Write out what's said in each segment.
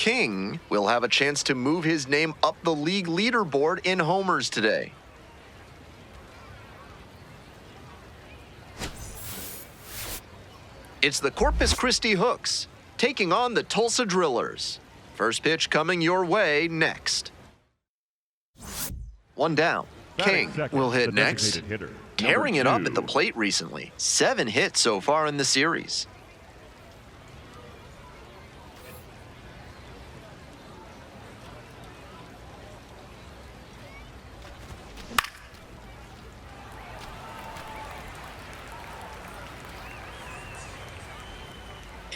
King will have a chance to move his name up the league leaderboard in homers today. It's the Corpus Christi Hooks taking on the Tulsa Drillers. First pitch coming your way next. One down. King will hit next. Tearing it up at the plate recently. 7 hits so far in the series.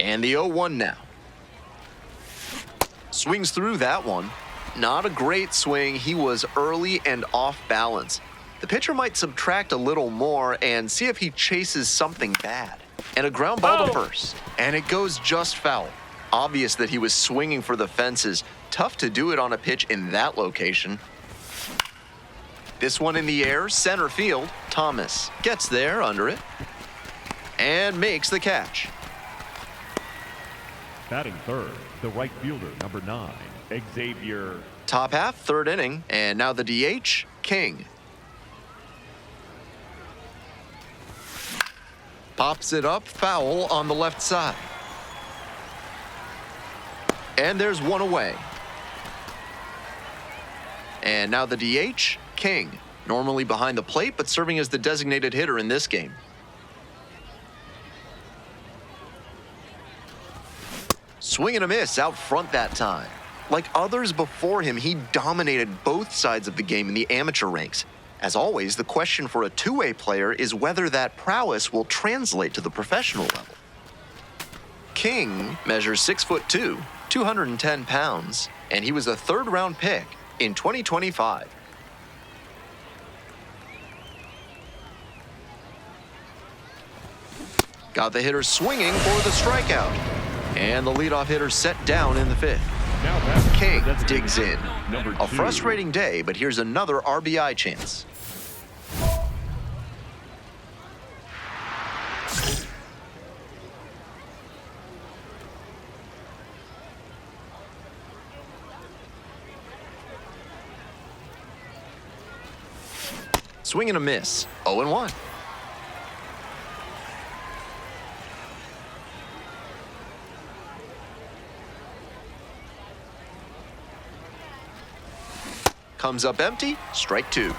And the 0-1 now. Swings through that one. Not a great swing. He was early and off balance. The pitcher might subtract a little more and see if he chases something bad. And a ground ball to first. And it goes just foul. Obvious that he was swinging for the fences. Tough to do it on a pitch in that location. This one in the air, center field. Thomas gets there under it and makes the catch. Batting third, the right fielder, number 9, Xavier. Top half, third inning, and now the DH, King. Pops it up, foul on the left side. And there's one away. And now the DH, King. Normally behind the plate, but serving as the designated hitter in this game. Swing and a miss out front that time. Like others before him, he dominated both sides of the game in the amateur ranks. As always, the question for a two-way player is whether that prowess will translate to the professional level. King measures 6'2", 210 pounds, and he was a third-round pick in 2025. Got the hitter swinging for the strikeout. And the leadoff hitter set down in the 5th. King digs in. A frustrating day, but here's another RBI chance. Swing and a miss. 0-1. Comes up empty, strike 2.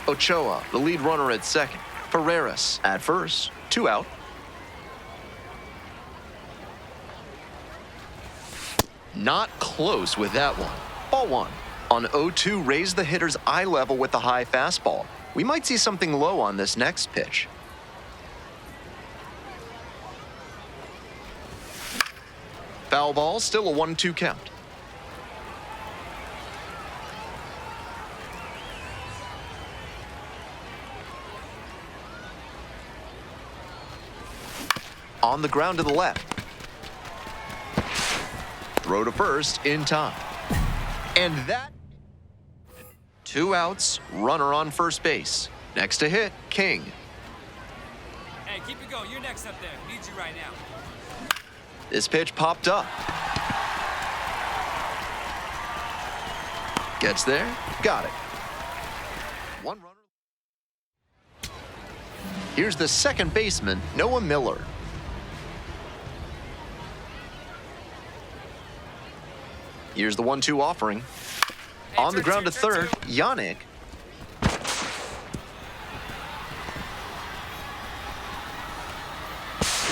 Ochoa, the lead runner at second. Ferreras at first, 2 out. Not close with that one. Ball 1. On 0-2, raise the hitter's eye level with the high fastball. We might see something low on this next pitch. Foul ball, still a 1-2 count. On the ground to the left. Throw to first in time. And that... 2 outs, runner on first base. Next to hit, King. Hey, keep it going. You're next up there. Need you right now. This pitch popped up. Gets there, got it. One runner. Here's the second baseman, Noah Miller. Here's the 1-2 offering. On the ground to third, Yannick.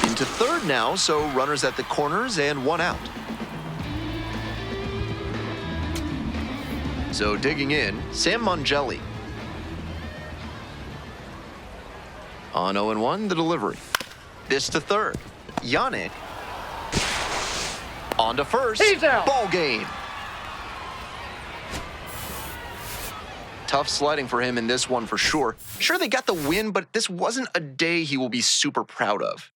Into third now, so runners at the corners and 1 out. So digging in, Sam Mongelli. On 0-1, the delivery. This to third, Yannick. On to first, he's out. Ball game. Tough sledding for him in this one for sure. Sure, they got the win, but this wasn't a day he will be super proud of.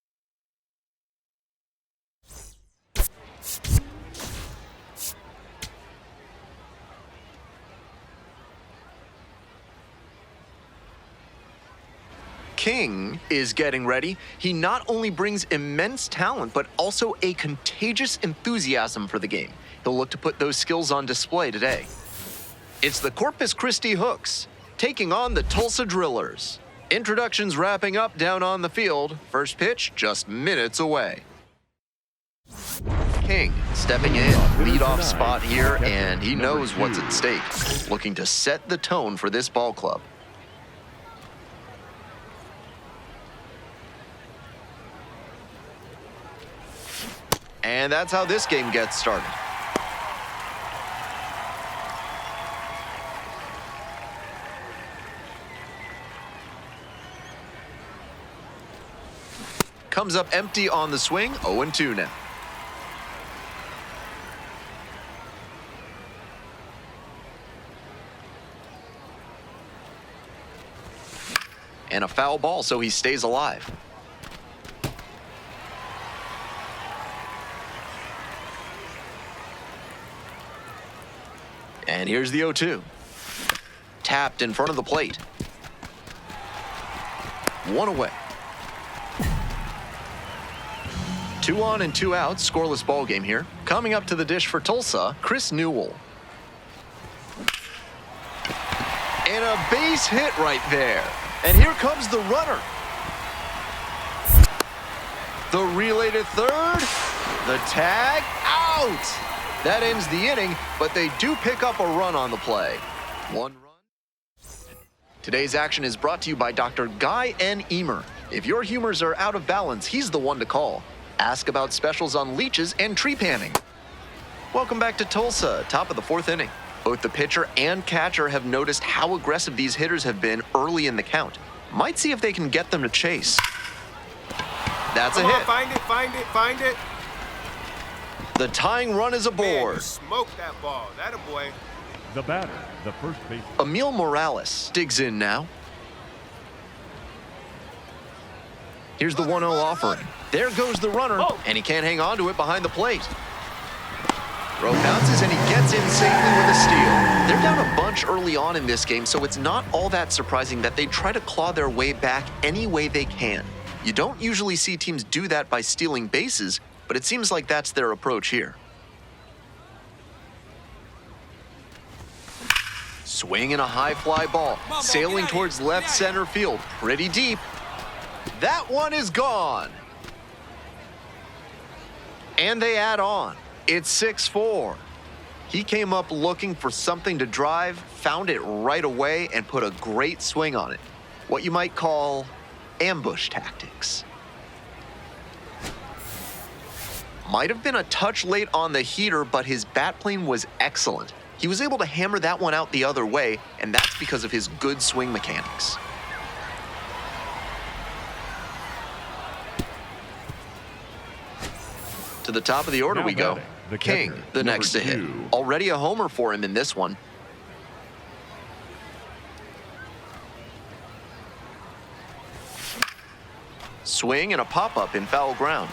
King is getting ready. He not only brings immense talent, but also a contagious enthusiasm for the game. He'll look to put those skills on display today. It's the Corpus Christi Hooks taking on the Tulsa Drillers. Introductions wrapping up down on the field. First pitch just minutes away. King stepping in, leadoff spot here, and he knows what's at stake. Looking to set the tone for this ball club. And that's how this game gets started. Comes up empty on the swing, 0-2 now. And a foul ball, so he stays alive. And here's the 0-2. Tapped in front of the plate. One away. 2 on and 2 out, scoreless ball game here. Coming up to the dish for Tulsa, Chris Newell. And a base hit right there. And here comes the runner. The relay to third. The tag out. That ends the inning, but they do pick up a run on the play. 1 run. Today's action is brought to you by Dr. Guy N. Emer. If your humors are out of balance, he's the one to call. Ask about specials on leeches and tree panning. Welcome back to Tulsa, top of the 4th inning. Both the pitcher and catcher have noticed how aggressive these hitters have been early in the count. Might see if they can get them to chase. That's a hit. Find it, find it, find it. The tying run is aboard. Man, you smoked that ball. That a boy. The batter, the first base. Emil Morales digs in now. Here's the 1-0 offering. There goes the runner, and he can't hang on to it behind the plate. Throw bounces, and he gets in safely with a steal. They're down a bunch early on in this game, so it's not all that surprising that they try to claw their way back any way they can. You don't usually see teams do that by stealing bases, but it seems like that's their approach here. Swing and a high fly ball, sailing towards left center field, pretty deep. That one is gone. And they add on. It's 6-4. He came up looking for something to drive, found it right away, and put a great swing on it. What you might call ambush tactics. Might have been a touch late on the heater, but his bat plane was excellent. He was able to hammer that one out the other way, and that's because of his good swing mechanics. To the top of the order Now we go. batting, the King, catcher, the next to number hit. 2. Already a homer for him in this one. Swing and a pop-up in foul ground.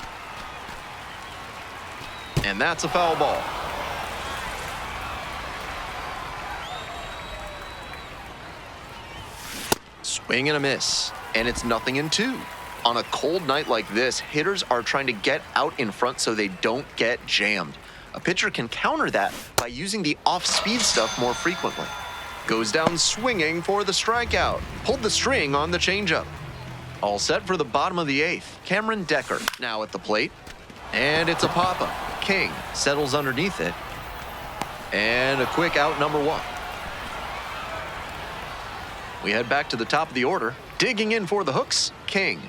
And that's a foul ball. Swing and a miss. And it's 0-2. On a cold night like this, hitters are trying to get out in front so they don't get jammed. A pitcher can counter that by using the off-speed stuff more frequently. Goes down swinging for the strikeout. Pulled the string on the changeup. All set for the bottom of the 8th. Cameron Decker now at the plate. And it's a pop-up. King settles underneath it. And a quick out, number 1. We head back to the top of the order. Digging in for the Hooks, King.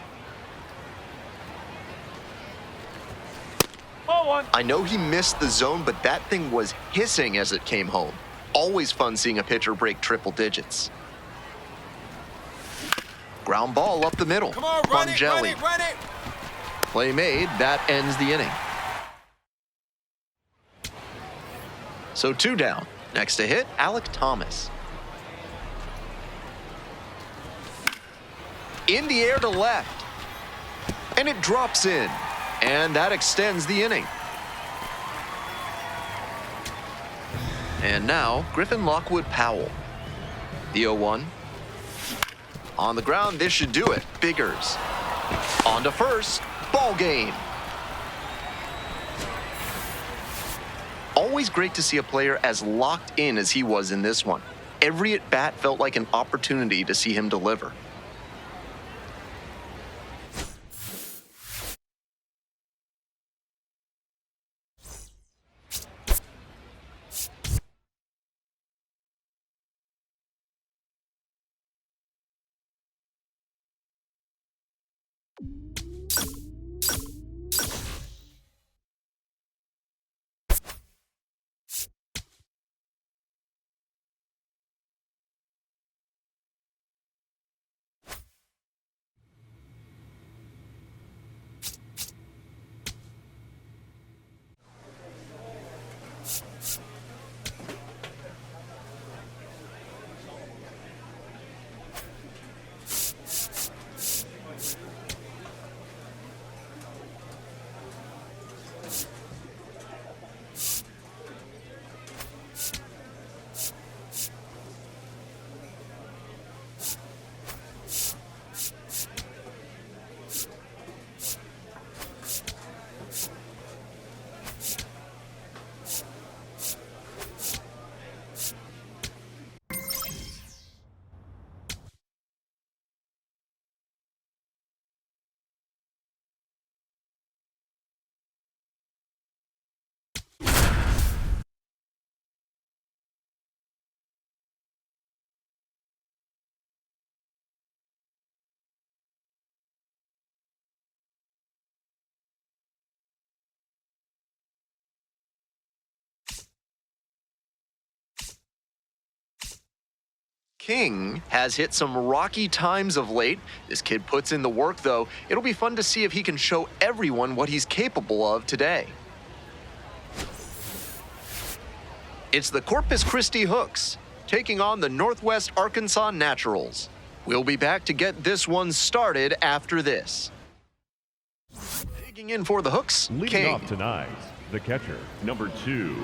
I know he missed the zone, but that thing was hissing as it came home. Always fun seeing a pitcher break triple digits. Ground ball up the middle. Come on, run it, run it, run it. Play made, that ends the inning. So 2 down. Next to hit, Alek Thomas. In the air to left. And it drops in. And that extends the inning. And now, Griffin Lockwood Powell. The 0-1. On the ground, this should do it. Biggers. On to first. Ball game. always great to see a player as locked in as he was in this one. Every at-bat felt like an opportunity to see him deliver. King has hit some rocky times of late. This kid puts in the work, though. It'll be fun to see if he can show everyone what he's capable of today. It's the Corpus Christi Hooks taking on the Northwest Arkansas Naturals. We'll be back to get this one started after this. Digging in for the Hooks, Leading King. off tonight, the catcher, number 2.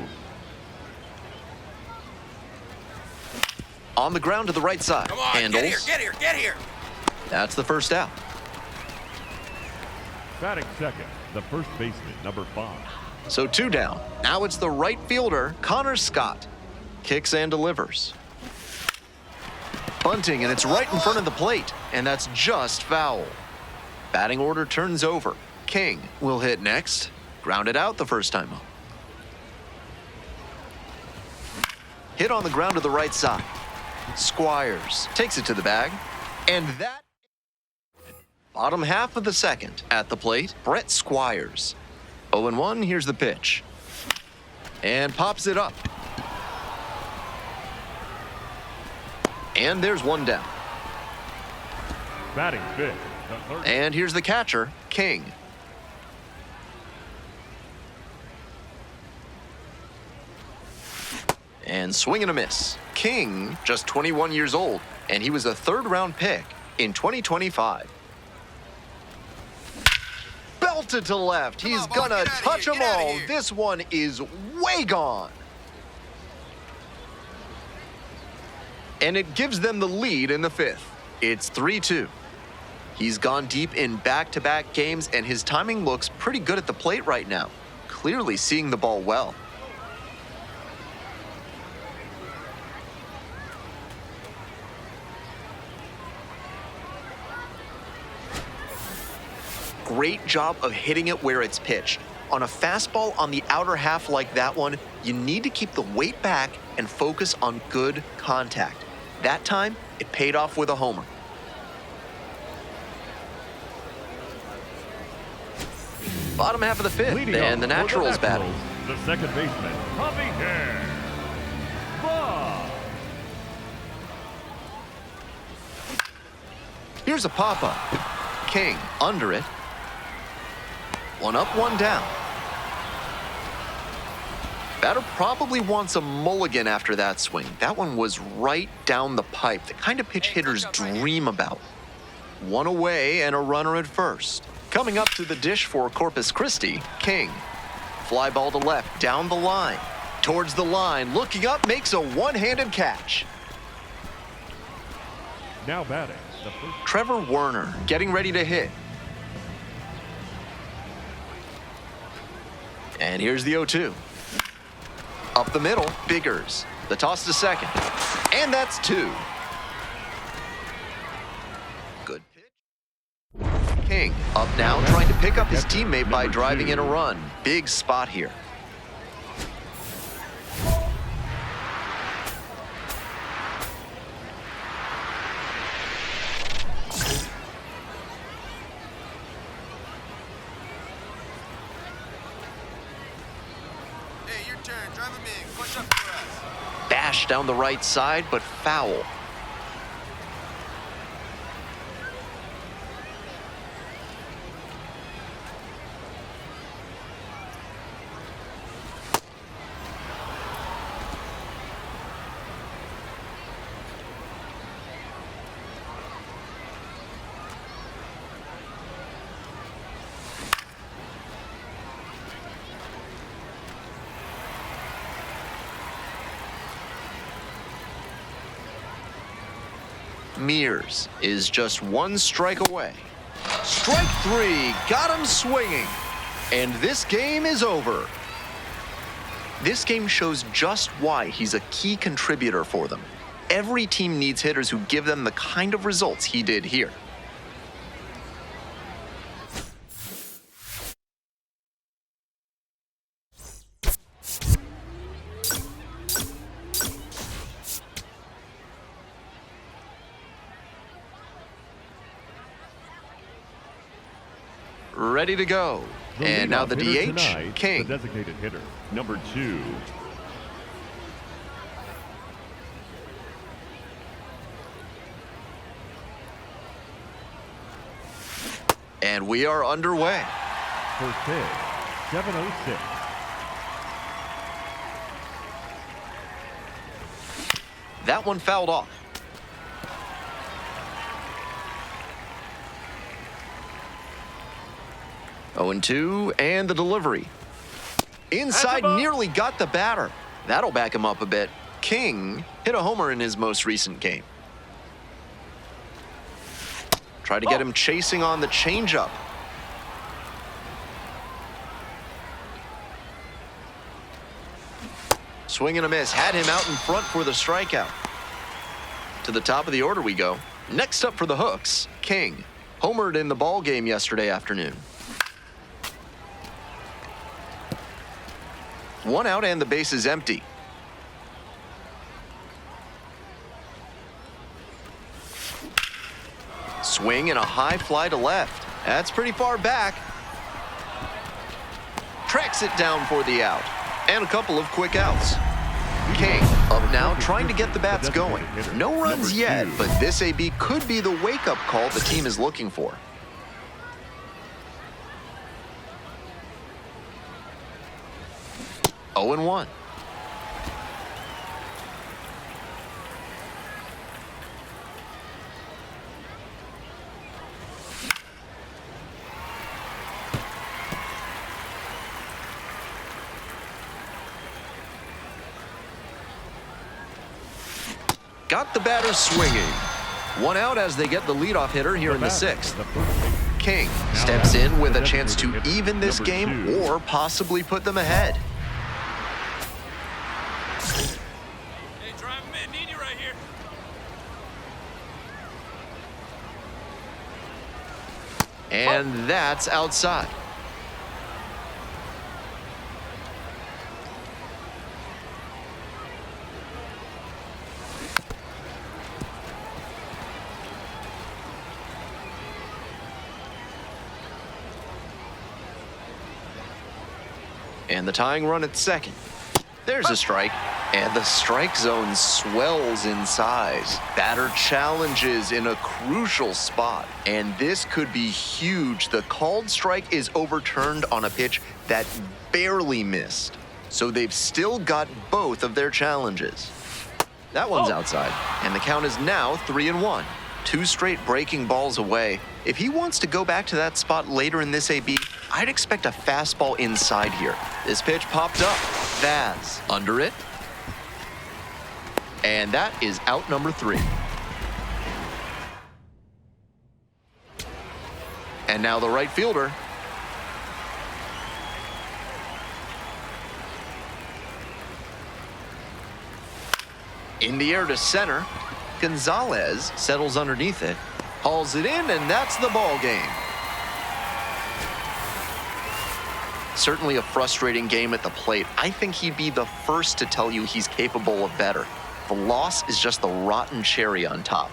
On the ground to the right side. Come on, Handles. get here. That's the first out. Batting second, the first baseman, number 5. So 2 down. Now it's the right fielder, Connor Scott. Kicks and delivers. Bunting, and it's right in front of the plate, and that's just foul. Batting order turns over. King will hit next. Grounded out the first time up. Hit on the ground to the right side. Squires takes it to the bag, and that bottom half of the second at the plate, Brett Squires. 0-1, here's the pitch. And pops it up. And there's one down. Batting fifth, the third. And here's the catcher, King. And swing and a miss. King, just 21 years old, and he was a third-round pick in 2025. Belted to left. He's gonna touch them all. This one is way gone. And it gives them the lead in the fifth. It's 3-2. He's gone deep in back-to-back games, and his timing looks pretty good at the plate right now. Clearly seeing the ball well. Great job of hitting it where it's pitched. On a fastball on the outer half like that one, you need to keep the weight back and focus on good contact. That time, it paid off with a homer. Bottom half of the fifth, Leading and the off for Naturals batting. The second baseman, Javier Baez. Here's a pop-up. King under it. One up, one down. Batter probably wants a mulligan after that swing. That one was right down the pipe, the kind of pitch hitters dream about. One away and a runner at first. Coming up to the dish for Corpus Christi, King. Fly ball to left, down the line. Towards the line, looking up, makes a one-handed catch. Now batting, the first. Trevor Werner getting ready to hit. And here's the 0-2. Up the middle, Biggers. The toss to second. And that's 2. Good pitch. King up now, trying to pick up his teammate by driving in a run. Big spot here. Hey, your turn. Drive him in. Punch up for us. Bash down the right side, but foul. Mears is just 1 strike away. Strike 3, got him swinging. And this game is over. This game shows just why he's a key contributor for them. Every team needs hitters who give them the kind of results he did here. Ready to go. And now the leadoff hitter DH, tonight, King. The designated hitter, number 2. And we are underway. First pitch, 7:06. That one fouled off. Oh, 0-2, and the delivery. Inside, nearly got the batter. That'll back him up a bit. King hit a homer in his most recent game. Try to get him chasing on the changeup. Swing and a miss. Had him out in front for the strikeout. To the top of the order we go. Next up for the Hooks, King. Homered in the ball game yesterday afternoon. 1 out and the base is empty. Swing and a high fly to left. That's pretty far back. Tracks it down for the out. And a couple of quick outs. King up now, trying to get the bats going. No runs yet, but this AB could be the wake-up call the team is looking for. Oh, 0-1. Got the batter swinging. 1 out as they get the leadoff hitter here in the 6th. King steps in with a chance to even this game or possibly put them ahead. Hey, drive him in. Need you right here. And that's outside. And the tying run at second. There's a strike, and the strike zone swells in size. Batter challenges in a crucial spot, and this could be huge. The called strike is overturned on a pitch that barely missed, so they've still got both of their challenges. That one's outside, and the count is now 3-1. 2 straight breaking balls away. If he wants to go back to that spot later in this AB, I'd expect a fastball inside here. This pitch popped up. Vaz under it. And that is out number 3. And now the right fielder. In the air to center. Gonzalez settles underneath it, hauls it in, and that's the ball game. Certainly a frustrating game at the plate. I think he'd be the first to tell you he's capable of better. The loss is just the rotten cherry on top.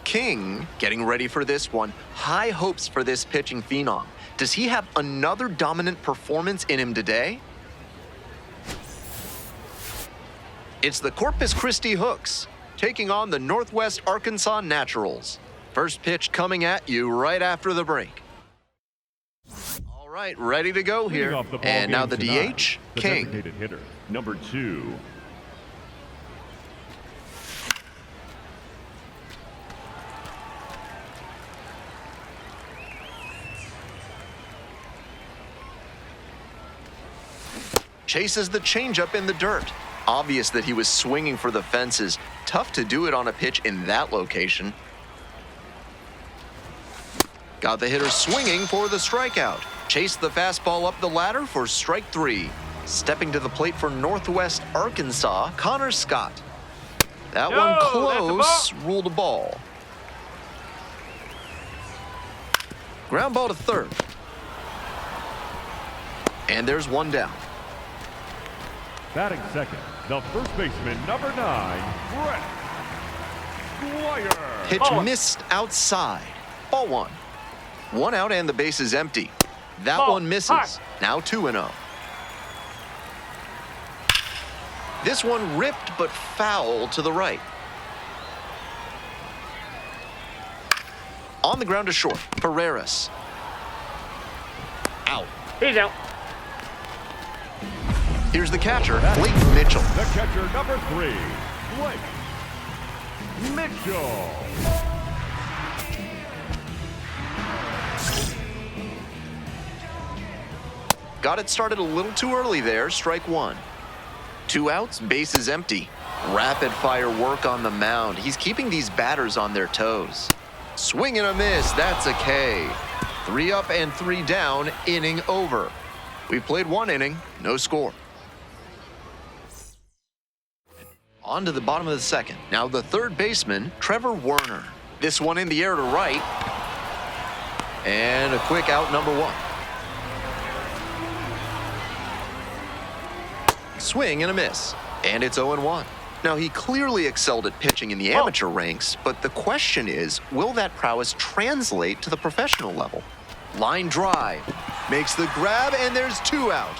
King getting ready for this one. High hopes for this pitching phenom. Does he have another dominant performance in him today? It's the Corpus Christi Hooks taking on the Northwest Arkansas Naturals. First pitch coming at you right after the break. All right, ready to go here. And now the DH, King. Designated hitter, number 2. Chases the changeup in the dirt. Obvious that he was swinging for the fences. Tough to do it on a pitch in that location. Got the hitter swinging for the strikeout. Chased the fastball up the ladder for strike 3. Stepping to the plate for Northwest Arkansas, Connor Scott. That one close, ruled a ball. Ground ball to third. And there's one down. Batting second, the first baseman, number 9, Brett Dwyer. Pitch missed outside. Ball 1. 1 out and the base is empty. That one misses. Now 2-0. This one ripped but foul to the right. On the ground to short, Pereiras. Out. He's out. Here's the catcher, Blake Mitchell. The catcher, number 3, Blake Mitchell. Got it started a little too early there, strike 1. 2 outs, base is empty. Rapid fire work on the mound. He's keeping these batters on their toes. Swing and a miss, that's a K. 3 up and 3 down, inning over. We've played 1 inning, no score. On to the bottom of the second. Now the third baseman, Trevor Werner. This one in the air to right. And a quick out, number 1. Swing and a miss. And it's 0-1. Now, he clearly excelled at pitching in the amateur ranks, but the question is, will that prowess translate to the professional level? Line drive. Makes the grab, and there's 2 out.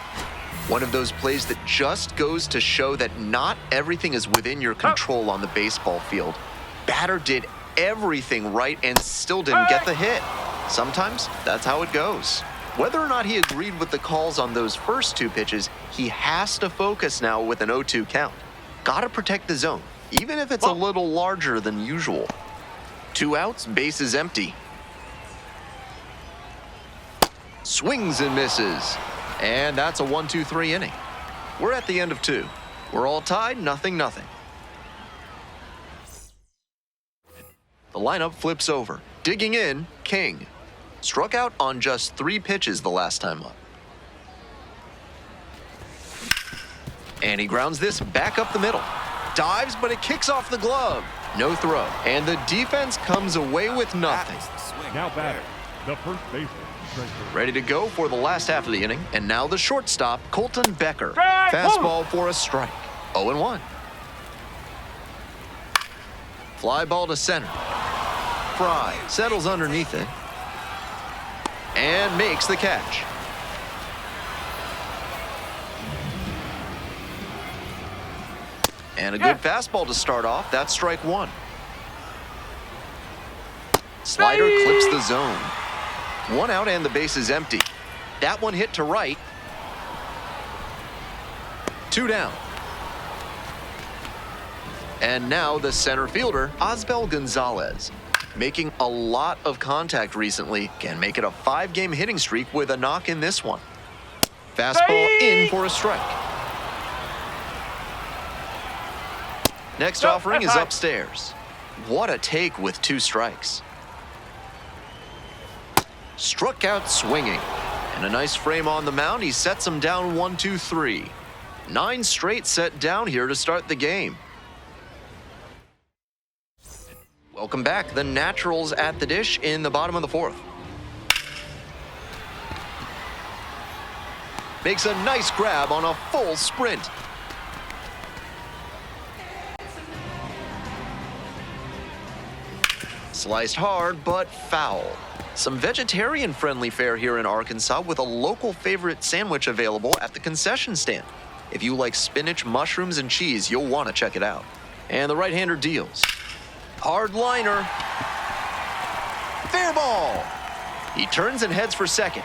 One of those plays that just goes to show that not everything is within your control on the baseball field. Batter did everything right and still didn't get the hit. Sometimes that's how it goes. Whether or not he agreed with the calls on those first 2 pitches, he has to focus now with an 0-2 count. Gotta protect the zone, even if it's a little larger than usual. 2 outs, base is empty. Swings and misses. And that's a 1-2-3 inning. We're at the end of 2. We're all tied, 0-0. The lineup flips over. Digging in, King. Struck out on just 3 pitches the last time up. And he grounds this back up the middle. Dives, but it kicks off the glove. No throw. And the defense comes away with nothing. Now batting, the first baseman. Ready to go for the last half of the inning. And now the shortstop, Colton Becker. Fastball for a strike. 0-1. Fly ball to center. Fry settles underneath it and makes the catch. And a good fastball to start off. That's strike 1. Slider clips the zone. 1 out and the base is empty. That one hit to right. 2 down. And now the center fielder, Osbel Gonzalez. making a lot of contact recently, can make it a 5-game hitting streak with a knock in this one. Fastball in for a strike. Next offering is upstairs. What a take with 2 strikes. Struck out swinging. And a nice frame on the mound. He sets him down 1-2-3. 9 straight set down here to start the game. Welcome back. The Naturals at the dish in the bottom of the 4th. Makes a nice grab on a full sprint. Sliced hard, but foul. Some vegetarian-friendly fare here in Arkansas with a local favorite sandwich available at the concession stand. If you like spinach, mushrooms, and cheese, you'll want to check it out. And the right-hander deals. Hard liner. Fair ball. He turns and heads for second.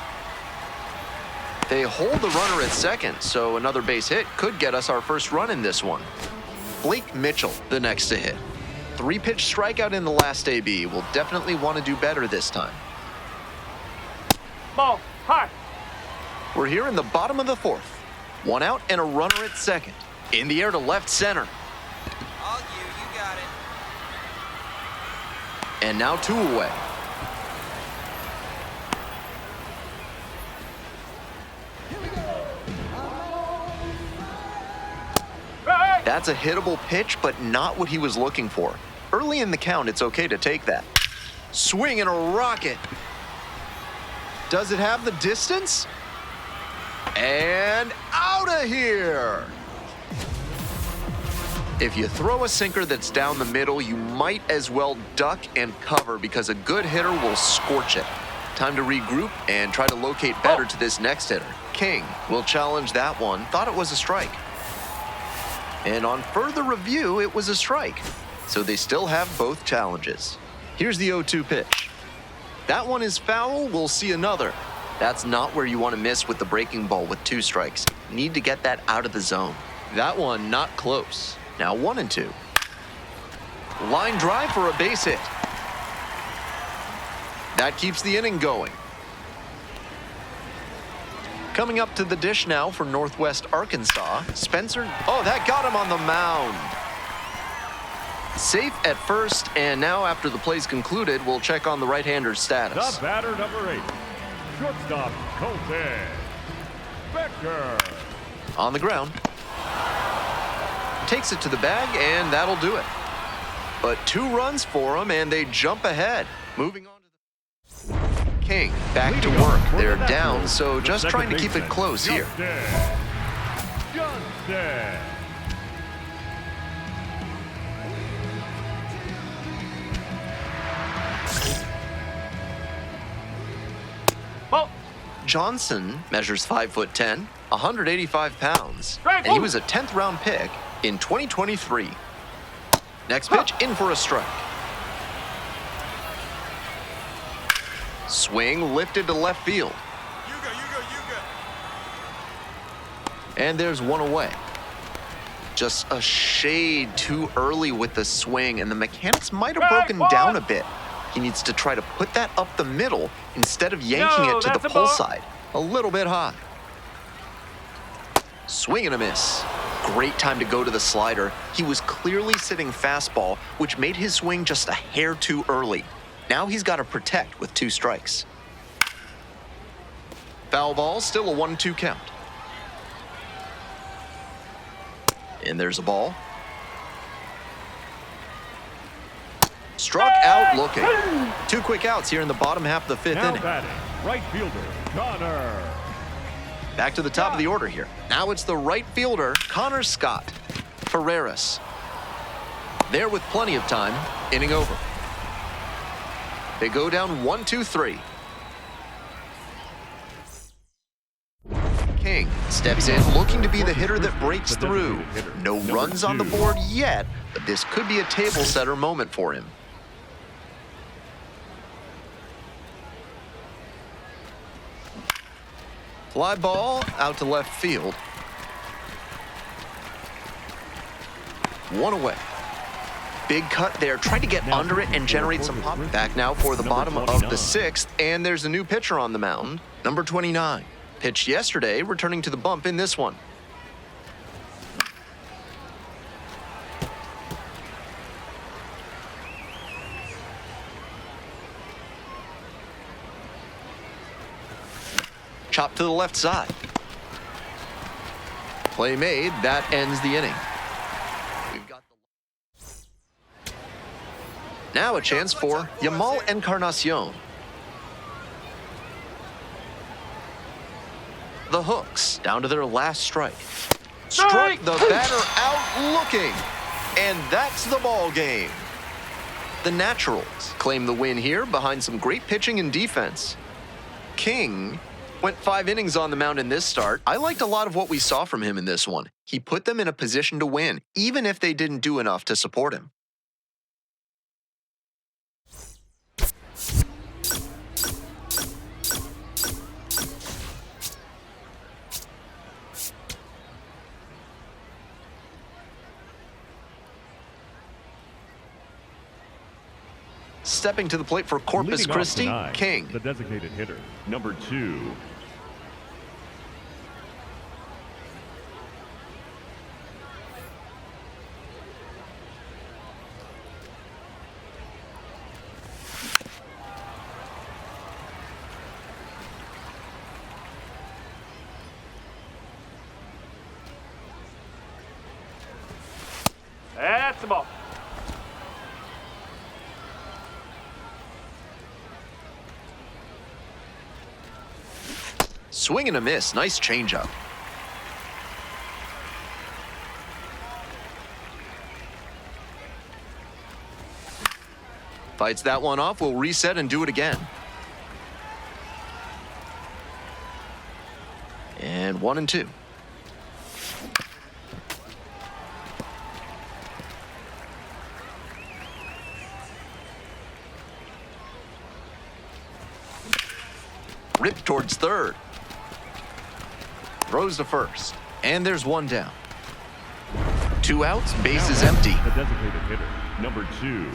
They hold the runner at second, so another base hit could get us our first run in this one. Blake Mitchell, the next to hit. 3-pitch strikeout in the last AB. Will definitely want to do better this time. Ball, high. We're here in the bottom of the 4th. 1 out and a runner at second. In the air to left center. All you got it. And now 2 away. That's a hittable pitch, but not what he was looking for. Early in the count, it's okay to take that. Swing and a rocket. Does it have the distance? And out of here. If you throw a sinker that's down the middle, you might as well duck and cover because a good hitter will scorch it. Time to regroup and try to locate better to this next hitter. King will challenge that one. Thought it was a strike. And on further review, it was a strike. So they still have both challenges. Here's the 0-2 pitch. That one is foul. We'll see another. That's not where you want to miss with the breaking ball with 2 strikes. Need to get that out of the zone. That one not close. Now 1-2. Line drive for a base hit. That keeps the inning going. Coming up to the dish now for Northwest Arkansas, Spencer. Oh, that got him on the mound. Safe at first, and now after the play's concluded, we'll check on the right-hander's status. The batter, number 8, shortstop Colton Becker. On the ground. Takes it to the bag, and that'll do it. But 2 runs for him, and they jump ahead. Moving on to the King back to work. They're down, so just trying to keep it close here. Johnson. Ball. Johnson measures 5'10", 185 pounds, and he was a 10th round pick in 2023. Next pitch, in for a strike. Swing lifted to left field. You go. And there's 1 away. Just a shade too early with the swing, and the mechanics might have broken down a bit. He needs to try to put that up the middle instead of yanking it to the pull side. A little bit high. Swing and a miss. Great time to go to the slider. He was clearly sitting fastball, which made his swing just a hair too early. Now he's got to protect with 2 strikes. Foul ball, still a 1-2 count. And there's a ball. Struck out looking. 2 quick outs here in the bottom half of the 5th Now inning. batting, right fielder Connor. Back to the top of the order here. Now it's the right fielder, Connor Scott. Ferreras. There with plenty of time. Inning over. They go down 1-2-3. King steps in, looking to be the hitter that breaks through. No runs on the board yet, but this could be a table setter moment for him. Fly ball out to left field. 1 away. big cut there, tried to get Now under it and generate some pop. Back now for the Number bottom of 29. the sixth, and there's a new pitcher on the mound, number 29. Pitched yesterday, returning to the bump in this one. Chop to the left side. Play made. That ends the inning. We've got now a chance for Yamal Encarnacion. The Hooks down to their last strike. Struck the batter out looking. And that's the ball game. The Naturals claim the win here behind some great pitching and defense. King went 5 innings on the mound in this start. I liked a lot of what we saw from him in this one. He put them in a position to win, even if they didn't do enough to support him. Stepping to the plate for Corpus Leading off Christi, tonight, King. the designated hitter, number 2. That's the ball. Swing and a miss. Nice changeup. Fights that one off. We'll reset and do it again. And 1-2. Ripped towards third. Throws to first. And there's one down. 2 outs, bases empty. The designated hitter, number 2.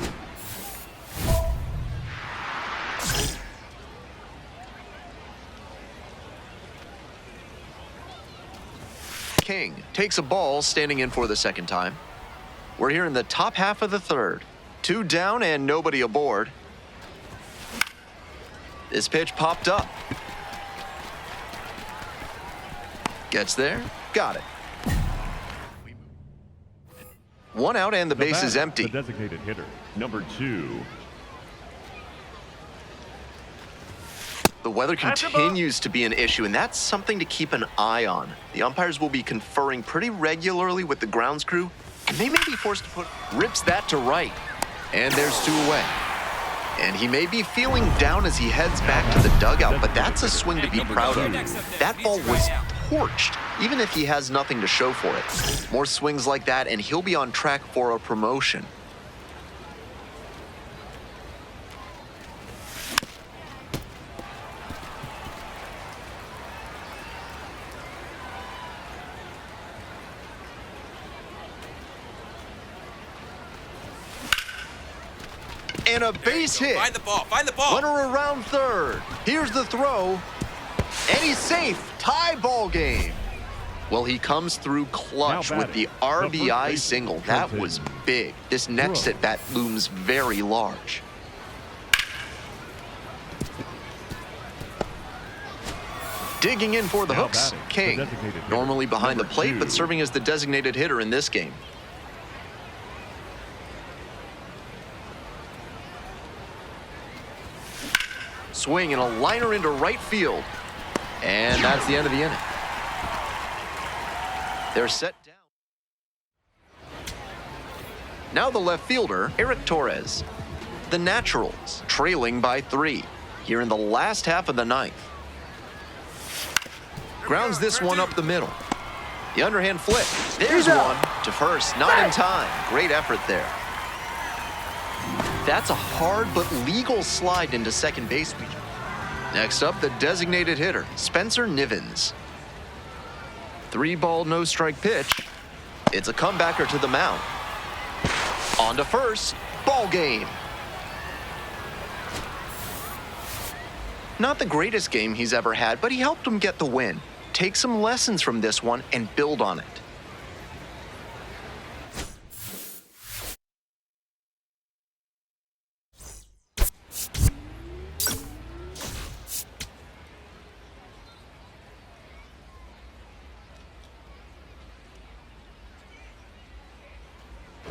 King takes a ball, standing in for the second time. We're here in the top half of the third. 2 down and nobody aboard. This pitch popped up. Gets there, got it. 1 out and the base is batter, empty. The designated hitter, number 2. The weather That's a ball. continues to be an issue, and that's something to keep an eye on. The umpires will be conferring pretty regularly with the grounds crew, and they may be forced to put... Rips that to right, and there's 2 away. And he may be feeling down as he heads back to the dugout, but that's a swing to be proud of. That ball was torched, even if he has nothing to show for it. More swings like that, and he'll be on track for a promotion. And a base hit. Find the ball. Find the ball. Runner around third. Here's the throw. And he's safe. Tie ball game. Well, he comes through clutch Now with the batting, the first RBI baseman, single. That Trenton. was big. This next Throw. at bat looms very large. Digging in for the Now hooks, batting, the King. designated hitter, Normally behind the number plate, 2. but serving as the designated hitter in this game. Swing and a liner into right field. And that's the end of the inning. They're set down. Now the left fielder, Eric Torres. The Naturals trailing by 3 here in the last half of the ninth. Grounds this one up the middle. The underhand flip. There's one to first, not in time. Great effort there. That's a hard but legal slide into second base. Next up, the designated hitter, Spencer Nivens. 3-ball, no-strike pitch. It's a comebacker to the mound. On to first. Ball game. Not the greatest game he's ever had, but he helped him get the win. Take some lessons from this one and build on it.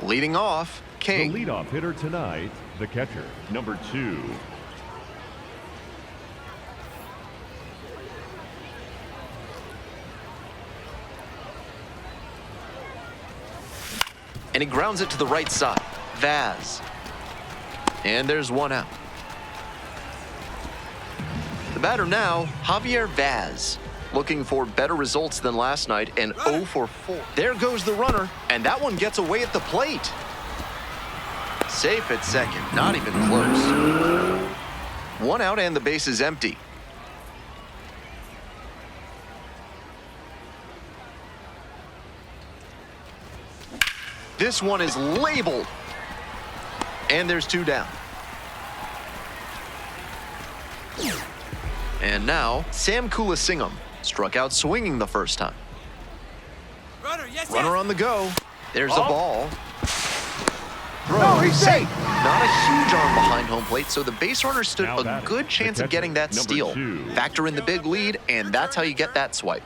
Leading off, King. The leadoff hitter tonight, the catcher, number 2. And he grounds it to the right side. Vaz. And there's one out. The batter now, Javier Vaz. Looking for better results than last night and 0 for 4. There goes the runner, and that one gets away at the plate. Safe at second, not even close. One out and the base is empty. This one is labeled. And there's 2 down. And now, Sam Kulasingham struck out swinging the first time. Runner, yes, Runner on the go. There's a ball. Throw, No, he's safe. Not a huge arm behind home plate, so the base runner stood Now a batting, good the chance of catcher, getting that number steal. 2. Factor in the big lead, and that's how you get that swipe.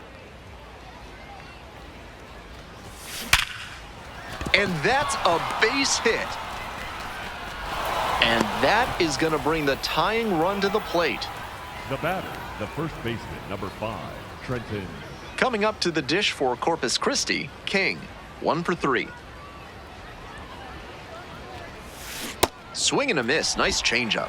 And that's a base hit. And that is going to bring the tying run to the plate. The batter, the first baseman, number 5, Trenton. Coming up to the dish for Corpus Christi, King, 1 for 3. Swing and a miss, nice changeup.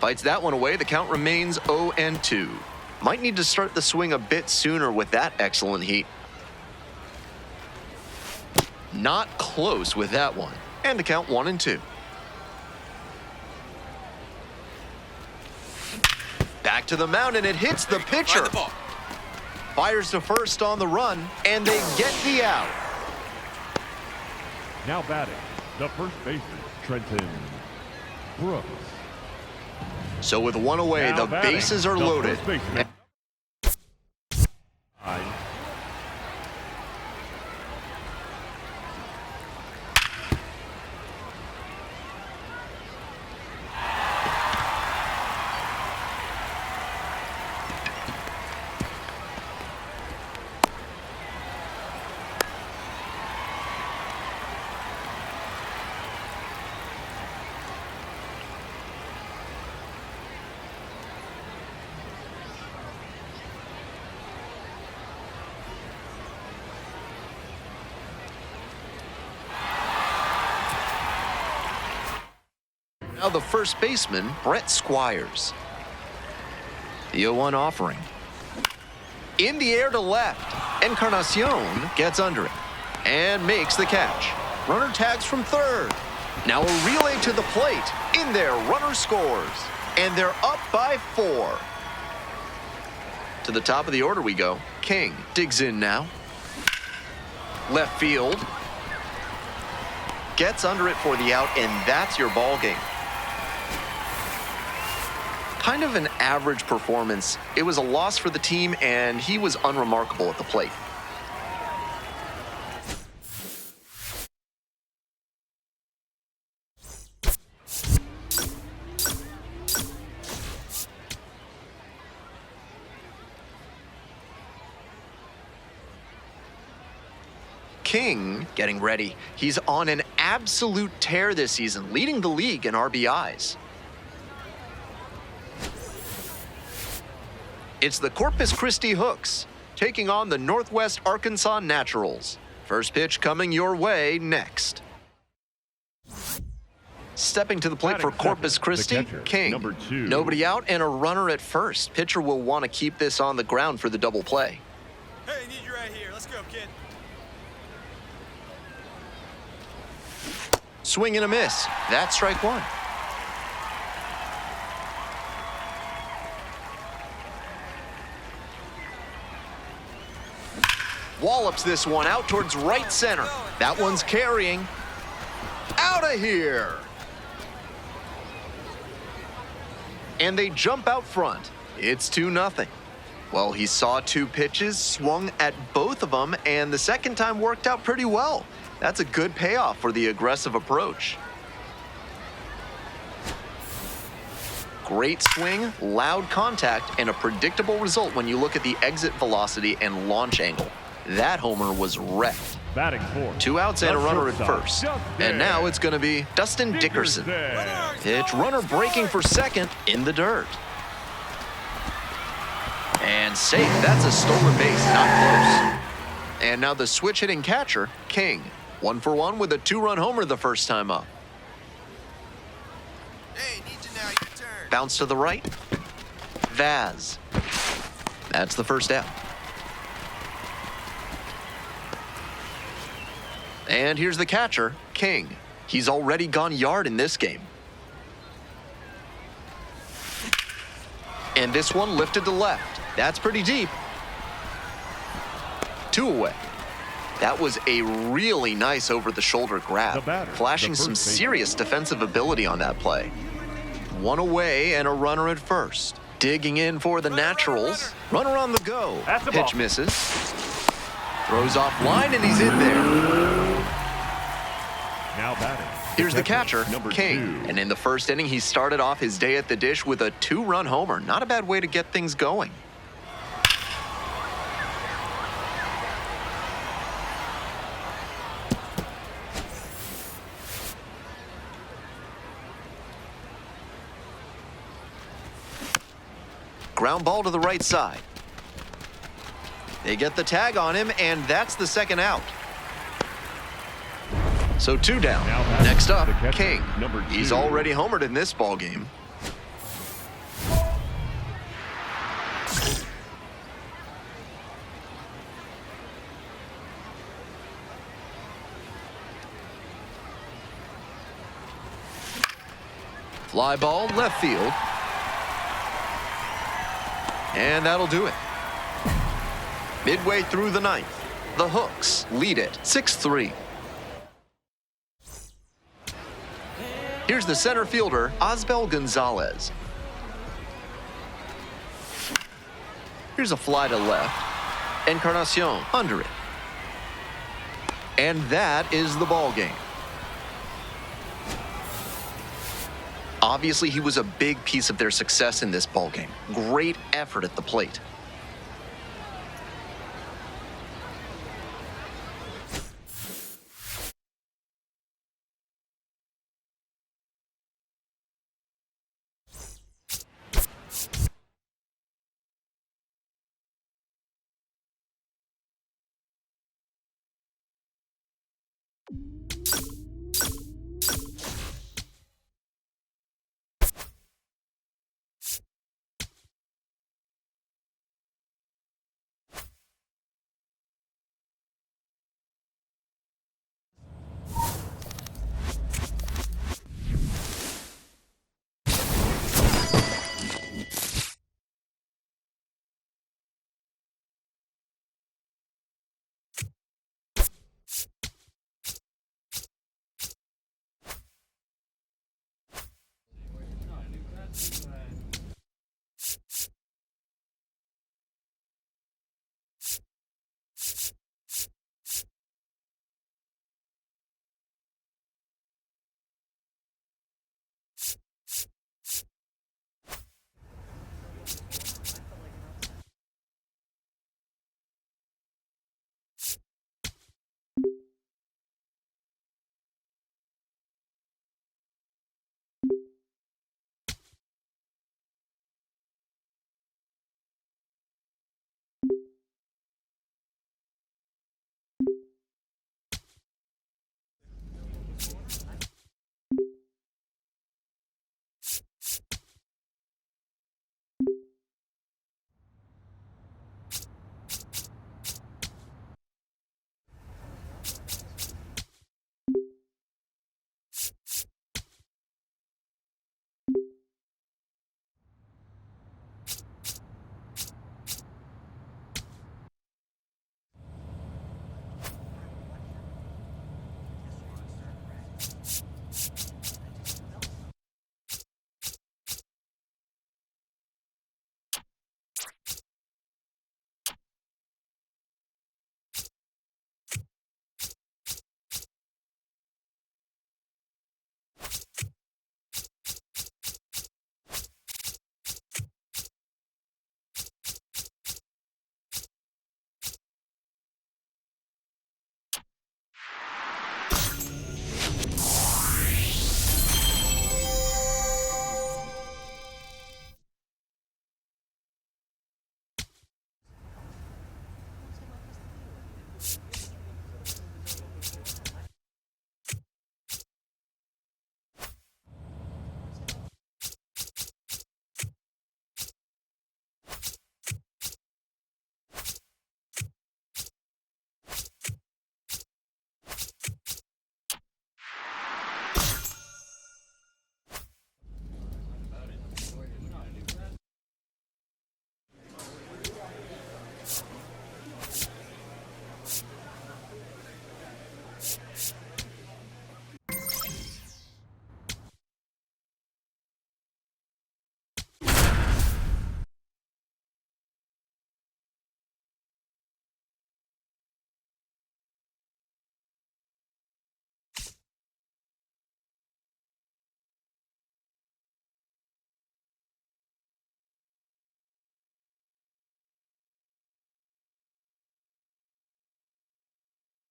Fights that one away. The count remains 0-2. Might need to start the swing a bit sooner with that excellent heat. Not close with that one. And the count 1-2. Back to the mound, and it hits the pitcher. Find the ball. Fires to first on the run, and they get the out. Now batting, the first baseman, Trenton Brooks. So with one away, Now the batting, bases are the loaded. first baseman. Now the first baseman, Brett Squires. The 0-1 offering. In the air to left. Encarnacion gets under it and makes the catch. Runner tags from third. Now a relay to the plate. In there, runner scores. And they're up by 4. To the top of the order we go. King digs in now. Left field. Gets under it for the out, and that's your ball game. Kind of an average performance. It was a loss for the team, and he was unremarkable at the plate. King getting ready. He's on an absolute tear this season, leading the league in RBIs. It's the Corpus Christi Hooks taking on the Northwest Arkansas Naturals. First pitch coming your way next. Stepping to the plate for Batting Corpus second, Christi, the catcher, King. number 2. Nobody out and a runner at first. Pitcher will want to keep this on the ground for the double play. Hey, need you right here. Let's go, kid. Swing and a miss. That's strike one. Wallops this one out towards right center. That one's carrying. Out of here. And they jump out front. It's 2-0. Well, he saw two pitches, swung at both of them, and the second time worked out pretty well. That's a good payoff for the aggressive approach. Great swing, loud contact, and a predictable result when you look at the exit velocity and launch angle. That homer was wrecked. Batting fourth. 2 outs and a The runner at shortstop, first. Justin And now it's going to be Dustin Dickerson. Pitch, runner breaking for second in the dirt. And safe. That's a stolen base, not close. And now the switch hitting catcher, King. 1 for 1 with a 2-run homer the first time up. Hey, need you now. Your turn. Bounce to the right. Vaz. That's the first out. And here's the catcher, King. He's already gone yard in this game. And this one lifted to left. That's pretty deep. 2 away. That was a really nice over-the-shoulder grab, The batter, flashing the some first baseman. serious defensive ability on that play. 1 away and a runner at first. Digging in for the Naturals. Runner on the go. That's a Pitch ball. misses. Throws off line and he's in there. Now batting. Here's the catcher, number King. 2. And in the first inning, he started off his day at the dish with a 2-run homer. Not a bad way to get things going. Ground ball to the right side. They get the tag on him, and that's the second out. So 2 down. Now batting, Next up, the catcher, King. number He's 2. already homered in this ball game. Fly ball left field. And that'll do it. Midway through the ninth, the Hooks lead it 6-3. Here's the center fielder, Osbel Gonzalez. Here's a fly to left. Encarnacion under it. And that is the ball game. Obviously, he was a big piece of their success in this ball game. Great effort at the plate.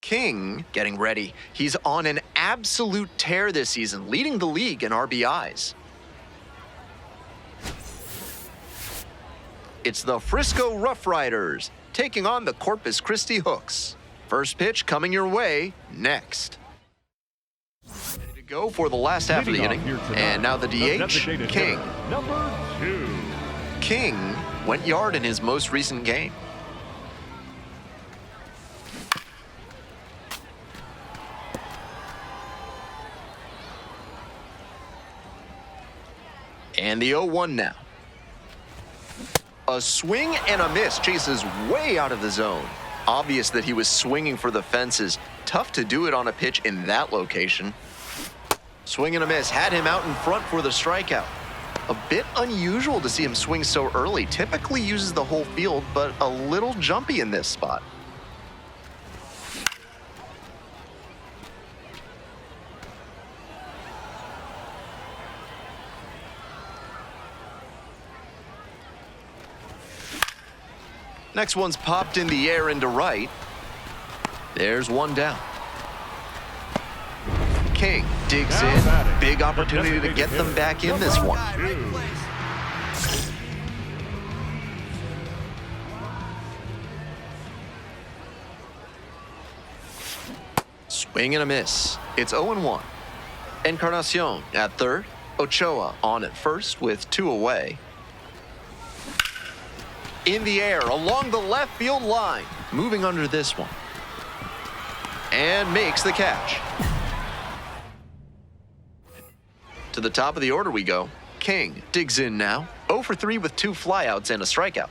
King getting ready. He's on an absolute tear this season, leading the league in RBIs. It's the Frisco Rough Riders taking on the Corpus Christi Hooks. First pitch coming your way next. Ready to go for the last half of the inning. And now the DH, King. Number 2. King went yard in his most recent game. And the 0-1 now. A swing and a miss. Chases way out of the zone. Obvious that he was swinging for the fences. Tough to do it on a pitch in that location. Swing and a miss. Had him out in front for the strikeout. A bit unusual to see him swing so early. Typically uses the whole field, but a little jumpy in this spot. Next one's popped in the air into right. There's one down. King digs in. Big opportunity to get them back in this one. Swing and a miss. It's 0-1. Encarnacion at third. Ochoa on at first with 2 away. In the air along the left field line. Moving under this one. And makes the catch. To the top of the order we go. King digs in now. 0 for 3 with 2 flyouts and a strikeout.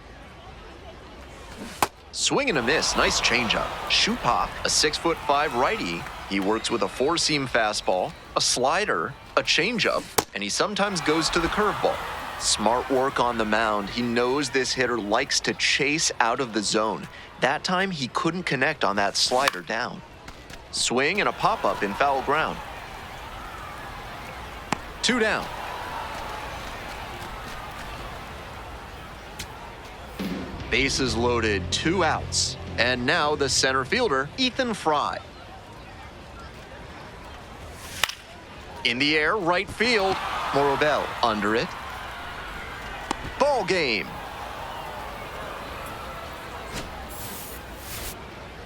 Swing and a miss. Nice changeup. Shoot pop. A 6'5" righty. He works with a 4-seam fastball, a slider, a changeup, and he sometimes goes to the curveball. Smart work on the mound. He knows this hitter likes to chase out of the zone. That time, he couldn't connect on that slider down. Swing and a pop-up in foul ground. 2 down. Bases loaded, 2 outs. And now the center fielder, Ethan Fry. In the air, right field. Morobel under it. Ball game.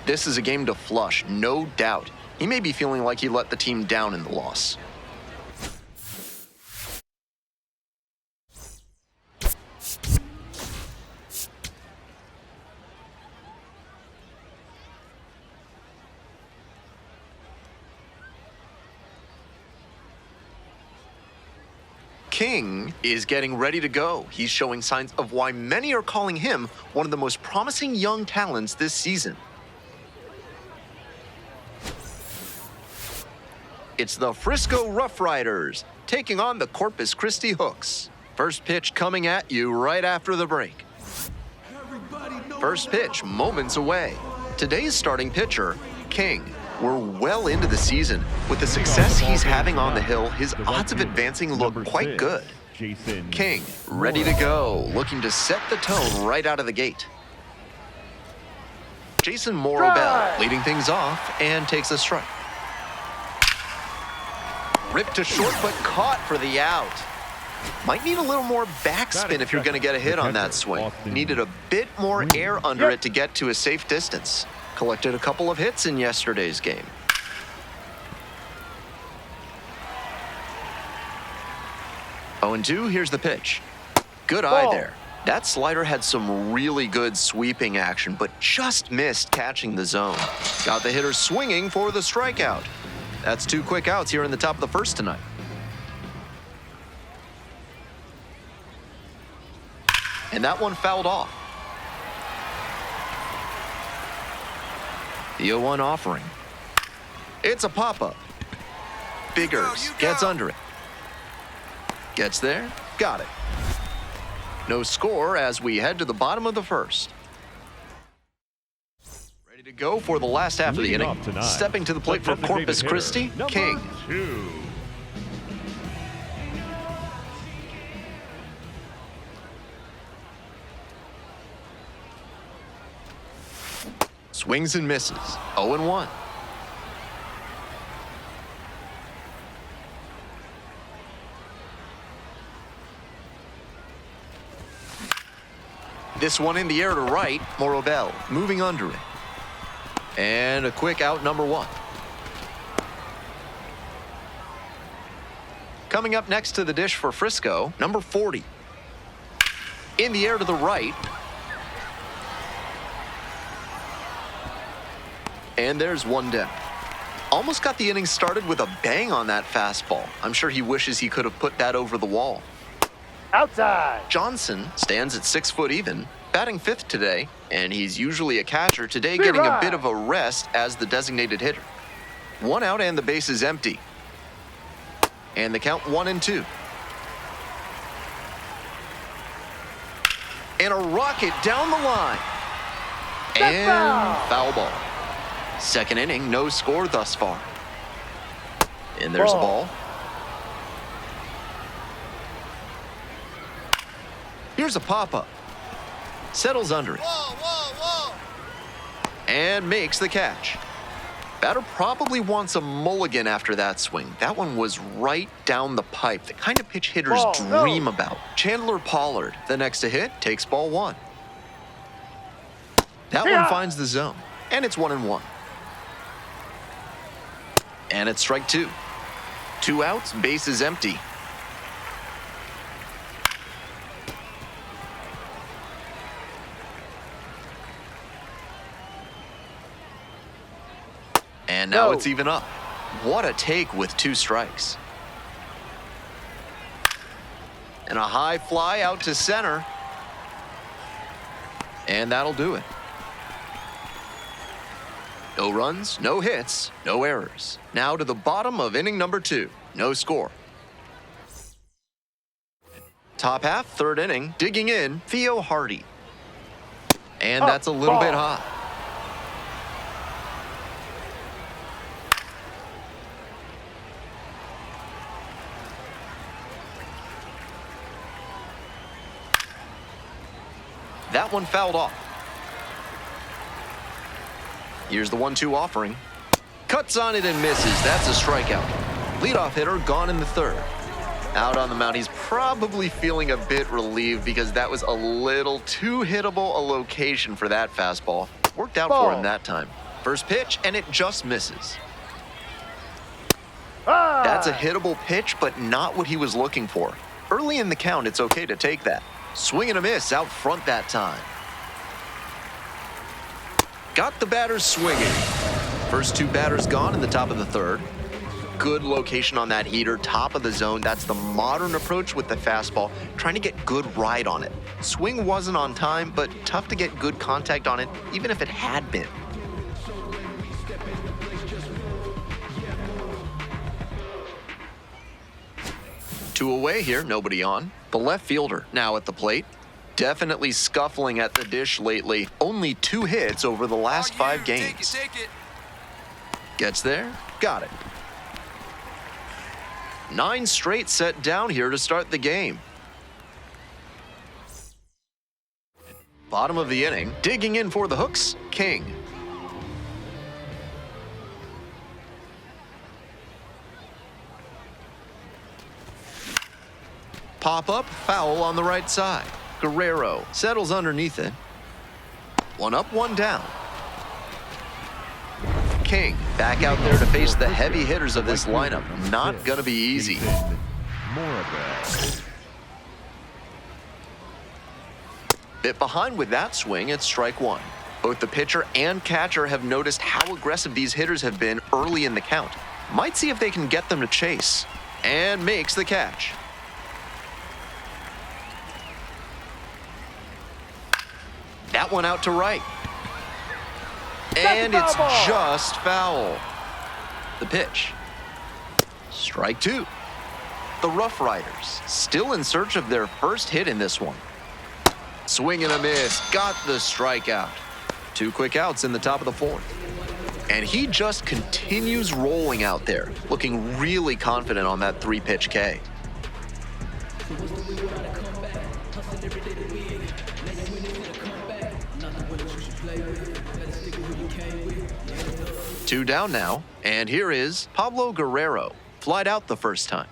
This is a game to flush, no doubt. He may be feeling like he let the team down in the loss. King is getting ready to go. He's showing signs of why many are calling him one of the most promising young talents this season. It's the Frisco Rough Riders taking on the Corpus Christi Hooks. First pitch coming at you right after the break. First pitch moments away. Today's starting pitcher, King. We're well into the season. With the success he's having on the hill, his odds of advancing look quite good. King, ready to go, looking to set the tone right out of the gate. Jason Morobel leading things off and takes a strike. Ripped to short, but caught for the out. Might need a little more backspin if you're going to get a hit on that swing. Needed a bit more air under it to get to a safe distance. Collected a couple of hits in yesterday's game. Oh, and 2, here's the pitch. Good eye there. That slider had some really good sweeping action, but just missed catching the zone. Got the hitter swinging for the strikeout. That's 2 quick outs here in the top of the first tonight. And that one fouled off. The 0-1 offering. It's a pop-up. Biggers gets under it. Gets there, got it. No score as we head to the bottom of the first. Ready to go for the last half of the inning. Stepping to the plate for Corpus Christi, King. 2. Swings and misses. 0-1. This one in the air to right. Morobel moving under it. And a quick out, number 1. Coming up next to the dish for Frisco, number 40. In the air to the right. And there's one down. Almost got the inning started with a bang on that fastball. I'm sure he wishes he could have put that over the wall. Outside. Johnson stands at 6 foot even, batting 5th today, and he's usually a catcher. Today getting a bit of a rest as the designated hitter. 1 out and the base is empty. And the count 1-2. And a rocket down the line. And foul ball. Second inning, no score thus far. And there's a ball. Here's a pop-up. Settles under it. And makes the catch. Batter probably wants a mulligan after that swing. That one was right down the pipe. The kind of pitch hitters dream about. Chandler Pollard, the next to hit, takes ball 1. That one finds the zone. And it's 1-1. And it's strike 2. 2 outs, base is empty. And now it's even up. What a take with 2 strikes. And a high fly out to center. And that'll do it. No runs, no hits, no errors. Now to the bottom of inning number 2. No score. Top half, 3rd inning, digging in, Theo Hardy. And that's a little bit hot. That one fouled off. Here's the 1-2 offering. Cuts on it and misses. That's a strikeout. Leadoff hitter gone in the 3rd. Out on the mound, he's probably feeling a bit relieved because that was a little too hittable a location for that fastball. Worked out for him that time. First pitch, and it just misses. That's a hittable pitch, but not what he was looking for. Early in the count, it's okay to take that. Swing and a miss out front that time. Got the batters swinging. First 2 batters gone in the top of the 3rd. Good location on that heater, top of the zone. That's the modern approach with the fastball, trying to get good ride on it. Swing wasn't on time, but tough to get good contact on it, even if it had been. Two away here, nobody on. The left fielder now at the plate. Definitely scuffling at the dish lately. Only 2 hits over the last 5 games. Take it. Gets there, got it. 9 straight set down here to start the game. Bottom of the inning, digging in for the hooks, King. Pop up, foul on the right side. Guerrero settles underneath it. 1 up, 1 down. King back out there to face the heavy hitters of this lineup. Not gonna be easy. Bit behind with that swing, it's strike 1. Both the pitcher and catcher have noticed how aggressive these hitters have been early in the count. Might see if they can get them to chase. And makes the catch. That one out to right. And it's just foul. The pitch. Strike 2. The Rough Riders still in search of their first hit in this one. Swing and a miss. Got the strikeout. 2 quick outs in the top of the 4th. And he just continues rolling out there, looking really confident on that 3-pitch K. Two down now, and here is Pablo Guerrero. Flied out the first time.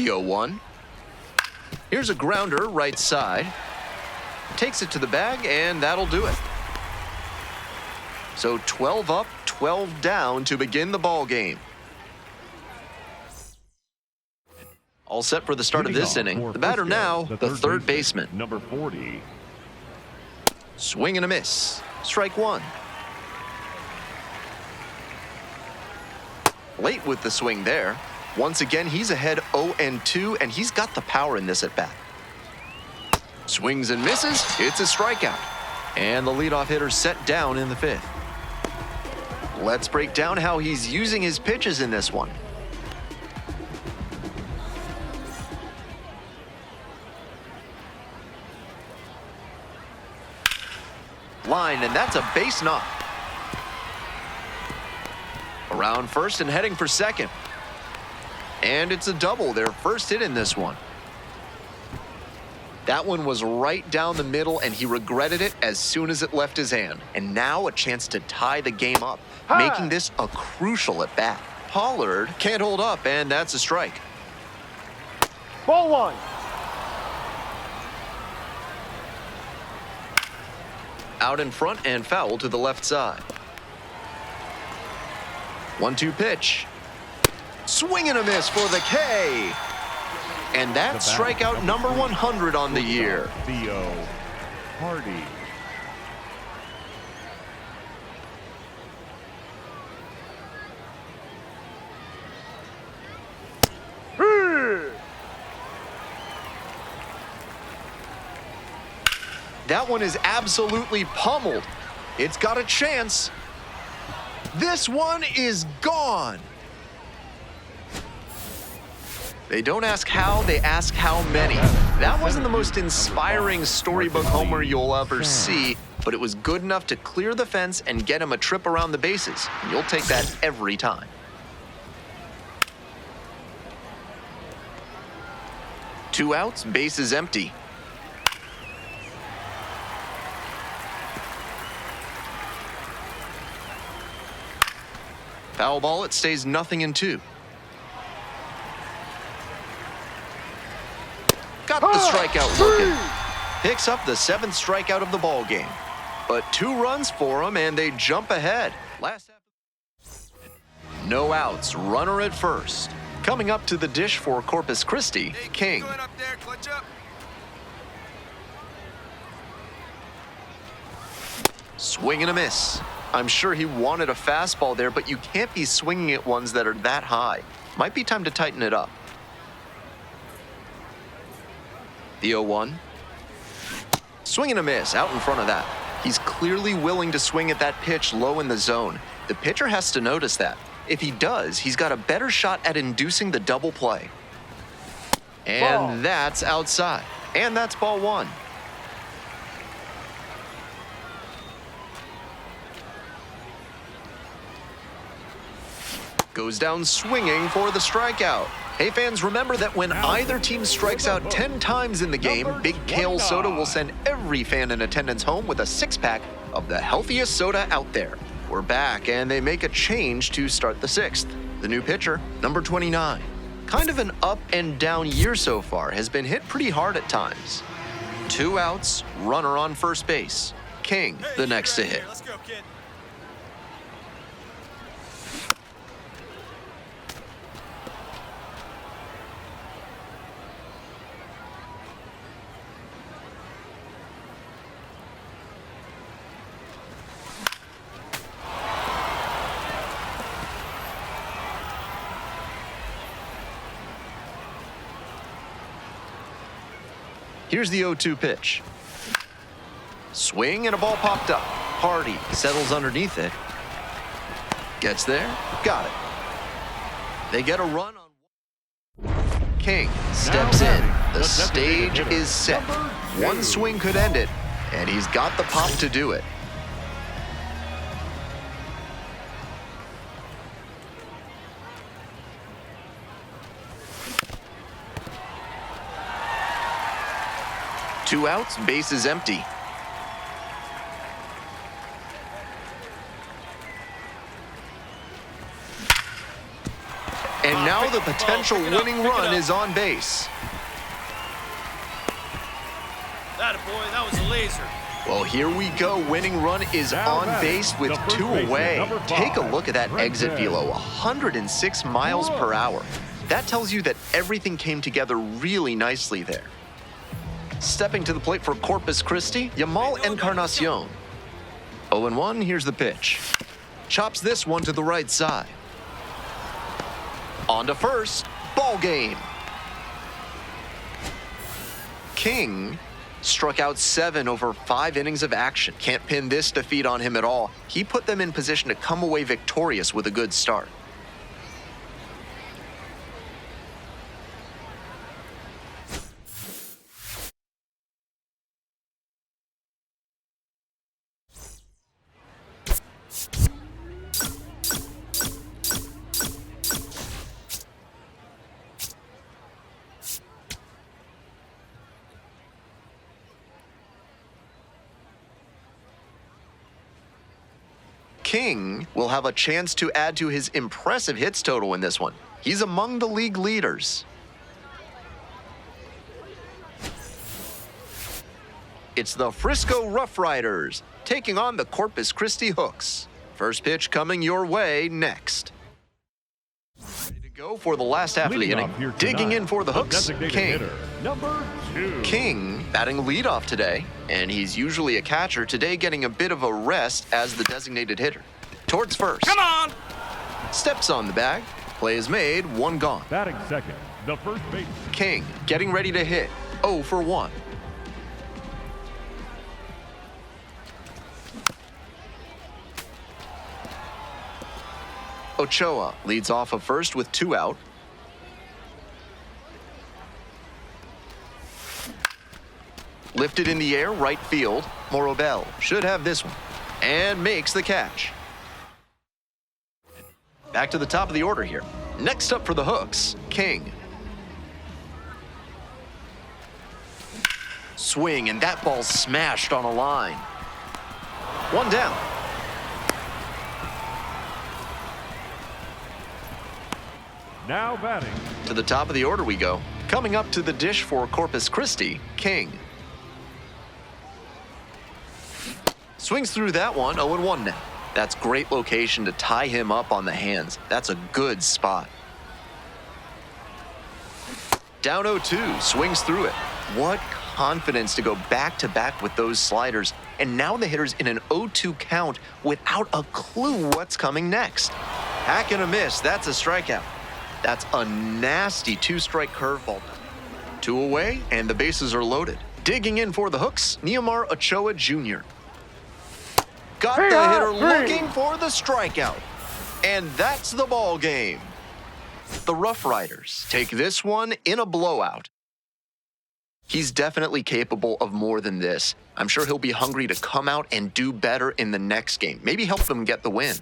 The 0-1. Here's a grounder right side. Takes it to the bag, and that'll do it. So 12 up, 12 down to begin the ball game. All set for the start of this inning. The batter now, the third baseman. Number 40. Swing and a miss. Strike one. Late with the swing there. Once again, he's ahead 0-2, and he's got the power in this at-bat. Swings and misses. It's a strikeout. And the leadoff hitter set down in the fifth. Let's break down how he's using his pitches in this one. Line, and that's a base knock. Around first and heading for second. And it's a double, their first hit in this one. That one was right down the middle, and he regretted it as soon as it left his hand. And now a chance to tie the game up, making this a crucial at bat. Pollard can't hold up, and that's a strike. Ball one. Out in front and foul to the left side. 1-2 pitch. Swing and a miss for the K. And that's strikeout number 100 on the year. Theo Hardy. That one is absolutely pummeled. It's got a chance. This one is gone. They don't ask how, they ask how many. That wasn't the most inspiring storybook homer you'll ever see, but it was good enough to clear the fence and get him a trip around the bases. You'll take that every time. Two outs, base is empty. Foul ball, it stays 0-2. Got the strikeout looking. Picks up the 7th strikeout of the ball game. But 2 runs for him, and they jump ahead. No outs, runner at first. Coming up to the dish for Corpus Christi, King. Going up there, clutch up. Swing and a miss. I'm sure he wanted a fastball there, but you can't be swinging at ones that are that high. Might be time to tighten it up. The 0-1. Swing and a miss out in front of that. He's clearly willing to swing at that pitch low in the zone. The pitcher has to notice that. If he does, he's got a better shot at inducing the double play. And that's outside. And that's ball one. Goes down swinging for the strikeout. Hey fans, remember that when either team strikes out 10 times in the game, Big Kale Soda will send every fan in attendance home with a 6-pack of the healthiest soda out there. We're back, and they make a change to start the 6th. The new pitcher, number 29. Kind of an up and down year so far, has been hit pretty hard at times. 2 outs, runner on first base. King, the next to hit. Let's go, kid. Here's the 0-2 pitch. Swing and a ball popped up. Hardy settles underneath it. Gets there, got it. They get a run on. King steps in. The stage is set. One swing could end it, and he's got the pop to do it. Two outs, base is empty. And And now the potential winning run is on base. That boy, that was a laser. Well, here we go. Winning run is Now on batting, base with the first 2 baseman, away. number Take a 5, look at that exit Trent velo, 106 miles per hour. That tells you that everything came together really nicely there. Stepping to the plate for Corpus Christi, Yamal Encarnacion. 0-1, here's the pitch. Chops this one to the right side. On to first, ball game. King struck out 7 over 5 innings of action. Can't pin this defeat on him at all. He put them in position to come away victorious with a good start. King will have a chance to add to his impressive hits total in this one. He's among the league leaders. It's the Frisco Rough Riders taking on the Corpus Christi Hooks. First pitch coming your way next. Ready to go for the last half of the Leading inning. off here Digging tonight, in for the Hooks, designated King. hitter, number 2. King batting leadoff today, and he's usually a catcher. Today getting a bit of a rest as the designated hitter. Towards first. Come on! Steps on the bag. Play is made, 1 gone. Batting second, the first baseman. King getting ready to hit. 0 for 1. Ochoa leads off of first with 2 out. Lifted in the air, right field. Morobel should have this one and makes the catch. Back to the top of the order here. Next up for the Hooks, King. Swing, and that ball smashed on a line. 1 down. Now batting, To the top of the order we go. Coming up to the dish for Corpus Christi, King. Swings through that one, 0-1 now. That's great location to tie him up on the hands. That's a good spot. Down 0-2, swings through it. What confidence to go back-to-back with those sliders. And now the hitter's in an 0-2 count without a clue what's coming next. Hack and a miss, that's a strikeout. That's a nasty 2-strike curveball. 2 away, and the bases are loaded. Digging in for the Hooks, Neomar Ochoa Jr. Got the hitter looking for the strikeout. And that's the ball game. The Rough Riders take this one in a blowout. He's definitely capable of more than this. I'm sure he'll be hungry to come out and do better in the next game. Maybe help them get the win.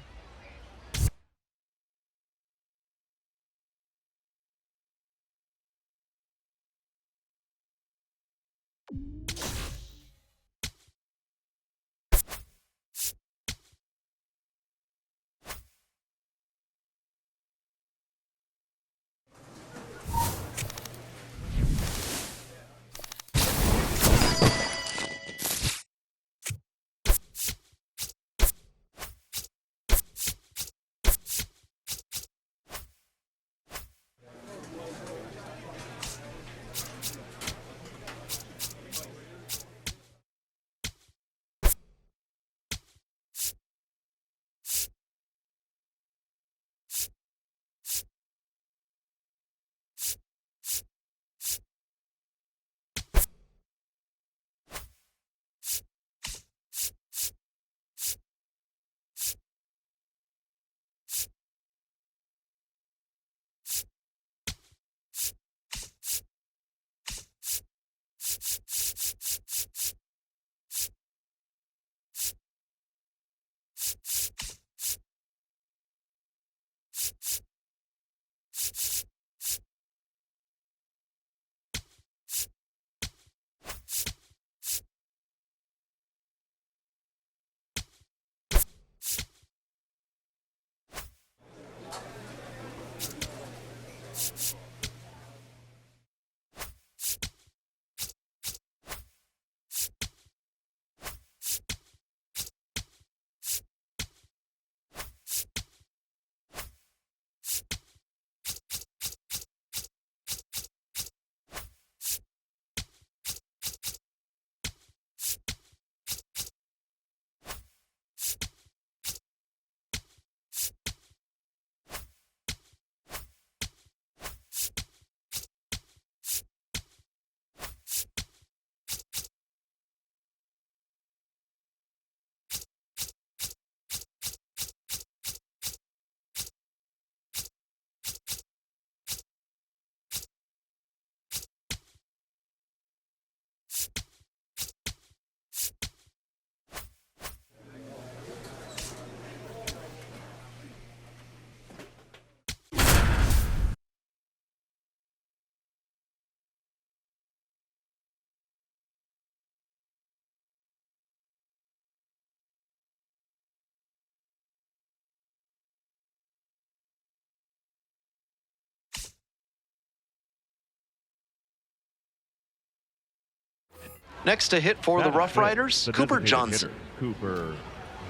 Next to hit for the Batter Rough fifth, Riders, the Cooper designated Johnson. hitter, Cooper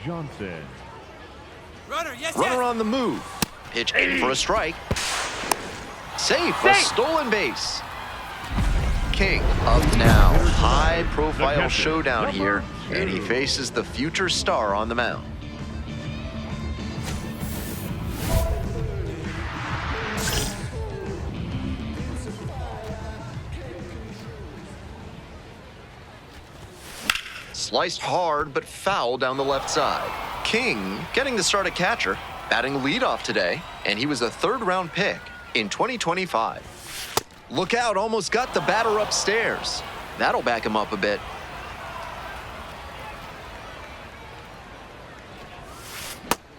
Johnson. Runner, yes, Runner yes. on the move. Pitch in for a strike. Safe, a stolen base. King up now. High-profile catcher, showdown number here, and he 2. faces the future star on the mound. Sliced hard, but foul down the left side. King getting to start at catcher, batting leadoff today, and he was a third-round pick in 2025. Look out, almost got the batter upstairs. That'll back him up a bit.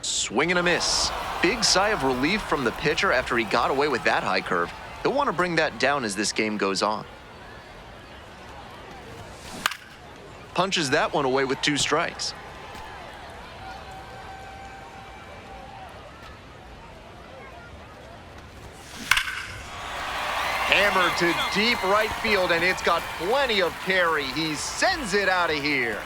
Swing and a miss. Big sigh of relief from the pitcher after he got away with that high curve. He'll want to bring that down as this game goes on. Punches that one away with 2 strikes. Hammered to deep right field, and it's got plenty of carry. He sends it out of here.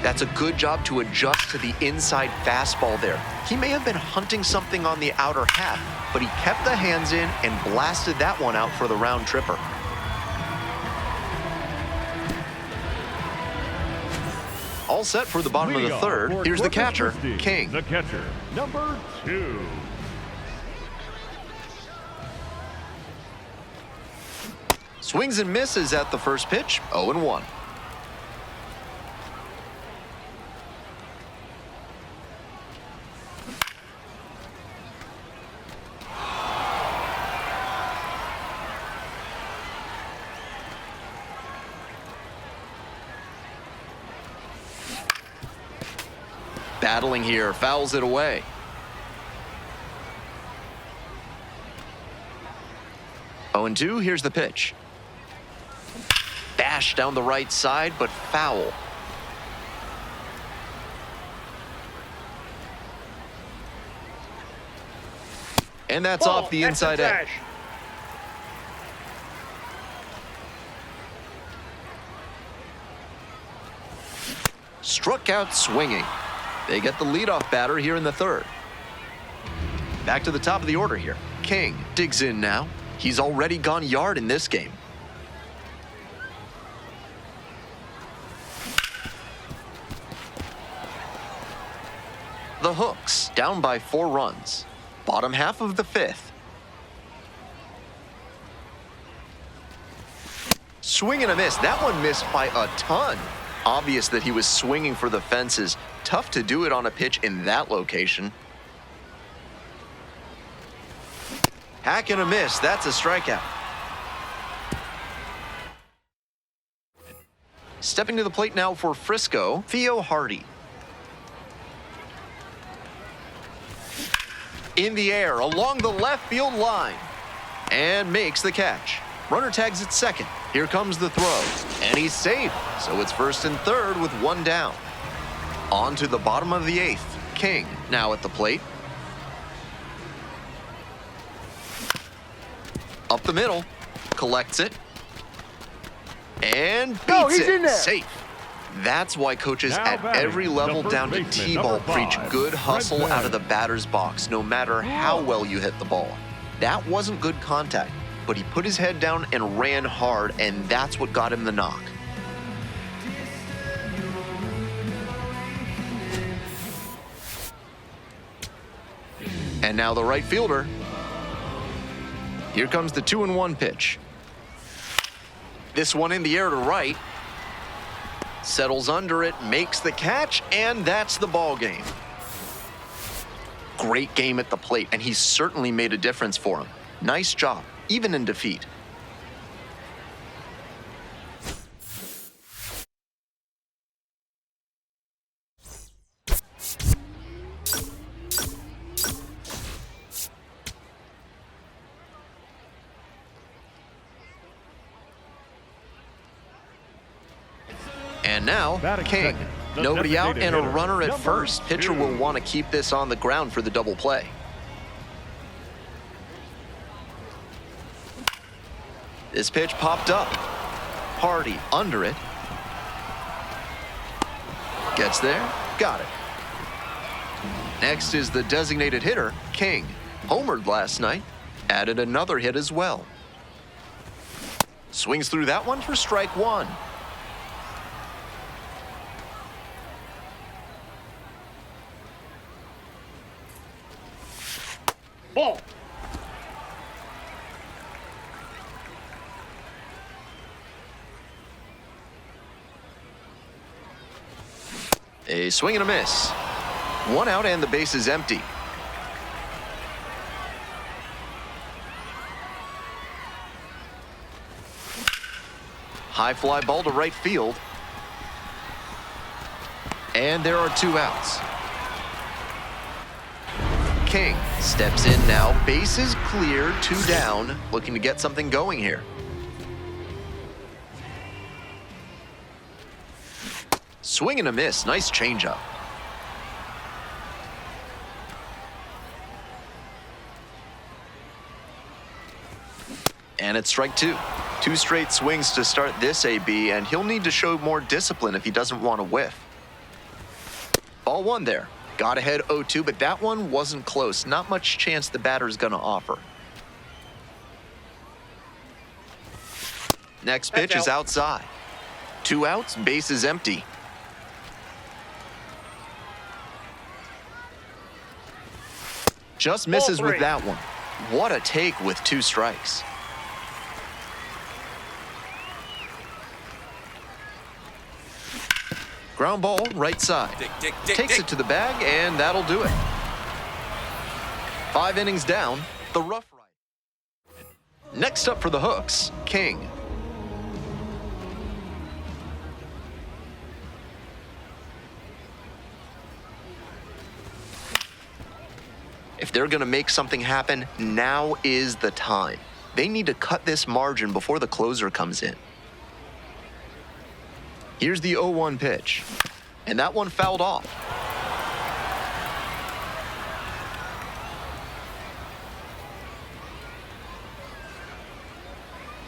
That's a good job to adjust to the inside fastball there. He may have been hunting something on the outer half, but he kept the hands in and blasted that one out for the round tripper. All set for the bottom of the Leadoff third. for Here's the Corpus catcher, Christi, King. The catcher, number 2. Swings and misses at the first pitch, 0-1. Battling here, fouls it away. Oh, and 2, here's the pitch. Bash down the right side, but foul. And that's Ball, off the that's inside a edge. trash. Struck out swinging. They get the leadoff batter here in the third. Back to the top of the order here. King digs in now. He's already gone yard in this game. The Hooks down by 4 runs. Bottom half of the 5th. Swing and a miss. That one missed by a ton. Obvious that he was swinging for the fences. Tough to do it on a pitch in that location. Hack and a miss. That's a strikeout. Stepping to the plate now for Frisco, Theo Hardy. In the air, along the left field line. And makes the catch. Runner tags at second. Here comes the throw. And he's safe. So it's first and third with 1 down. On to the bottom of the 8th. King now at the plate. Up the middle. Collects it. And beats he's it. in there. Safe. That's why coaches Now at batting, every the level first down to baseman, T-ball number preach 5, good hustle Fred out of the Mann. batter's box, no matter how well you hit the ball. That wasn't good contact, but he put his head down and ran hard, and that's what got him the knock. And now the right fielder. Here comes the 2-1 pitch. This one in the air to right. Settles under it, makes the catch, and that's the ball game. Great game at the plate, and he certainly made a difference for him. Nice job, even in defeat. And now, Batting King. second, the Nobody out designated and a hitter, runner at number first. Pitcher 2. will want to keep this on the ground for the double play. This pitch popped up. Hardy under it. Gets there, got it. Next is the designated hitter, King. Homered last night, added another hit as well. Swings through that one for strike one. Ball. A swing and a miss. One out and the base is empty. High fly ball to right field. And there are 2 outs. King steps in now. Bases clear, 2 down. Looking to get something going here. Swing and a miss. Nice changeup. And it's strike 2. 2 straight swings to start this AB, and he'll need to show more discipline if he doesn't want to whiff. Ball 1 there. Got ahead 0-2, but that one wasn't close. Not much chance the batter's going to offer. Next pitch is outside. 2 outs, base is empty. Just misses with that one. What a take with 2 strikes. Ground ball, right side. Takes it to the bag, and that'll do it. 5 innings down, the Rough Riders. Next up for the Hooks, King. If they're going to make something happen, now is the time. They need to cut this margin before the closer comes in. Here's the 0-1 pitch. And that one fouled off.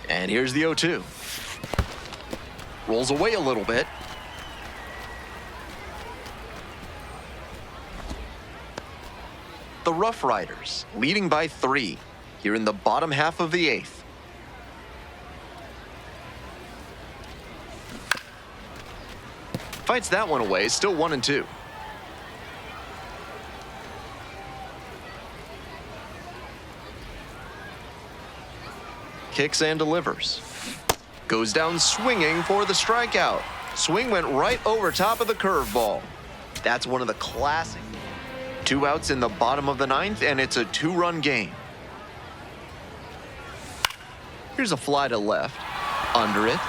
And here's the 0-2. Rolls away a little bit. The Rough Riders leading by 3 here in the bottom half of the 8th. Fights that one away, still 1-2. Kicks and delivers. Goes down swinging for the strikeout. Swing went right over top of the curveball. That's one of the classic. 2 outs in the bottom of the 9th, and it's a 2-run game. Here's a fly to left. Under it.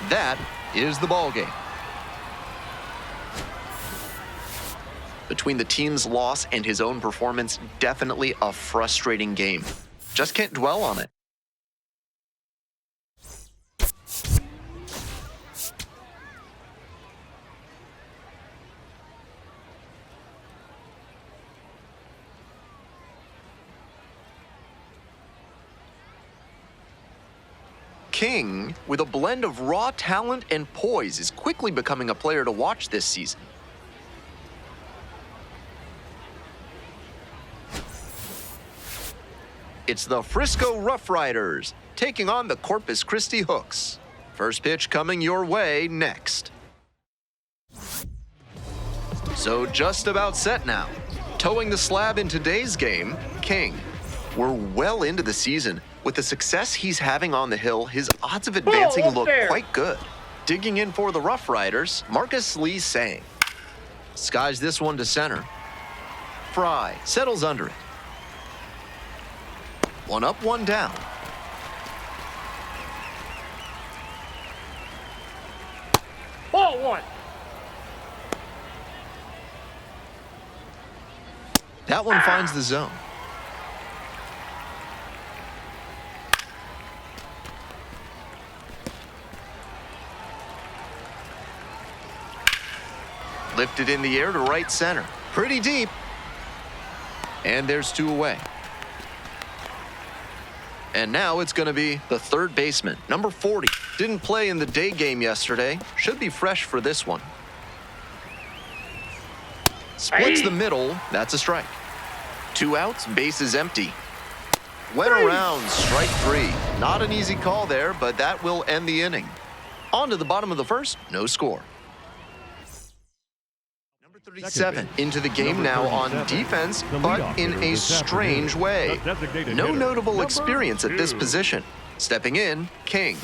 That is the ball game. Between the team's loss and his own performance, definitely a frustrating game. Just can't dwell on it. King, with a blend of raw talent and poise, is quickly becoming a player to watch this season. It's the Frisco Rough Riders taking on the Corpus Christi Hooks. First pitch coming your way next. So just about set now. Towing the slab in today's game, King. We're well into the season. With the success he's having on the hill, his odds of advancing look quite good. Digging in for the Rough Riders, Marcus Lee Sang. Skies this one to center. Fry settles under it. 1 up, 1 down. Ball 1. That one finds the zone. Lifted in the air to right center. Pretty deep. And there's 2 away. And now it's going to be the third baseman, number 40. Didn't play in the day game yesterday. Should be fresh for this one. Splits the middle. That's a strike. 2 outs, base is empty. Went around, strike 3. Not an easy call there, but that will end the inning. On to the bottom of the first, no score. Number 37 into the game now on defense, but in a strange way. No notable experience at this position. Stepping in, King.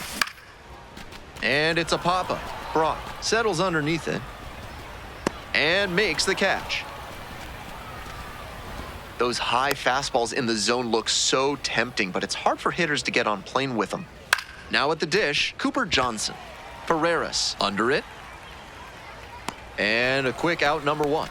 And it's a pop-up. Brock settles underneath it and makes the catch. Those high fastballs in the zone look so tempting, but it's hard for hitters to get on plane with them. Now at the dish, Cooper Johnson. Ferreras under it. And a quick out, number 1.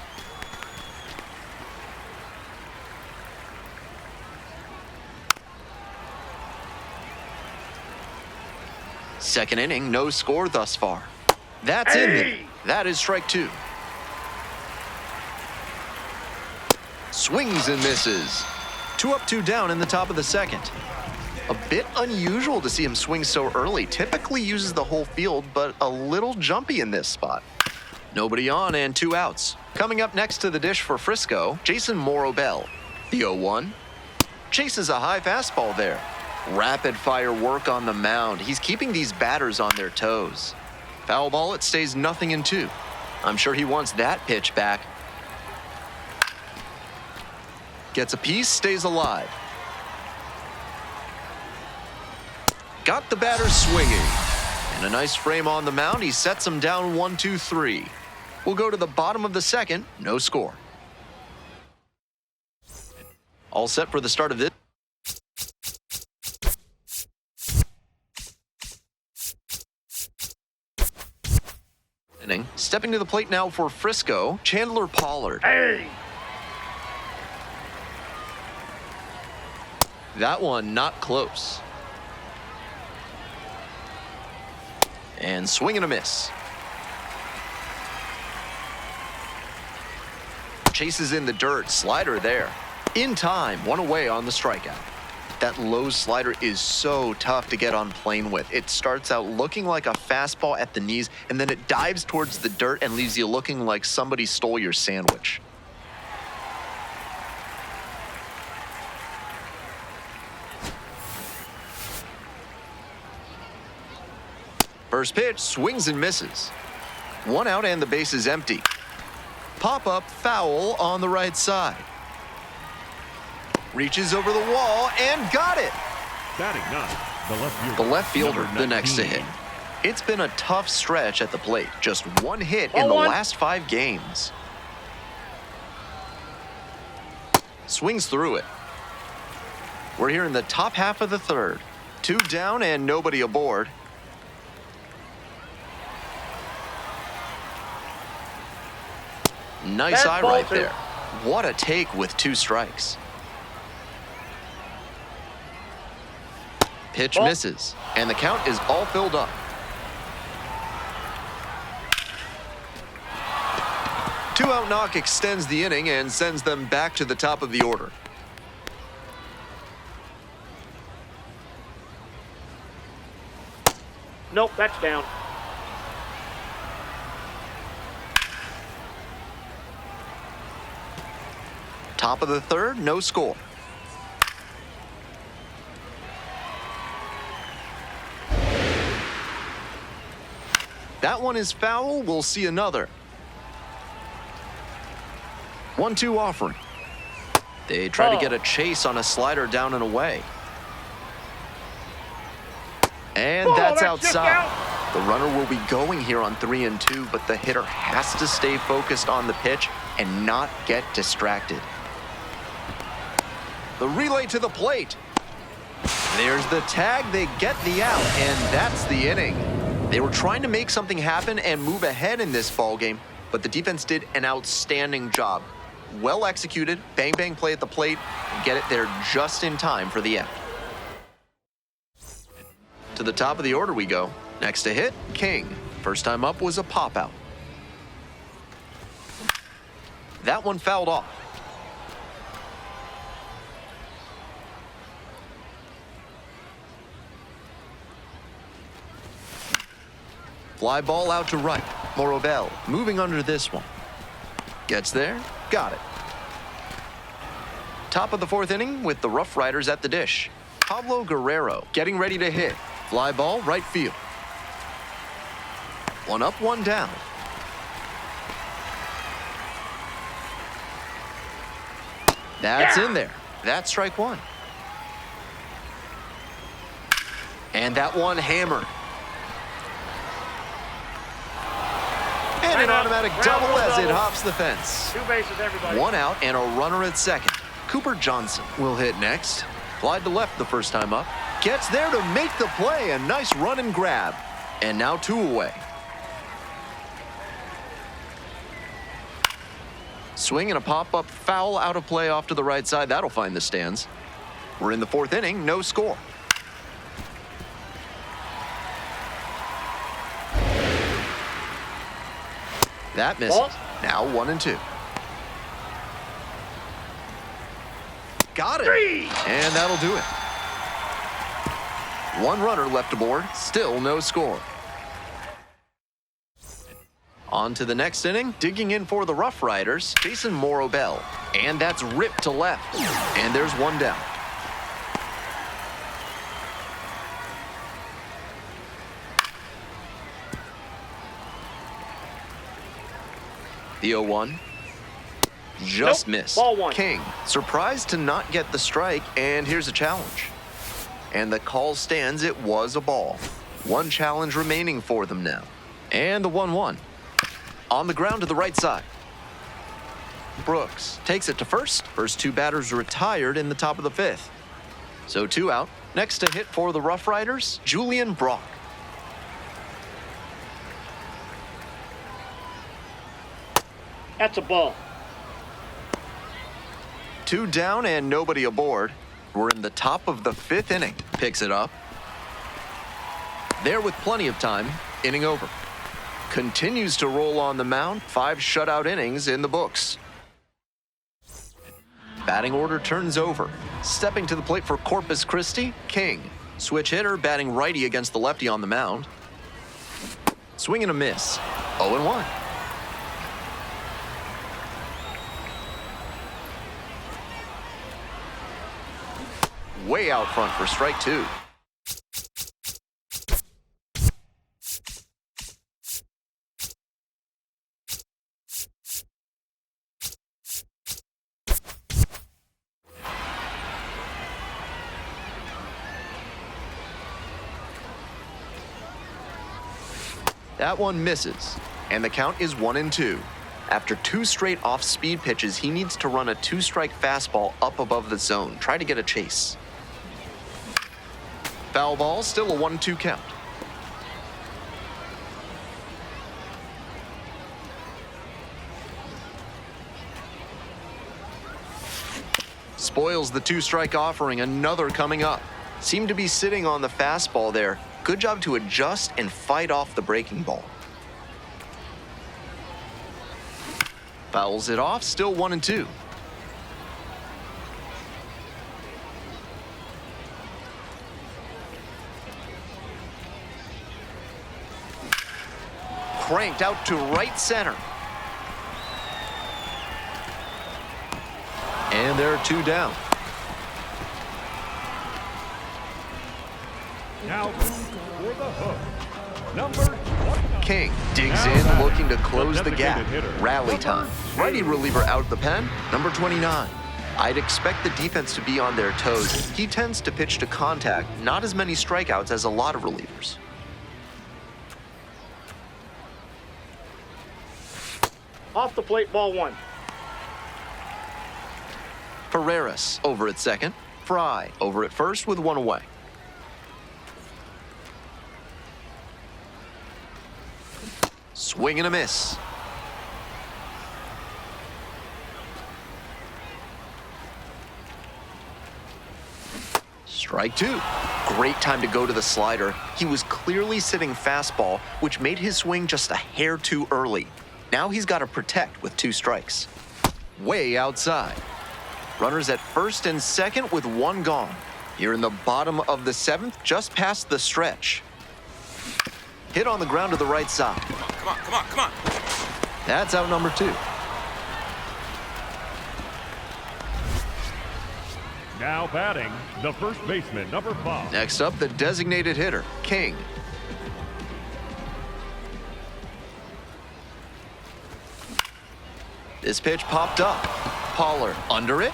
Second inning, no score thus far. That's in there. That is strike 2. Swings and misses. 2 up, 2 down in the top of the second. A bit unusual to see him swing so early. Typically uses the whole field, but a little jumpy in this spot. Nobody on and 2 outs. Coming up next to the dish for Frisco, Jason Morobel. The 0-1. Chases a high fastball there. Rapid fire work on the mound. He's keeping these batters on their toes. Foul ball, it stays 0-2. I'm sure he wants that pitch back. Gets a piece, stays alive. Got the batter swinging. And a nice frame on the mound. He sets him down 1-2-3. We'll go to the bottom of the second. No score. All set for the start of this inning. Stepping to the plate now for Frisco, Chandler Pollard. That one not close. And swing and a miss. Chases in the dirt, slider there. In time, 1 away on the strikeout. That low slider is so tough to get on plane with. It starts out looking like a fastball at the knees, and then it dives towards the dirt and leaves you looking like somebody stole your sandwich. First pitch, swings and misses. 1 out and the base is empty. Pop-up foul on the right side. Reaches over the wall and got it. Batting 9, The left fielder, number the next to 19. hit. It's been a tough stretch at the plate. Just 1 hit in the last 5 games. Swings through it. We're here in the top half of the third. 2 down and nobody aboard. Nice eye right there. What a take with 2 strikes. Pitch misses, and the count is all filled up. 2-out knock extends the inning and sends them back to the top of the order. Nope, that's down. Top of the third, no score. That one is foul. We'll see another. 1-2 offering. They try to get a chase on a slider down and away. And that's outside. The runner will be going here on 3-2, but the hitter has to stay focused on the pitch and not get distracted. The relay to the plate. There's the tag. They get the out, and that's the inning. They were trying to make something happen and move ahead in this ballgame, but the defense did an outstanding job. Well executed, bang-bang play at the plate, and get it there just in time for the end. To the top of the order we go. Next to hit, King. First time up was a pop-out. That one fouled off. Fly ball out to right. Morobel moving under this one. Gets there, got it. Top of the fourth inning with the Rough Riders at the dish. Pablo Guerrero getting ready to hit. Fly ball right field. One up, one down. That's in there. That's strike one. And that one hammered. And an automatic double as it hops the fence. 2 bases, everybody. One out and a runner at second. Cooper Johnson will hit next. Flied to left the first time up. Gets there to make the play. A nice run and grab. And now 2 away. Swing and a pop-up foul out of play off to the right side. That'll find the stands. We're in the fourth inning, no score. That misses. Ball. Now 1-2. Got it. 3. And that'll do it. One runner left aboard, still no score. On to the next inning, digging in for the Rough Riders, Jason Morobel. And that's ripped to left. And there's one down. The 0-1. Just Nope. missed. Ball one. King, surprised to not get the strike, and here's a challenge. And the call stands, it was a ball. One challenge remaining for them now. And the 1-1. On the ground to the right side. Brooks takes it to first. First 2 batters retired in the top of the 5th. So 2 out. Next to hit for the Rough Riders, Julian Brock. That's a ball. 2 down and nobody aboard. We're in the top of the 5th inning. Picks it up. There with plenty of time. Inning over. Continues to roll on the mound. 5 shutout innings in the books. Batting order turns over. Stepping to the plate for Corpus Christi, King. Switch hitter batting righty against the lefty on the mound. Swing and a miss. 0-1. Way out front for strike 2. That one misses, and the count is 1-2. After 2 straight off-speed pitches, he needs to run a 2-strike fastball up above the zone. Try to get a chase. Foul ball, still a 1-2 count. Spoils the 2-strike offering, another coming up. Seemed to be sitting on the fastball there. Good job to adjust and fight off the breaking ball. Fouls it off, still 1-2. Cranked out to right center. And there are 2 down. Now for the hook. Number 29. King digs Now in, batting, looking to close the the gap. designated hitter, Rally number time. 2. Righty reliever out the pen, number 29. I'd expect the defense to be on their toes. He tends to pitch to contact, not as many strikeouts as a lot of relievers. Off the plate, ball 1. Ferreras over at second. Fry over at first with 1 away. Swing and a miss. Strike 2. Great time to go to the slider. He was clearly sitting fastball, which made his swing just a hair too early. Now he's got to protect with 2 strikes. way outside. Runners at first and second with one gone. Here in the bottom of the seventh, just past the stretch. Hit on the ground to the right side. Come on, come on, come on. That's out number 2. Now batting, the first baseman, number 5. Next up, the designated hitter, King. This pitch popped up. Pollard under it.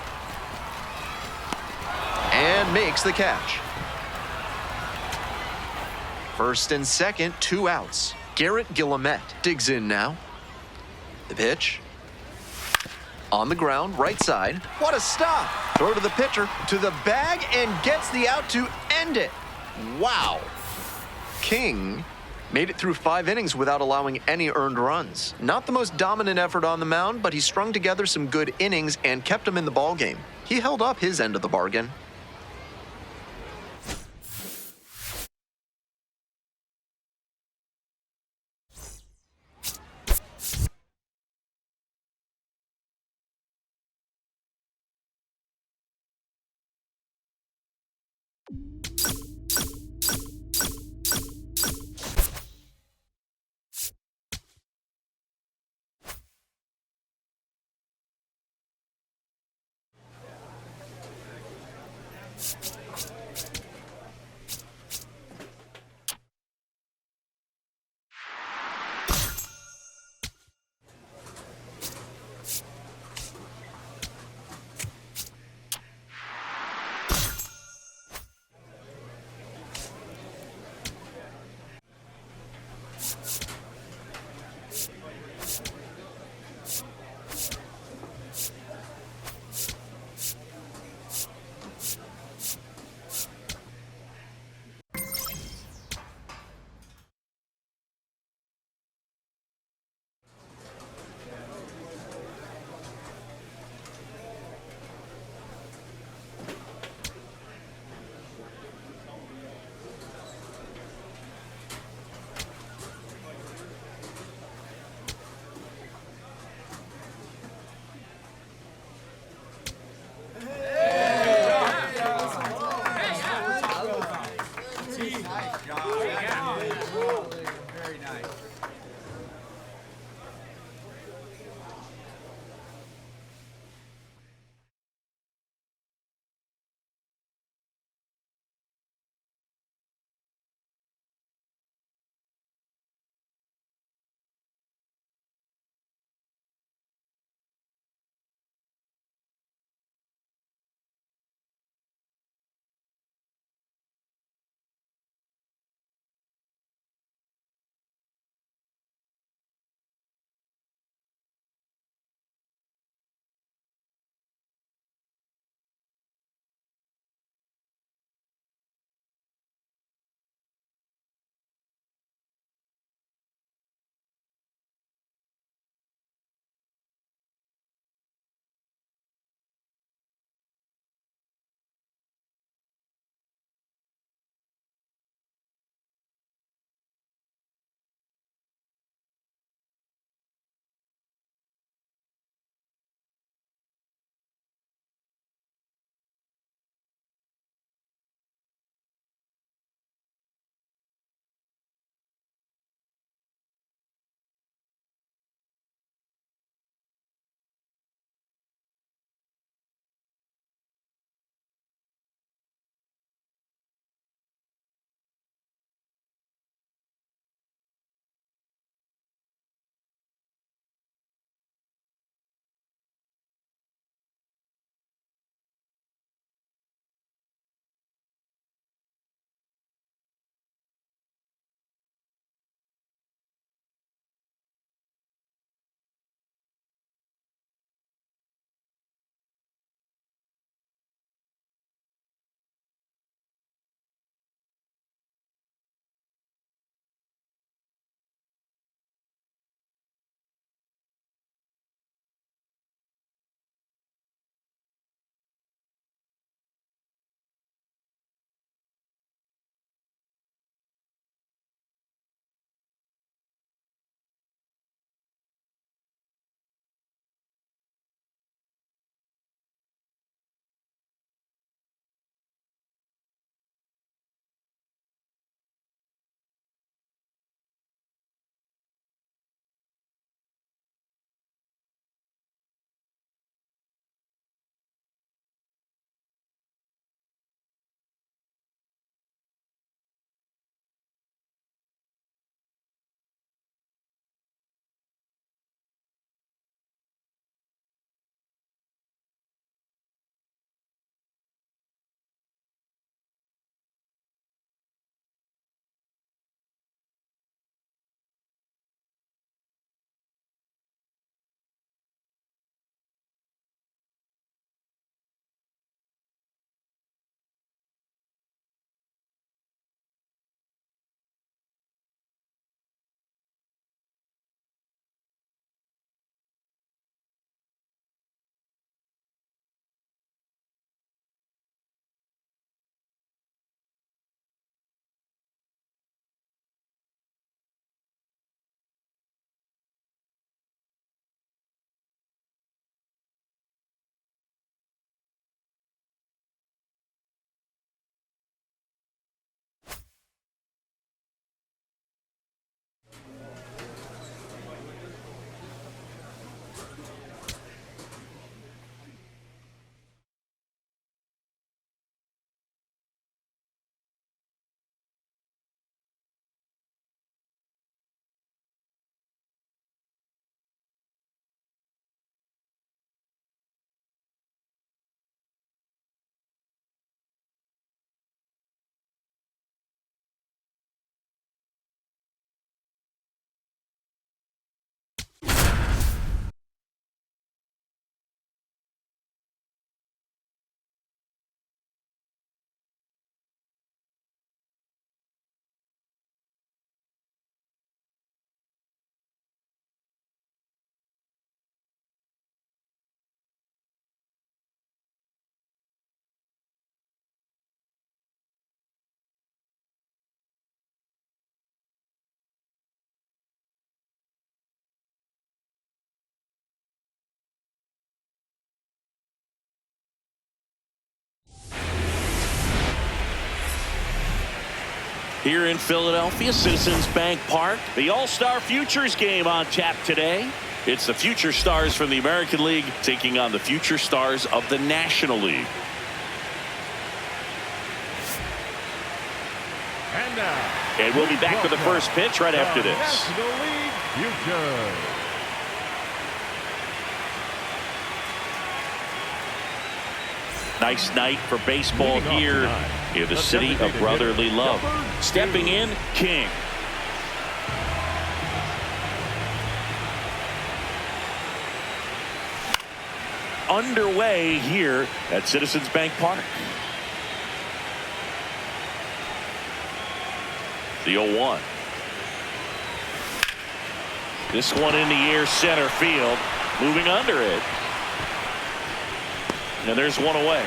And makes the catch. First and second, 2 outs. Garrett Guillemette digs in now. The pitch. On the ground, right side. What a stop! Throw to the pitcher, to the bag, and gets the out to end it. Wow. King made it through 5 innings without allowing any earned runs. Not the most dominant effort on the mound, but he strung together some good innings and kept him in the ballgame. He held up his end of the bargain. Here in Philadelphia, Citizens Bank Park, the All-Star Futures game on tap today. It's the Future Stars from the American League taking on the Future Stars of the National League. And now, And we'll be back with the first pitch right after this. National League Futures. Nice night for baseball Leading off here tonight, in the the city of designated brotherly hitter, love. number Stepping 2. in, King. Underway here at Citizens Bank Park. The 0-1. This one in the air, center field, moving under it. And there's one away.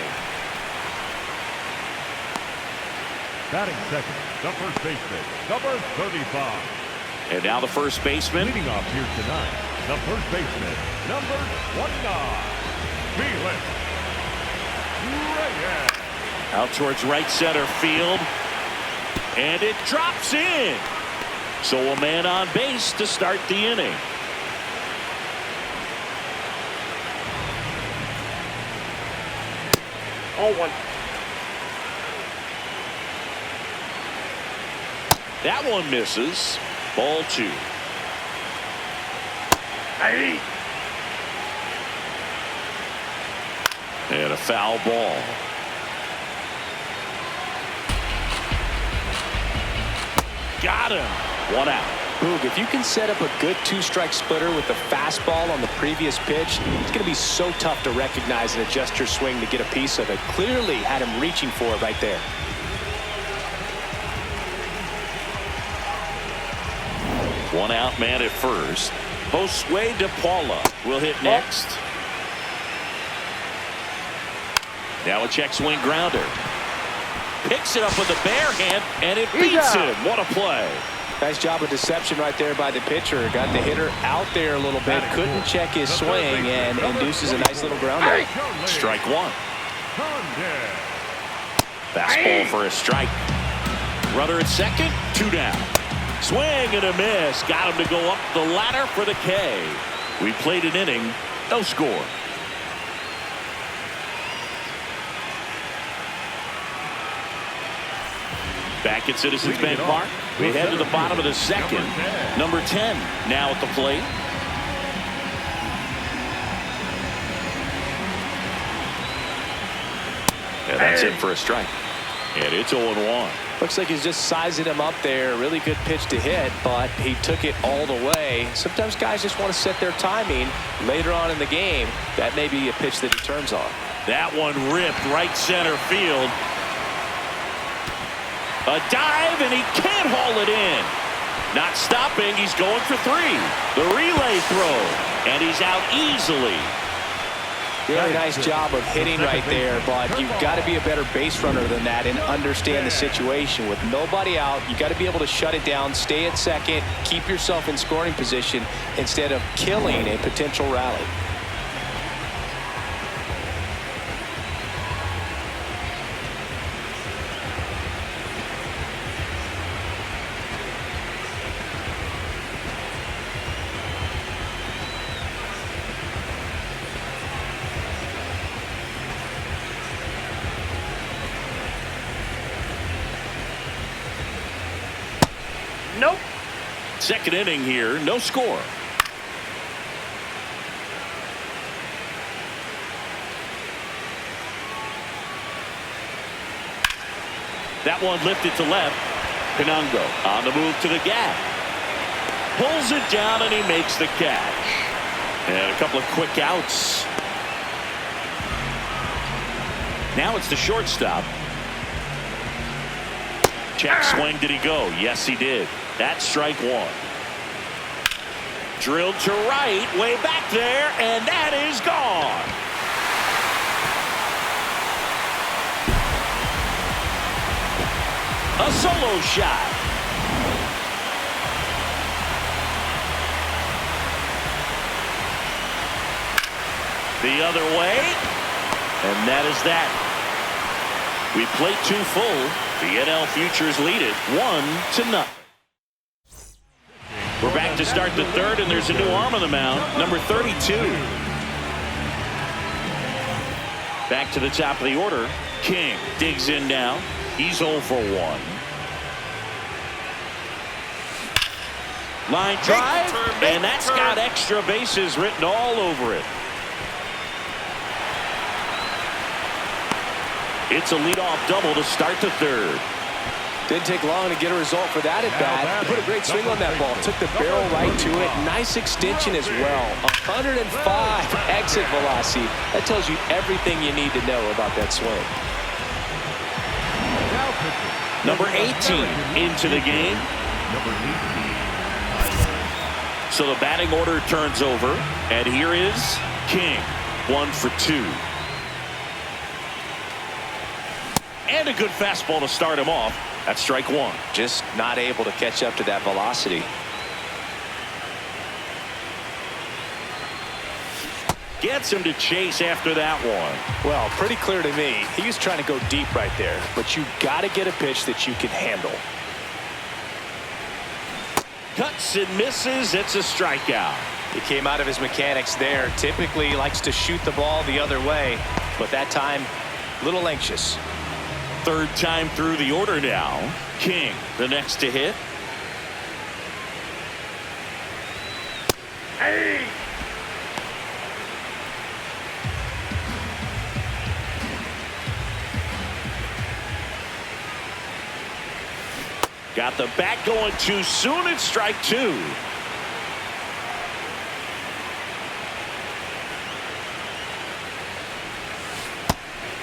Batting second, the first baseman, number 35. And now the first baseman. Leading off here tonight, the first baseman, number 29, Felix Reyes. Out towards right center field. And it drops in. So a man on base to start the inning. Oh, one. That one misses. Ball 2. Hey. And a foul ball. Got him. One out. Boog, if you can set up a good two-strike splitter with the fastball on the previous pitch, it's going to be so tough to recognize and adjust your swing to get a piece of it. Clearly had him reaching for it right there. One out man at first. Josue DePaula will hit next. Now a check swing grounder. Picks it up with the bare hand, and it beats him. What a play. Nice job of deception right there by the pitcher. Got the hitter out there a little bit. Couldn't check his swing and induces a nice little grounder. Strike 1. Condon. Fastball for a strike. Runner at second. 2 down. Swing and a miss. Got him to go up the ladder for the K. We played an inning. No score. Back at Citizens Bank Park, we head to the bottom of the second. Number 10 now at the plate. And that's it for a strike. And it's 0-1. Looks like he's just sizing him up there. Really good pitch to hit, but he took it all the way. Sometimes guys just want to set their timing later on in the game. That may be a pitch that he turns on. That one ripped right center field. A dive, and he can't haul it in. Not stopping. He's going for 3. The relay throw, and he's out easily. Really nice job of hitting right there, but you've got to be a better base runner than that and understand the situation. With nobody out, you got to be able to shut it down, stay at second, keep yourself in scoring position instead of killing a potential rally. Nope. Second inning here, no score. That one lifted to left. Pinango on the move to the gap. Pulls it down and he makes the catch. And a couple of quick outs. Now it's the shortstop. Check swing. Did he go? Yes, he did. That's strike 1. Drilled to right, way back there, and that is gone. A solo shot. The other way, and that is that. We played 2 full. The NL Futures lead it 1-0. We're back to start the third, and there's a new arm on the mound, number 32. Back to the top of the order. King digs in now. He's 0 for 1. Line drive, and that's got extra bases written all over it. It's a leadoff double to start the third. Didn't take long to get a result for that at bat. He put a great swing on that ball. Took the barrel right to it. Nice extension as well. 105 exit velocity. That tells you everything you need to know about that swing. Number 18 into the game. So the batting order turns over. And here is King. 1 for 2. And a good fastball to start him off. That's strike 1. Just not able to catch up to that velocity. Gets him to chase after that one. Well, pretty clear to me. He was trying to go deep right there. But you got to get a pitch that you can handle. Cuts and misses. It's a strikeout. He came out of his mechanics there. Typically likes to shoot the ball the other way. But that time, a little anxious. Third time through the order now. King, the next to hit. Hey! Got the bat going too soon. It's strike 2.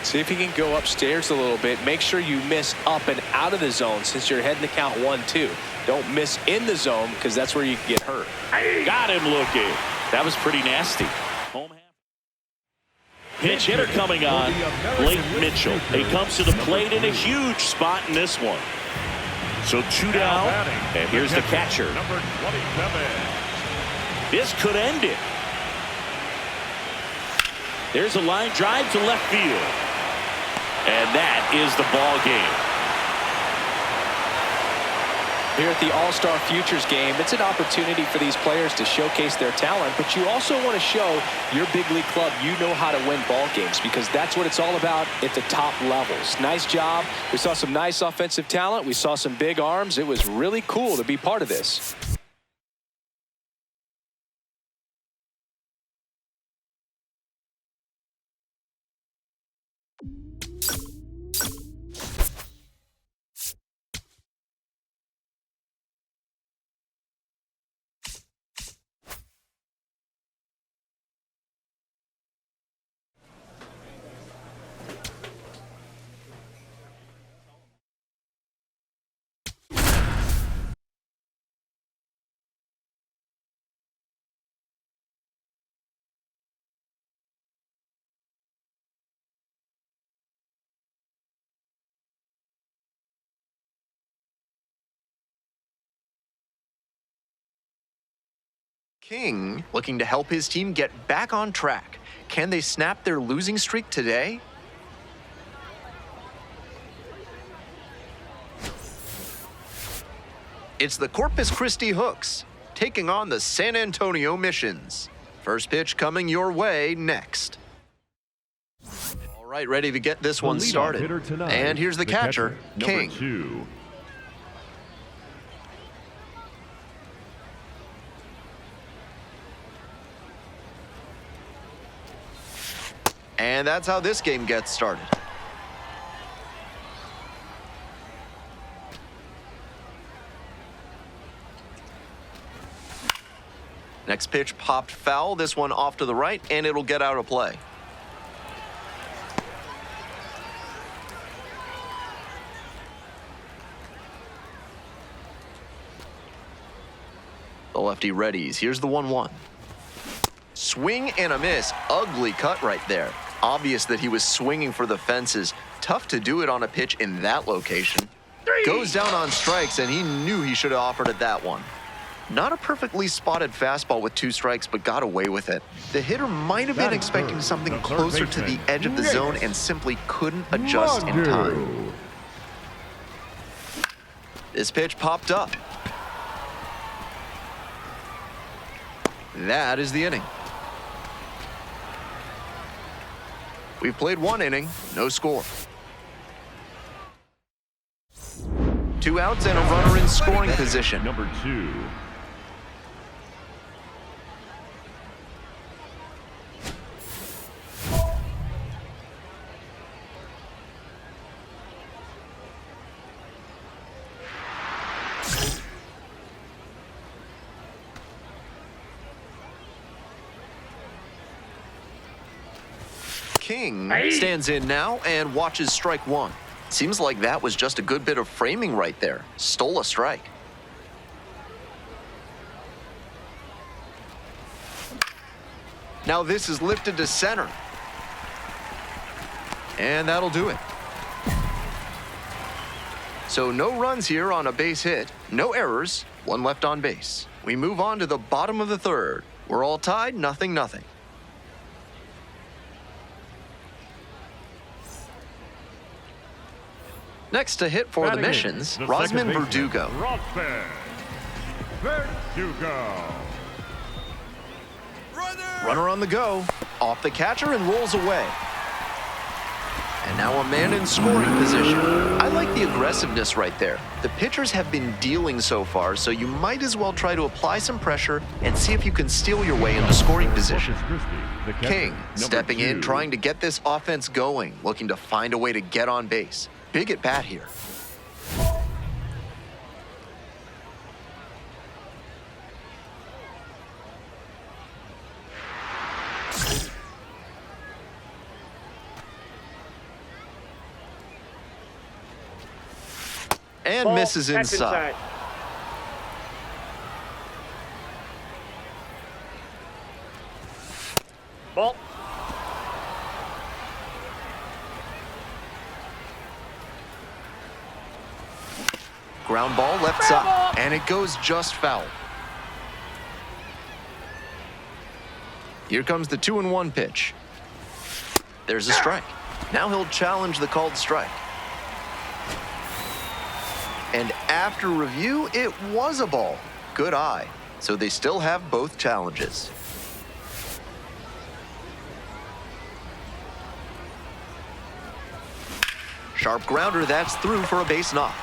See if you can go upstairs a little bit. Make sure you miss up and out of the zone since you're heading to count 1-2. Don't miss in the zone because that's where you can get hurt. Got him looking. That was pretty nasty. Home half. Pitch hitter coming on. Blake Mitchell. He comes to the plate in a huge spot in this one. So 2 down. And here's the catcher. Number 27. This could end it. There's a line drive to left field. And that is the ball game. Here at the All-Star Futures game, it's an opportunity for these players to showcase their talent, but you also want to show your big league club you know how to win ball games because that's what it's all about at the top levels. Nice job. We saw some nice offensive talent. We saw some big arms. It was really cool to be part of this. King looking to help his team get back on track. Can they snap their losing streak today? It's the Corpus Christi Hooks taking on the San Antonio Missions. First pitch coming your way next. All right, ready to get this one started. And here's the catcher, King. Number 2. And that's how this game gets started. Next pitch popped foul. This one off to the right, and it'll get out of play. The lefty readies. Here's the 1-1. Swing and a miss. Ugly cut right there. Obvious that he was swinging for the fences. Tough to do it on a pitch in that location. Goes down on strikes, and he knew he should have offered at that one. Not a perfectly spotted fastball with 2 strikes, but got away with it. The hitter might have been expecting something closer to the edge of the zone and simply couldn't adjust in time. This pitch popped up. That is the inning. We've played 1 inning, no score. 2 outs and a runner in scoring position. Number 2. King stands in now and watches strike 1. Seems like that was just a good bit of framing right there. Stole a strike. Now this is lifted to center. And that'll do it. So no runs here on a base hit, no errors, 1 left on base. We move on to the bottom of the 3rd. We're all tied, 0-0. Next to hit for the Missions, Rosman Verdugo. Rosman Verdugo. Runner on the go, off the catcher and rolls away. And now a man in scoring position. I like the aggressiveness right there. The pitchers have been dealing so far, so you might as well try to apply some pressure and see if you can steal your way into scoring position. King stepping in, trying to get this offense going, looking to find a way to get on base. Big at bat here. And Ball, misses that's inside. Ball. Ground ball left side, and it goes just foul. Here comes the 2-1 pitch. There's a strike. Now he'll challenge the called strike. And after review, it was a ball. Good eye. So they still have both challenges. Sharp grounder, that's through for a base knock.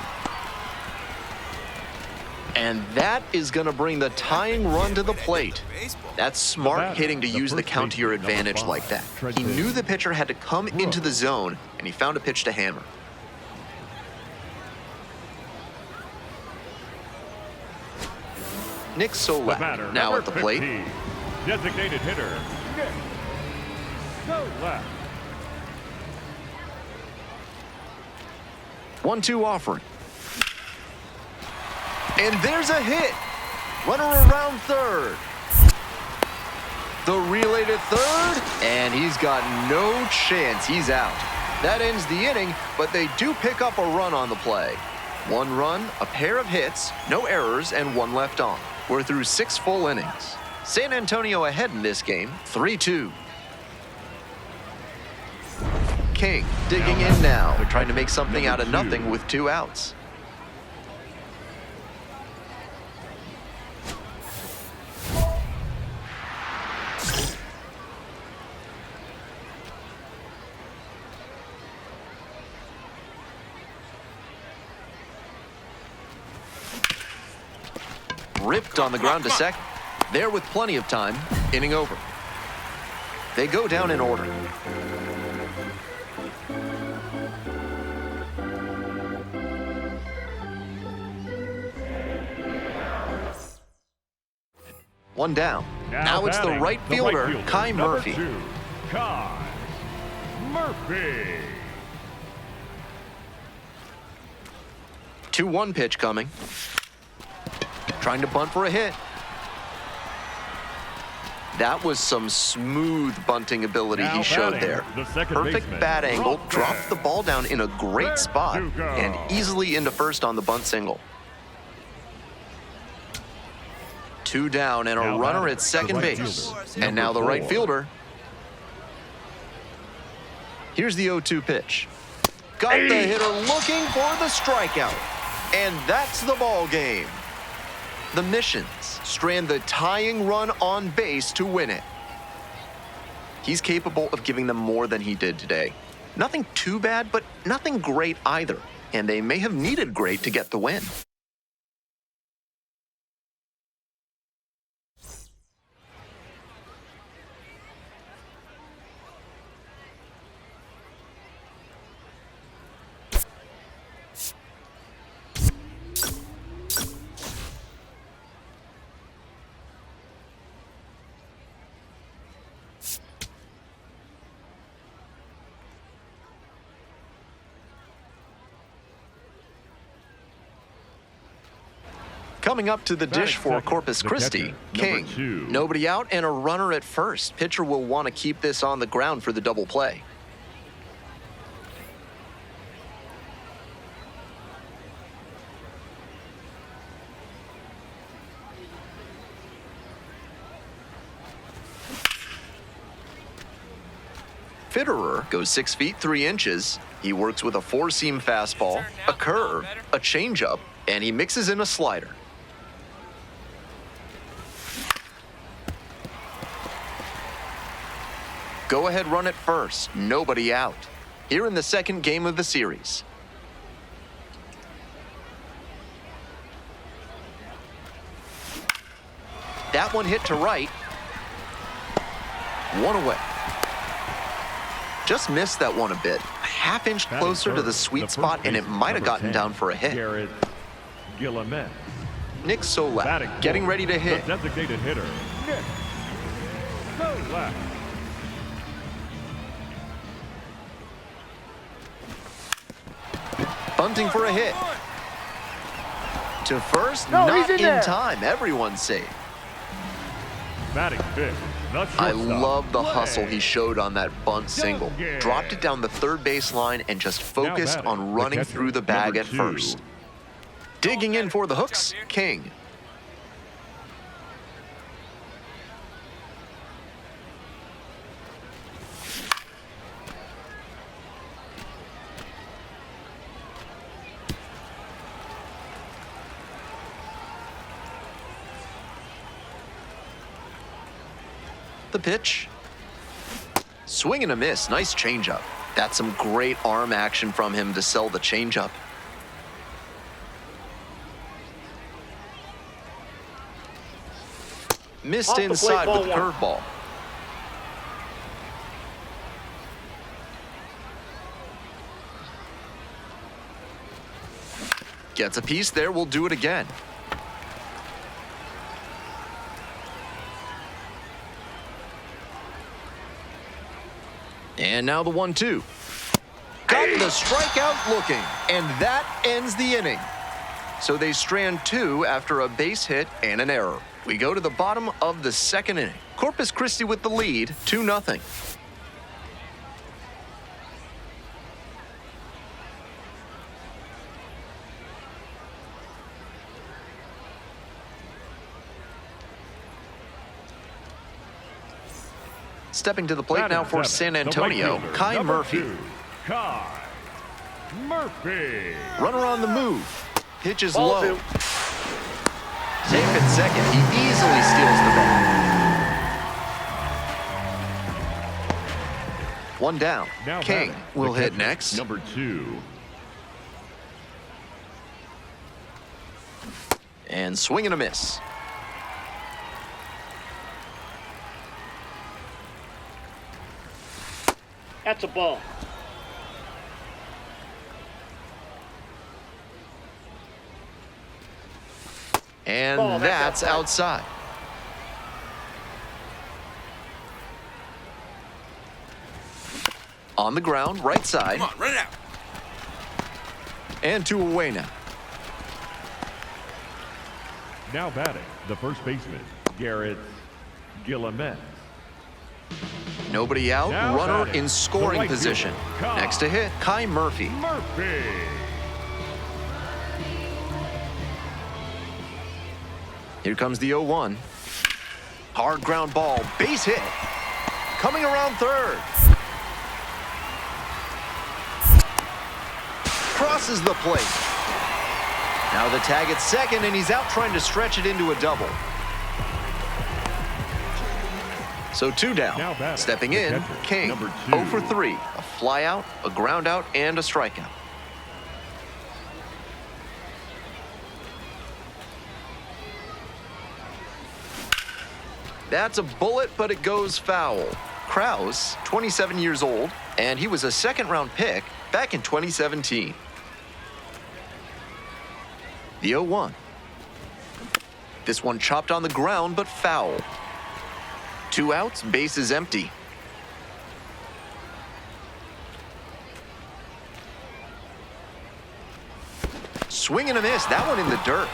And that is going to bring the tying run to the plate. That's smart hitting to use the count to your advantage like that. He knew the pitcher had to come into the zone, and he found a pitch to hammer. Nick Solak now at the plate. Designated hitter, Nick Solak. 1-2 offering. And there's a hit. Runner around third. The relay to third, and he's got no chance. He's out. That ends the inning, but they do pick up a run on the play. 1 run, a pair of hits, no errors, and 1 left on. We're through 6 full innings. San Antonio ahead in this game, 3-2. King digging in now, trying to make something out of nothing with 2 outs. Ripped on the ground to second. There with plenty of time. Inning over. They go down in order. One down. Now it's the right fielder, Kai Murphy. Number 2, Kai Murphy. 2-1 pitch coming. Trying to bunt for a hit. That was some smooth bunting ability he showed there. Perfect bat angle, dropped the ball down in a great spot, and easily into first on the bunt single. 2 down and a runner at second base. And now the right fielder. Here's the 0-2 pitch. Got the hitter looking for the strikeout. And that's the ball game. The Missions strand the tying run on base to win it. He's capable of giving them more than he did today. Nothing too bad, but nothing great either. And they may have needed great to get the win. Coming up to the dish for second, Corpus the Christi, catcher, number King. 2. Nobody out and a runner at first. Pitcher will want to keep this on the ground for the double play. Fitterer goes 6 feet 3 inches. He works with a 4-seam fastball, a curve, a changeup, and he mixes in a slider. Go ahead, run it first. Nobody out. Here in the second game of the series. That one hit to right. One away. Just missed that one a bit. A half-inch closer to the sweet spot, and it might have gotten down for a hit. Garrett Guillemette. Nick Solak Batting getting fourth, ready to hit. The designated hitter, Nick Solak. Bunting for a hit. To first, No, not he's in there. time. Everyone's safe. Batting fifth, the I shortstop, love the Blake. hustle he showed on that bunt single. Duncan. Dropped it down the third base line and just focused batting, on the running catcher, through the bag number at 2. first. Digging in for the hooks, King. The pitch. Swing and a miss. Nice changeup. That's some great arm action from him to sell the changeup. Missed Off the plate, inside ball with one. curveball. Gets a piece there. We'll do it again. And now the 1-2. Got the strikeout looking, and that ends the inning. So they strand 2 after a base hit and an error. We go to the bottom of the second inning. Corpus Christi with the lead, 2-0. Stepping to the plate Batting now for seventh, San the Antonio, right fielder, Kai number Murphy. 2, Kai Murphy. Runner on the move. Pitches Ball low. 2. Safe at second. He easily steals the bag. One down. Now King batting, will the hit catcher, next. Number 2. And swing and a miss. That's a ball. And Ball, that's that's outside. On the ground, right side. Come on, run it out. And 2 away now. Now batting, the first baseman, Garrett Guillemette. Nobody out. Now Runner batting, in scoring the right position. fielder, Kai Next to hit, Kai Murphy. Murphy. Here comes the 0-1. Hard ground ball, base hit. Coming around third. Crosses the plate. Now the tag at second, and he's out trying to stretch it into a double. So 2 down. Now batting, Stepping the in, catcher, King, number 2. 0 for 3. A fly out, a ground out, and a strikeout. That's a bullet, but it goes foul. Krause, 27 years old, and he was a second-round pick back in 2017. The 0-1. This one chopped on the ground, but foul. 2 outs, bases empty. Swing and a miss, that one in the dirt.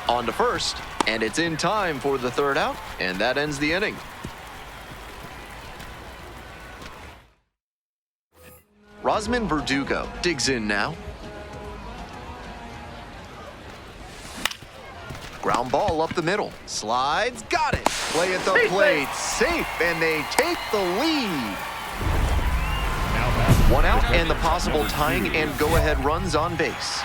On to first, and it's in time for the 3rd out, and that ends the inning. Rosman Verdugo digs in now. Ground ball up the middle. Slides, got it. Play at the plate, safe, and they take the lead. Now batting, 1 out, the and the catcher, possible number tying 2. and go-ahead runs on base.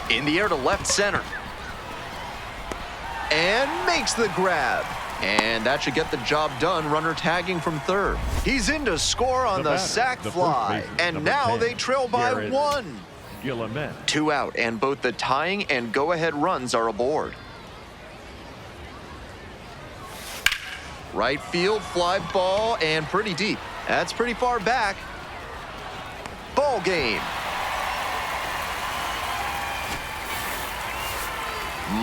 In the air to left center. And makes the grab. And that should get the job done. Runner tagging from 3rd. He's in to score on The the batter, sac the first fly. baseman, And number now 10, they trail by Garrett 1. Guillemette. 2 out, and both the tying and go-ahead runs are aboard. Right field, fly ball, and pretty deep. That's pretty far back. Ball game.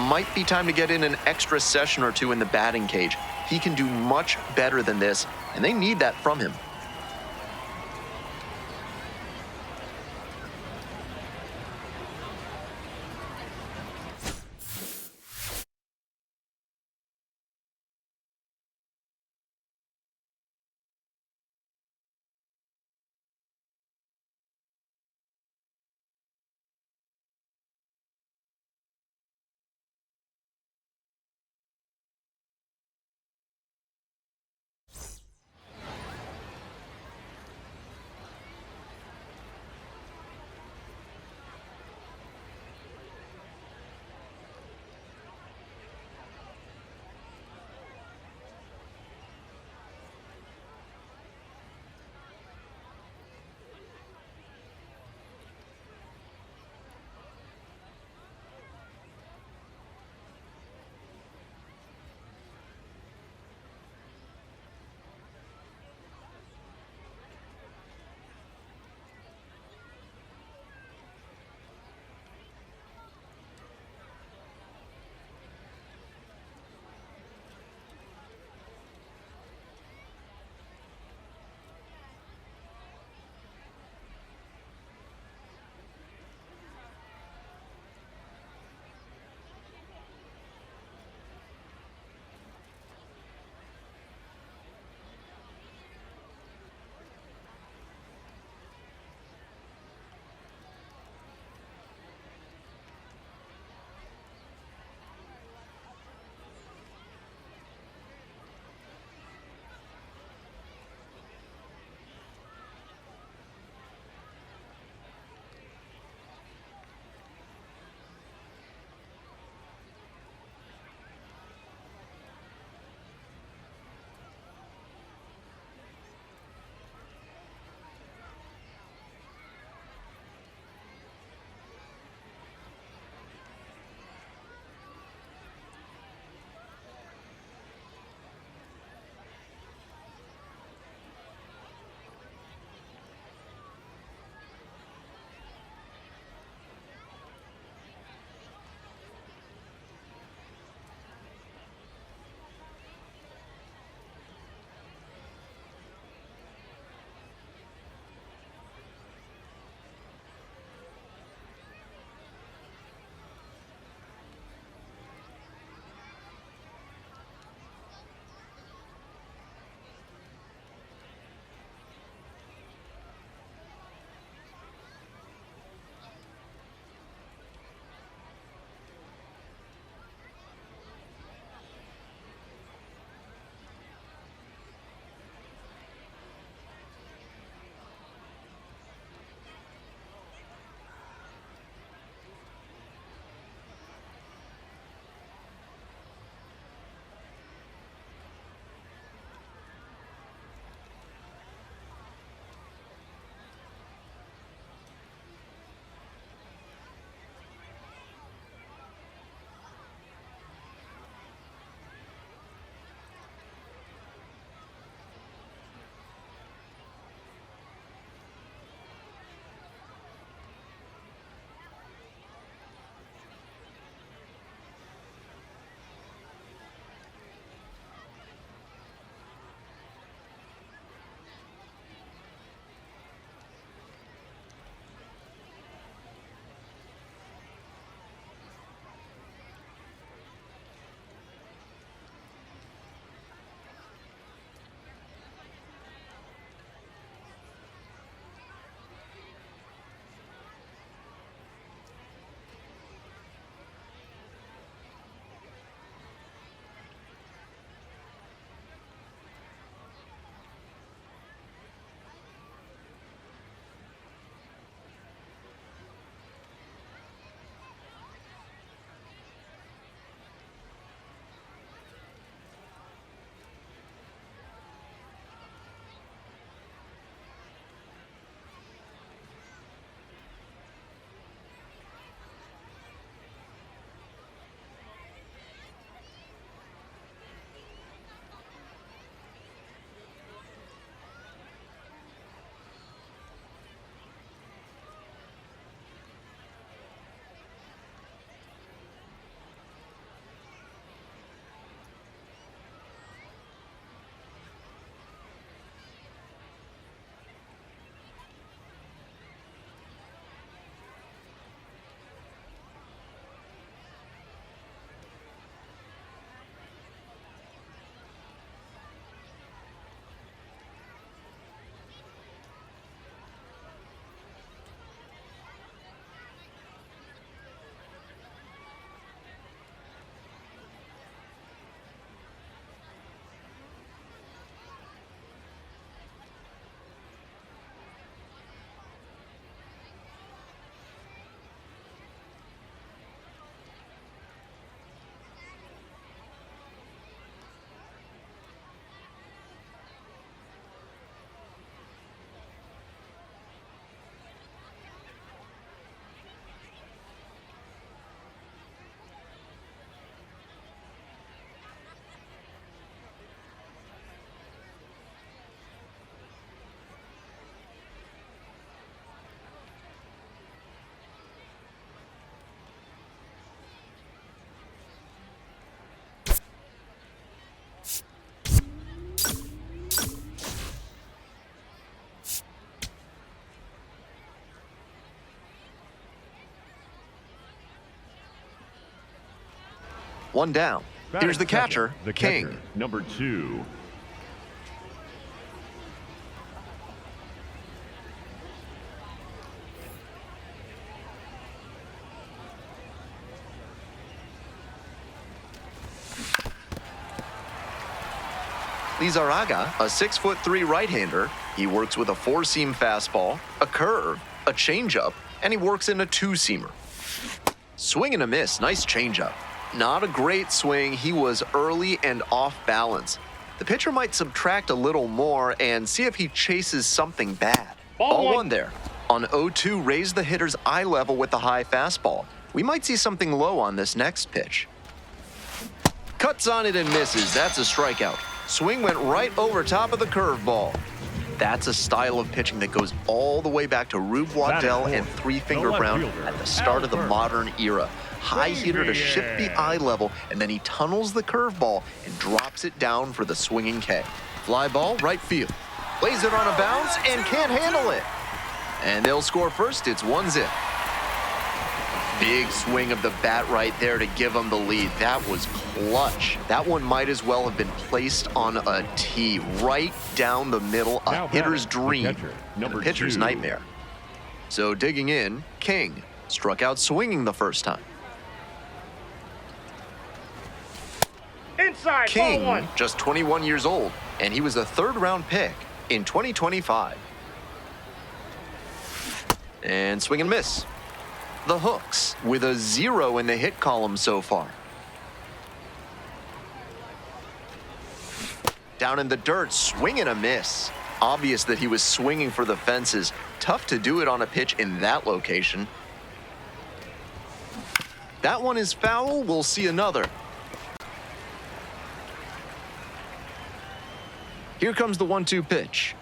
Might be time to get in an extra session or 2 in the batting cage. He can do much better than this, and they need that from him. One down. Here's the catcher, King. Number 2. Lizarraga, a 6'3" right-hander. He works with a 4-seam fastball, a curve, a changeup, and he works in a 2-seamer. Swing and a miss. Nice changeup. Not a great swing. He was early and off balance. The pitcher might subtract a little more and see if he chases something bad. Ball one there. On 0-2, raise the hitter's eye level with the high fastball. We might see something low on this next pitch. Cuts on it and misses. That's a strikeout. Swing went right over top of the curveball. That's a style of pitching that goes all the way back to Rube Waddell and Three-Finger Brown at the start of the modern era. High hitter to shift the eye level, and then he tunnels the curveball and drops it down for the swinging K. Fly ball, right field. Lays it on a bounce and can't handle it. And they'll score first. It's 1-0. Big swing of the bat right there to give them the lead. That was clutch. That one might as well have been placed on a tee right down the middle, a hitter's dream, and a pitcher's nightmare. So digging in, King struck out swinging the first time. Inside, King, ball one. just 21 years old, and he was a third-round pick in 2025. And swing and miss. The Hooks with a 0 in the hit column so far. Down in the dirt, swing and a miss. Obvious that he was swinging for the fences. Tough to do it on a pitch in that location. That one is foul. We'll see another. Here comes the 1-2 pitch.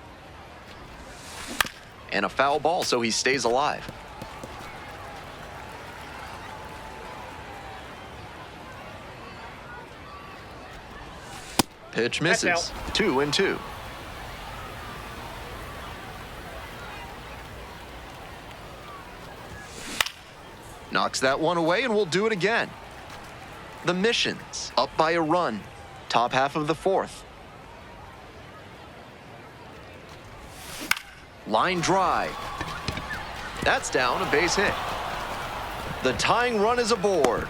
And a foul ball, so he stays alive. Pitch misses. 2-2. Knocks that one away, and we'll do it again. The Missions up by a run. Top half of the fourth. Line drive. That's down, a base hit. The tying run is aboard.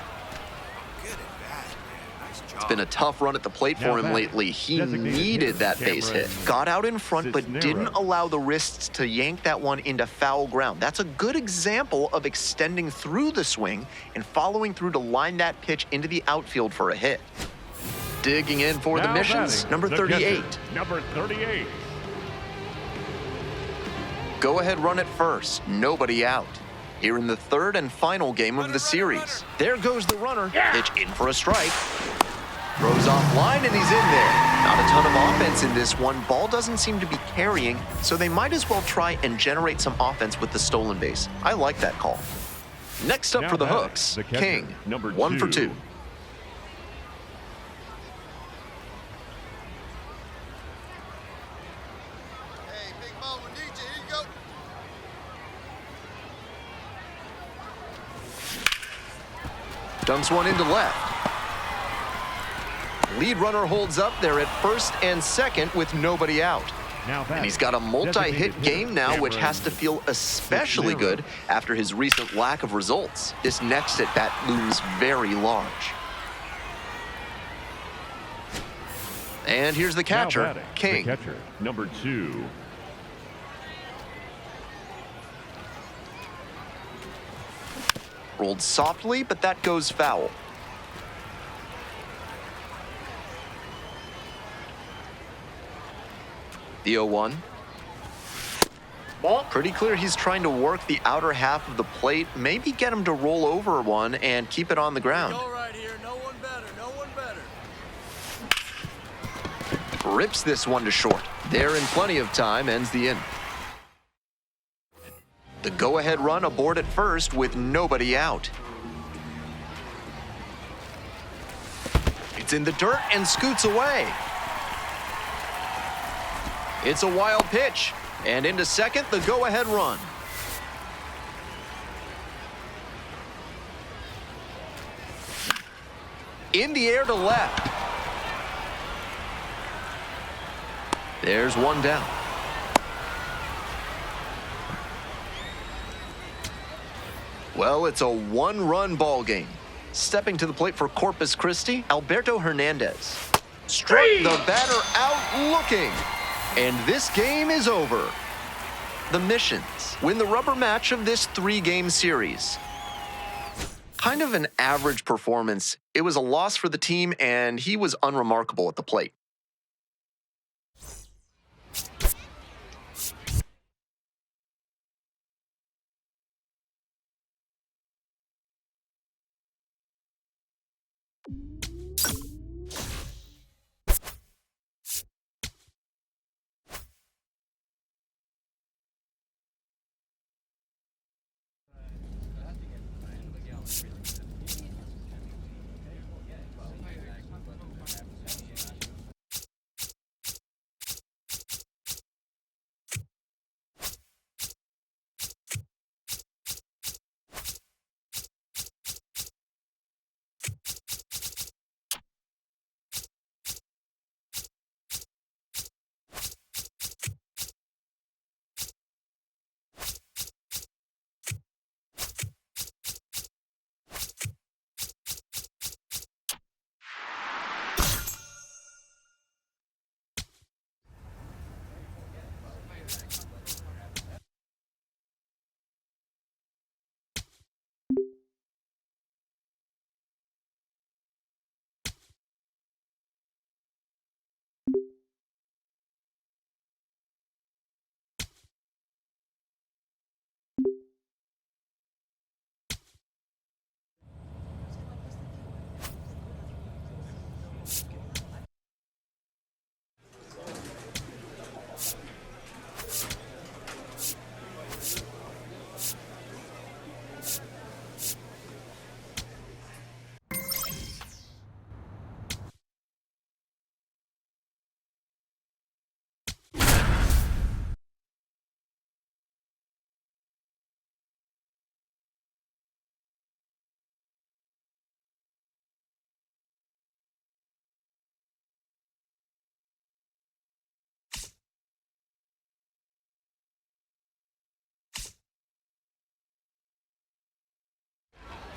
It's been a tough run at the plate for him lately. He needed that base hit. Got out in front, but didn't allow the wrists to yank that one into foul ground. That's a good example of extending through the swing and following through to line that pitch into the outfield for a hit. Digging in for the Missions, number 38. Number 38. Go ahead, run at first. Nobody out. Here in the third and final game of the series. There goes the runner. Pitch in for a strike. Throws off line and he's in there. Not a ton of offense in this one. Ball doesn't seem to be carrying, so they might as well try and generate some offense with the stolen base. I like that call. Next up for the Hooks, King, number 1 for 2. Hey, Big Mo, we need you. Here you go. Dumps one into left. Lead runner holds up there at first and second with nobody out. And he's got a multi-hit game now, which has to feel especially good after his recent lack of results. This next at-bat looms very large. And here's the catcher, King. The catcher, number 2. Rolled softly, but that goes foul. The 0-1. Ball. Pretty clear he's trying to work the outer half of the plate, maybe get him to roll over one and keep it on the ground. Go right here. No one better. No one better. Rips this one to short. There in plenty of time, ends the inning. The go-ahead run aboard at first with nobody out. It's in the dirt and scoots away. It's a wild pitch, and into second, the go-ahead run. In the air to left. There's one down. Well, it's a one-run ball game. Stepping to the plate for Corpus Christi, Alberto Hernandez. Struck the batter out looking. And this game is over. The Missions win the rubber match of this 3-game series. Kind of an average performance. It was a loss for the team, and he was unremarkable at the plate.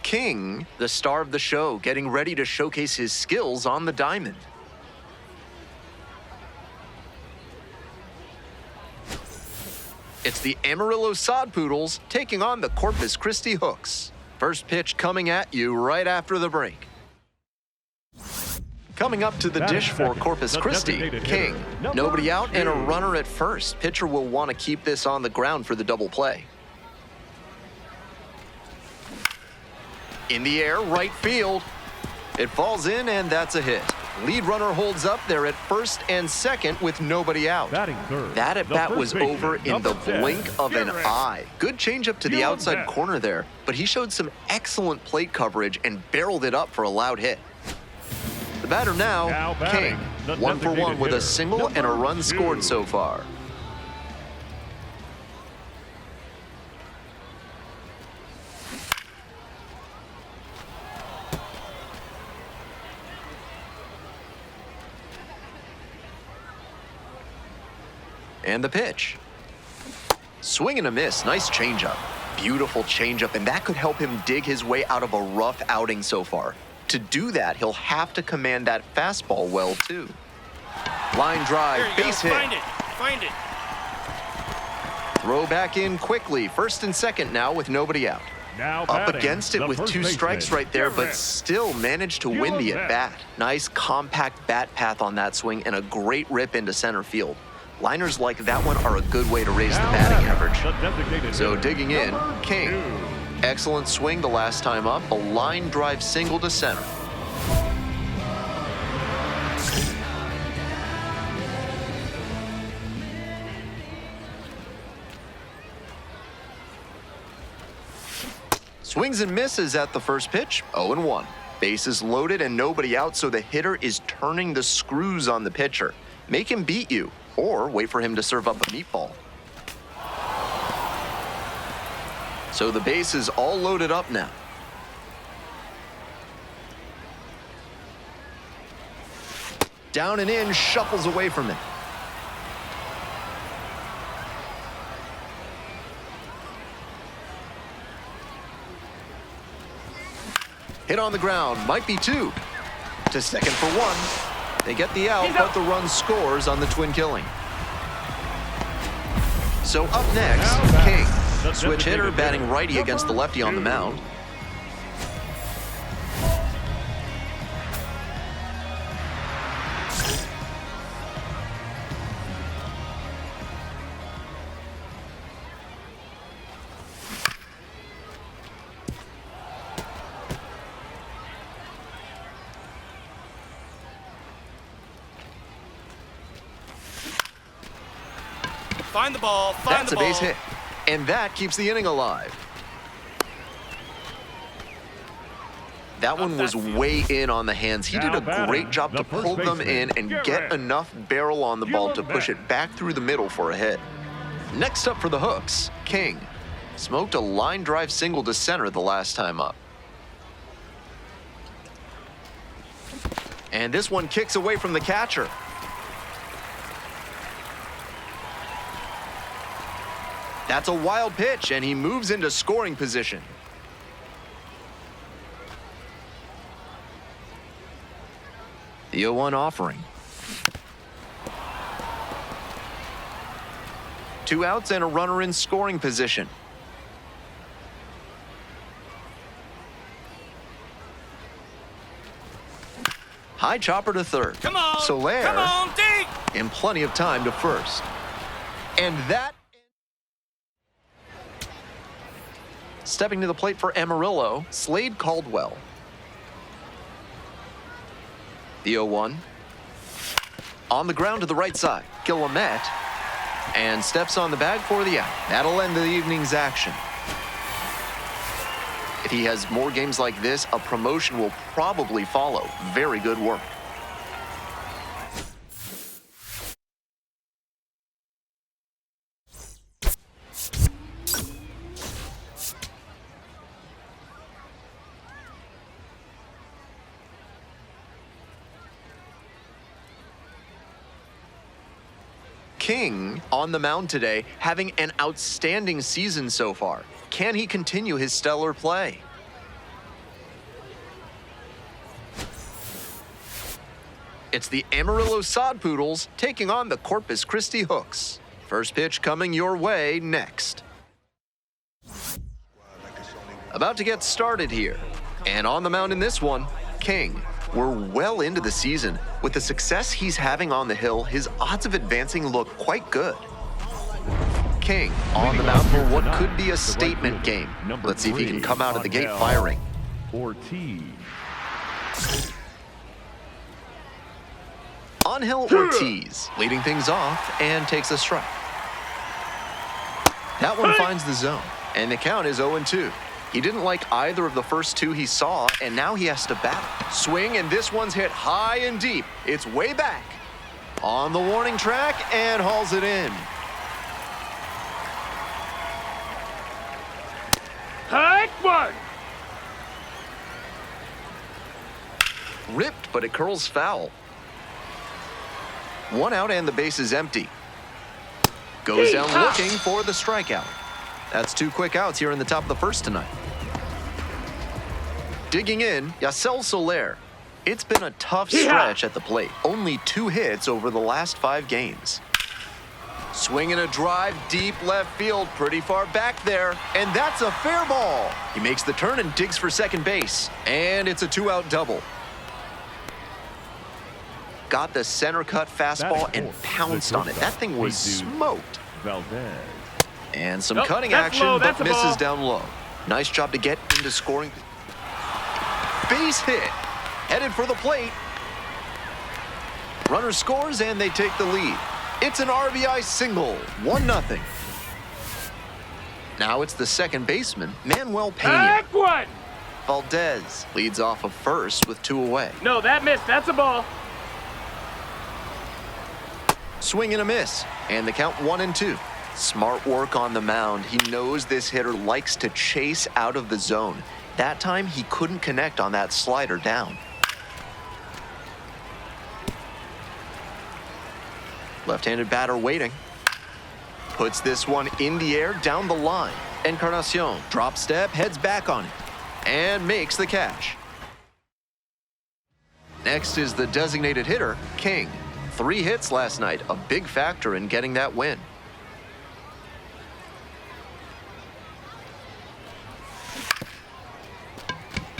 King, the star of the show, getting ready to showcase his skills on the diamond. It's the Amarillo Sod Poodles taking on the Corpus Christi Hooks. First pitch coming at you right after the break. Coming up to the dish for Corpus Christi, King. Nobody out and a runner at first. Pitcher will want to keep this on the ground for the double play. In the air, right field. It falls in, and that's a hit. Lead runner holds up there at first and second with nobody out. Batting third, That at bat was baseman, over in the number 10, blink of an Garrett. eye. Good changeup to the Gillen outside Beck. corner there, but he showed some excellent plate coverage and barreled it up for a loud hit. The batter now, Now batting, King. the 1 for 1 designated with a hitter, single and a number run 2. scored so far. And the pitch. Swing and a miss. Nice changeup. Beautiful changeup, and that could help him dig his way out of a rough outing so far. To do that, he'll have to command that fastball well, too. Line drive, There you base go. hit. Find it. Find it. Throw back in quickly. First and second now with nobody out. Now Up batting, against it the with first 2 baseman, strikes right there, but Garrett. still managed to win the Gillen Beck. at-bat. Nice compact bat path on that swing and a great rip into center field. Liners like that one are a good way to raise the Now batting batting, average. the designated So hitter, digging in, number King. 2. Excellent swing the last time up, a line drive single to center. Swings and misses at the first pitch, 0-1. Bases loaded and nobody out, so the hitter is turning the screws on the pitcher. Make him beat you, or wait for him to serve up a meatball. So the base is all loaded up now. Down and in, shuffles away from it. Hit on the ground, might be two. To second for one. They get the out, but the run scores on the twin killing. So up next, King. Switch hitter batting righty against the lefty on the mound. Find the ball. Find That's the a ball. base hit. And that keeps the inning alive. That one was way in on the hands. He did a great job to pull them in and get enough barrel on the ball to push it back through the middle for a hit. Next up for the Hooks, King. Smoked a line drive single to center the last time up. And this one kicks away from the catcher. That's a wild pitch, and he moves into scoring position. The 0-1 offering. 2 outs and a runner in scoring position. High chopper to third. Come on. Soler Come on, Deke. in plenty of time to first. And that... Stepping to the plate for Amarillo, Slade Caldwell. The 0-1. On the ground to the right side, Guillemette. And steps on the bag for the out. That'll end the evening's action. If he has more games like this, a promotion will probably follow. Very good work. King on the mound today, having an outstanding season so far. Can he continue his stellar play? It's the Amarillo Sod Poodles taking on the Corpus Christi Hooks. First pitch coming your way next. About to get started here. And on the mound in this one, King. We're well into the season. With the success he's having on the hill, his odds of advancing look quite good. King on the mound for what could be a statement game. Let's see if he can come out of the gate firing. Ortiz. Angel Ortiz leading things off and takes a strike. That one finds the zone, and the count is 0-2. He didn't like either of the first two he saw, and now he has to battle. Swing, and this one's hit high and deep. It's way back. On the warning track, and hauls it in. Hike one. Ripped, but it curls foul. 1 out and the base is empty. Goes down looking for the strikeout. That's 2 quick outs here in the top of the first tonight. Digging in, Yasel Soler. It's been a tough stretch at the plate. Only 2 hits over the last 5 games. Swinging a drive deep left field, pretty far back there, and that's a fair ball. He makes the turn and digs for second base, and it's a 2-out double. Got the center cut fastball and pounced on it. That thing was smoked. Valdez. And some Nope, cutting that's action, low, but that's a misses ball. down low. Nice job to get into scoring. Base hit, headed for the plate. Runner scores and they take the lead. It's an RBI single, 1-0. Now it's the second baseman, Manuel Pena. Hike one. Valdez leads off of first with 2 away. No, that missed. That's a ball. Swing and a miss, and the count 1-2. Smart work on the mound. He knows this hitter likes to chase out of the zone. That time, he couldn't connect on that slider down. Left-handed batter waiting. Puts this one in the air down the line. Encarnacion, drop step, heads back on it, and makes the catch. Next is the designated hitter, King. 3 hits last night, a big factor in getting that win.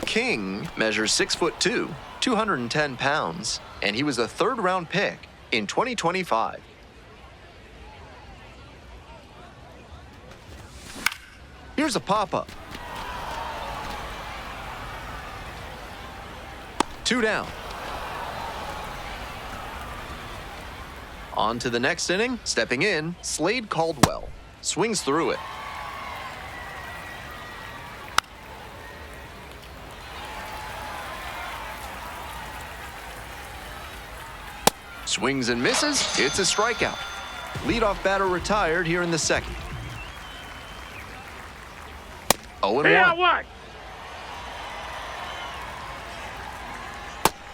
King measures 6'2", 210 pounds, and he was a 3rd-round pick in 2025. Here's a pop-up. 2 down. On to the next inning. Stepping in, Slade Caldwell. Swings through it. Swings and misses. It's a strikeout. Leadoff batter retired here in the 2nd. 0-1. Hey, out one.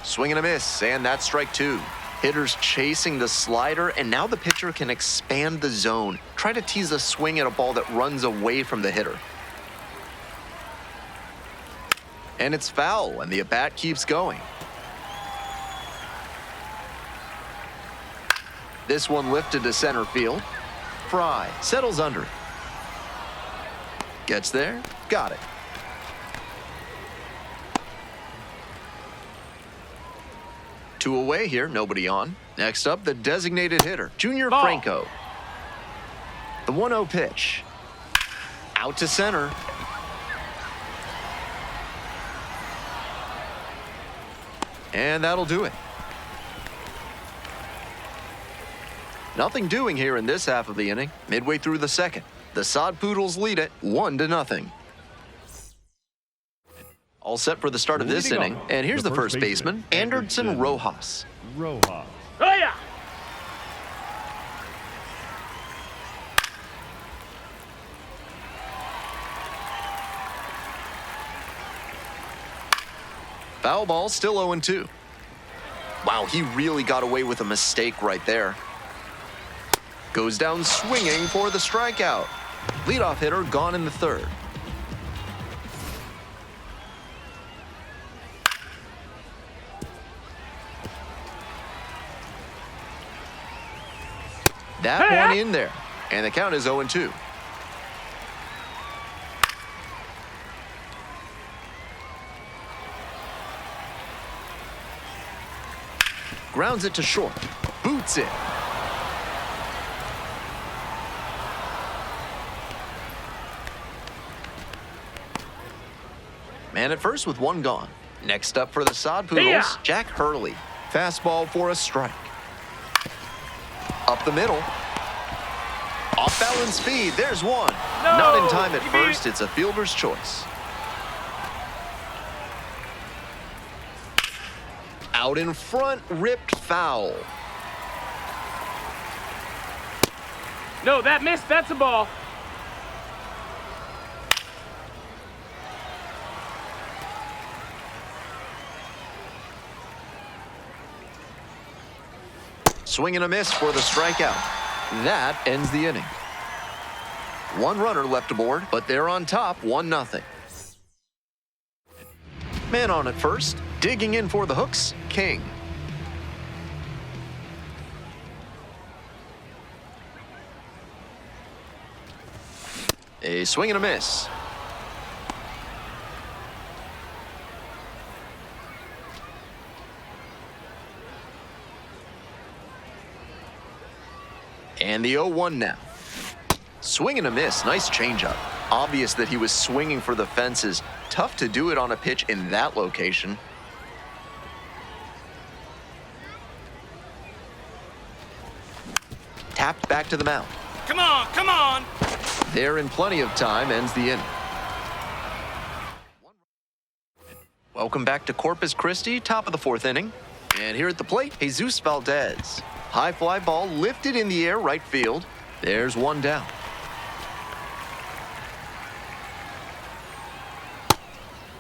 Swing and a miss, and that's strike 2. Hitters chasing the slider, and now the pitcher can expand the zone. Try to tease a swing at a ball that runs away from the hitter. And it's foul, and the at-bat keeps going. This one lifted to center field. Fry settles under it. Gets there, got it. Two away here, nobody on. Next up, the designated hitter, Junior Ball. Franco. The 1-0 pitch. Out to center. And that'll do it. Nothing doing here in this half of the inning. Midway through the 2nd, the Sod Poodles lead it 1-0. All set for the start of this Leading inning, off, and here's the first baseman, Anderson Anderson Rojas. Rojas. Oh, yeah. Foul ball, still 0-2. Wow, he really got away with a mistake right there. Goes down swinging for the strikeout. Leadoff hitter gone in the 3rd. That one in there, and the count is 0-2. Grounds it to short. Boots it. Man at first with 1 gone. Next up for the Sod Poodles, Yeah. Jack Hurley. Fastball for a strike. Up the middle. Off balance speed. There's one. No, Not in time at you beat first. It's a fielder's choice. Out in front, ripped foul. No, that missed. That's a ball. Swing and a miss for the strikeout. That ends the inning. 1 runner left aboard, but they're on top 1-0. Man on at first, digging in for the hooks, King. A swing and a miss. And the 0-1 now. Swing and a miss. Nice changeup. Obvious that he was swinging for the fences. Tough to do it on a pitch in that location. Tapped back to the mound. Come on, come on. There in plenty of time, ends the inning. Welcome back to Corpus Christi, top of the 4th inning. And here at the plate, Jesus Valdez. High fly ball lifted in the air, right field. There's 1 down.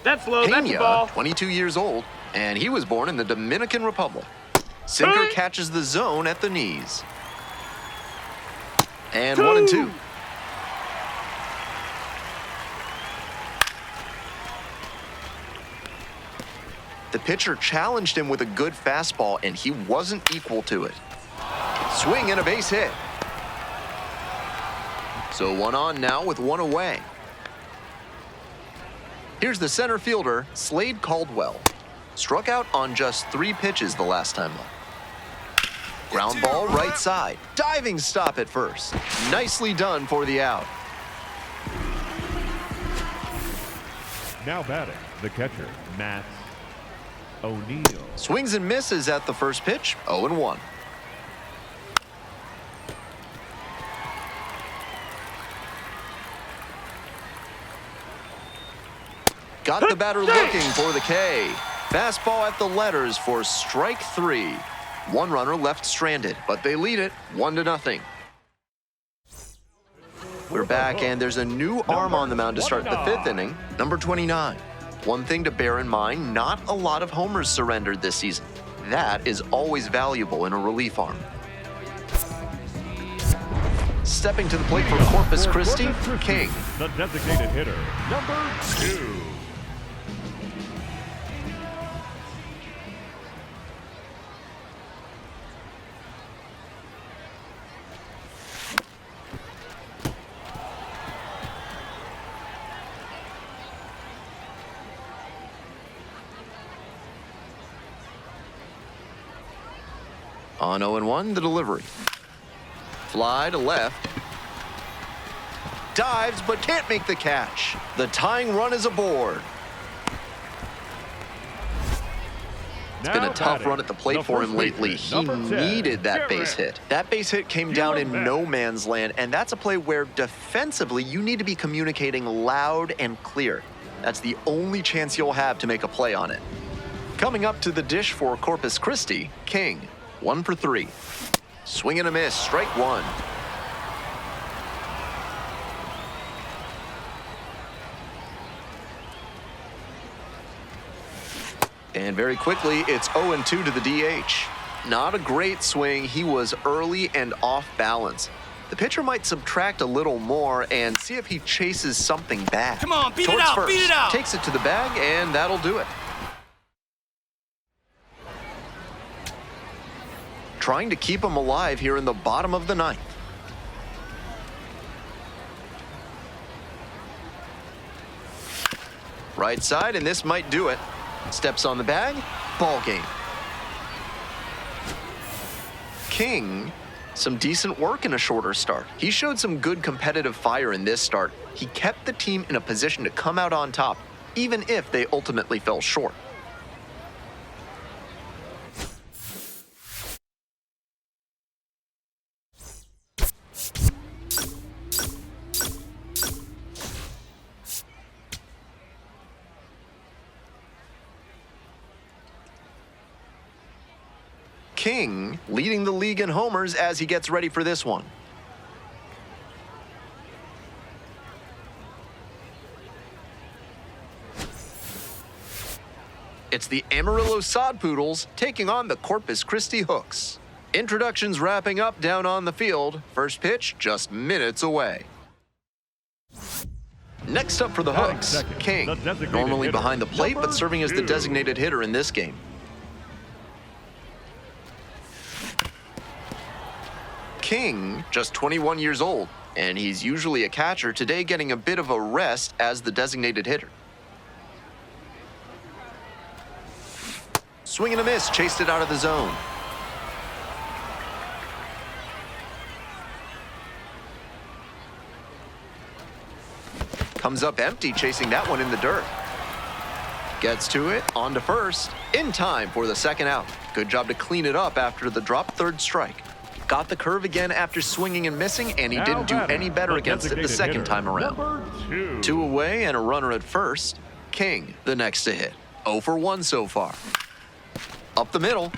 That's low. That's a Pena, ball. 22 years old, and he was born in the Dominican Republic. Sinker catches the zone at the knees. And 1-2. The pitcher challenged him with a good fastball, and he wasn't equal to it. Swing and a base hit. So 1 on now with 1 away. Here's the center fielder, Slade Caldwell. Struck out on just 3 pitches the last time up. Ground ball right side. Diving stop at first. Nicely done for the out. Now batting, the catcher, Matt O'Neill. Swings and misses at the first pitch, 0-1. Got the batter looking for the K. Fastball at the letters for strike 3. 1 runner left stranded, but they lead it 1-0. We're back, and there's a new arm on the mound to start the 5th inning, number 29. One thing to bear in mind, not a lot of homers surrendered this season. That is always valuable in a relief arm. Stepping to the plate for Corpus Christi, King. The designated hitter, number 2. On 0-1, the delivery. Fly to left. Dives, but can't make the catch. The tying run is aboard. It's been a tough run at the plate for him lately. He needed that base hit. That base hit came down in no man's land, and that's a play where defensively you need to be communicating loud and clear. That's the only chance you'll have to make a play on it. Coming up to the dish for Corpus Christi, King. 1 for 3. Swing and a miss, strike 1. And very quickly, it's 0-2 to the DH. Not a great swing. He was early and off balance. The pitcher might subtract a little more and see if he chases something back. Come on, beat it Towards out, first. beat it out. Takes it to the bag, and that'll do it. Trying to keep him alive here in the bottom of the 9th. Right side, and this might do it. Steps on the bag, ball game. King, some decent work in a shorter start. He showed some good competitive fire in this start. He kept the team in a position to come out on top, even if they ultimately fell short. King leading the league in homers as he gets ready for this one. It's the Amarillo Sod Poodles taking on the Corpus Christi Hooks. Introductions wrapping up down on the field. First pitch just minutes away. Next up for the Hooks, King, normally behind the plate but serving as the designated hitter in this game. King, just 21 years old, and he's usually a catcher, today getting a bit of a rest as the designated hitter. Swing and a miss, chased it out of the zone. Comes up empty, chasing that one in the dirt. Gets to it, on to first, in time for the second out. Good job to clean it up after the drop third strike. Got the curve again after swinging and missing, and he didn't do any better against it the second time around. 2 away and a runner at first. King, the next to hit. 0 for 1 so far. Up the middle.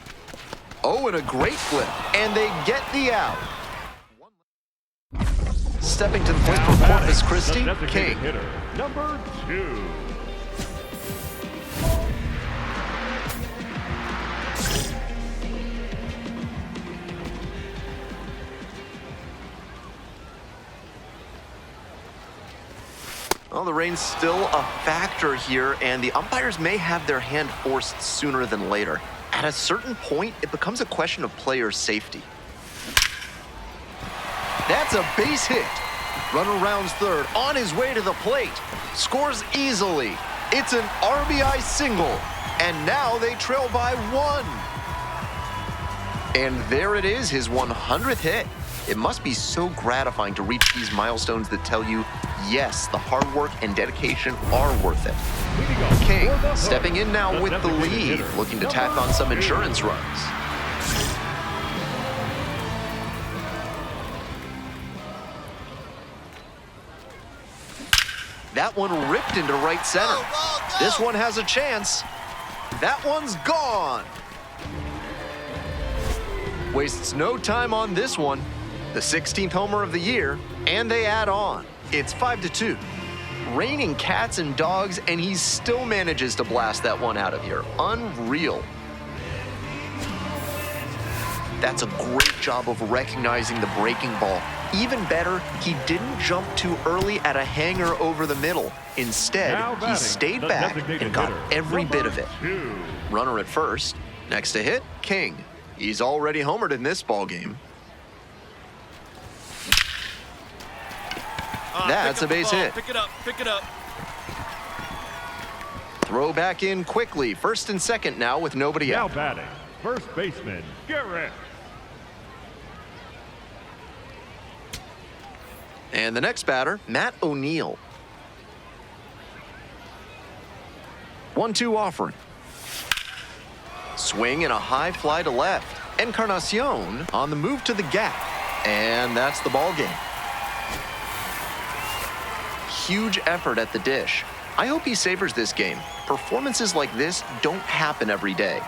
Oh, and a great flip, and they get the out. Stepping to the plate for Corpus Christi, King. Number 2. Well, the rain's still a factor here, and the umpires may have their hand forced sooner than later. At a certain point, it becomes a question of player safety. That's a base hit. Runner rounds third, on his way to the plate. Scores easily. It's an RBI single, and now they trail by 1. And there it is, his 100th hit. It must be so gratifying to reach these milestones that tell you, yes, the hard work and dedication are worth it. King stepping in now with the lead, looking to tack on some insurance runs. That one ripped into right center. This one has a chance. That one's gone. Wastes no time on this one. The 16th homer of the year, and they add on. It's 5-2. Raining cats and dogs, and he still manages to blast that one out of here. Unreal. That's a great job of recognizing the breaking ball. Even better, he didn't jump too early at a hanger over the middle. Instead, he stayed back and got every bit of it. Runner at first. Next to hit, King. He's already homered in this ballgame. That's a base hit. Pick it up, pick it up. Throw back in quickly. First and second now with nobody Now out. batting, first baseman, Garrett. And the next batter, Matt O'Neill. 1-2 offering. Swing and a high fly to left. Encarnacion on the move to the gap. And that's the ball game. Huge effort at the dish. I hope he savors this game. Performances like this don't happen every day.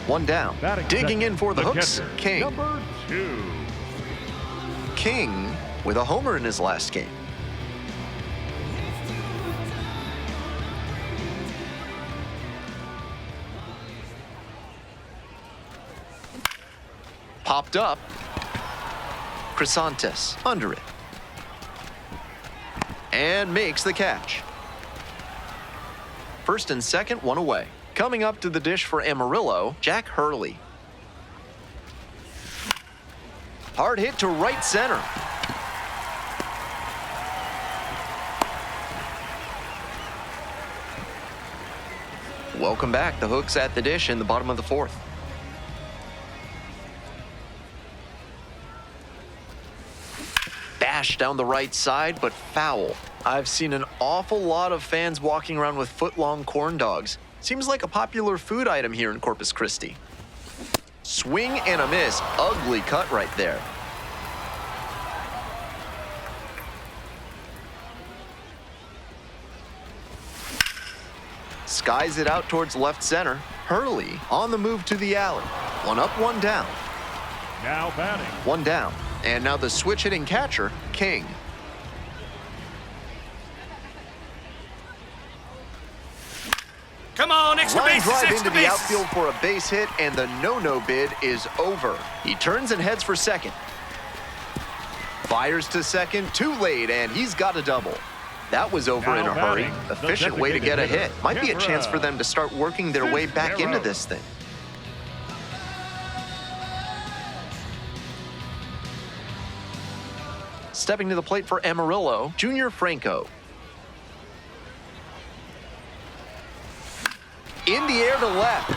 One down. Batting Digging second, in for the hooks, catcher, King. Number 2. King with a homer in his last game. Popped up. Crisantes under it. And makes the catch. First and second, one away. Coming up to the dish for Amarillo, Jack Hurley. Hard hit to right center. Welcome back. The Hooks at the dish in the bottom of the fourth. Bash down the right side, but foul. I've seen an awful lot of fans walking around with foot-long corn dogs. Seems like a popular food item here in Corpus Christi. Swing and a miss. Ugly cut right there. Skies it out towards left center. Hurley on the move to the alley. One up, one down. Now batting, One down. And now the switch hitting catcher, King. Come on, extra Line bases, drive extra into the bases. outfield for a base hit, and the no-no bid is over. He turns and heads for second. Fires to second, too late, and he's got a double. That was over in a hurry. Efficient way to get a hit. Might be a chance for them to start working their way back into this thing. Stepping to the plate for Amarillo, Junior Franco. In the air to left.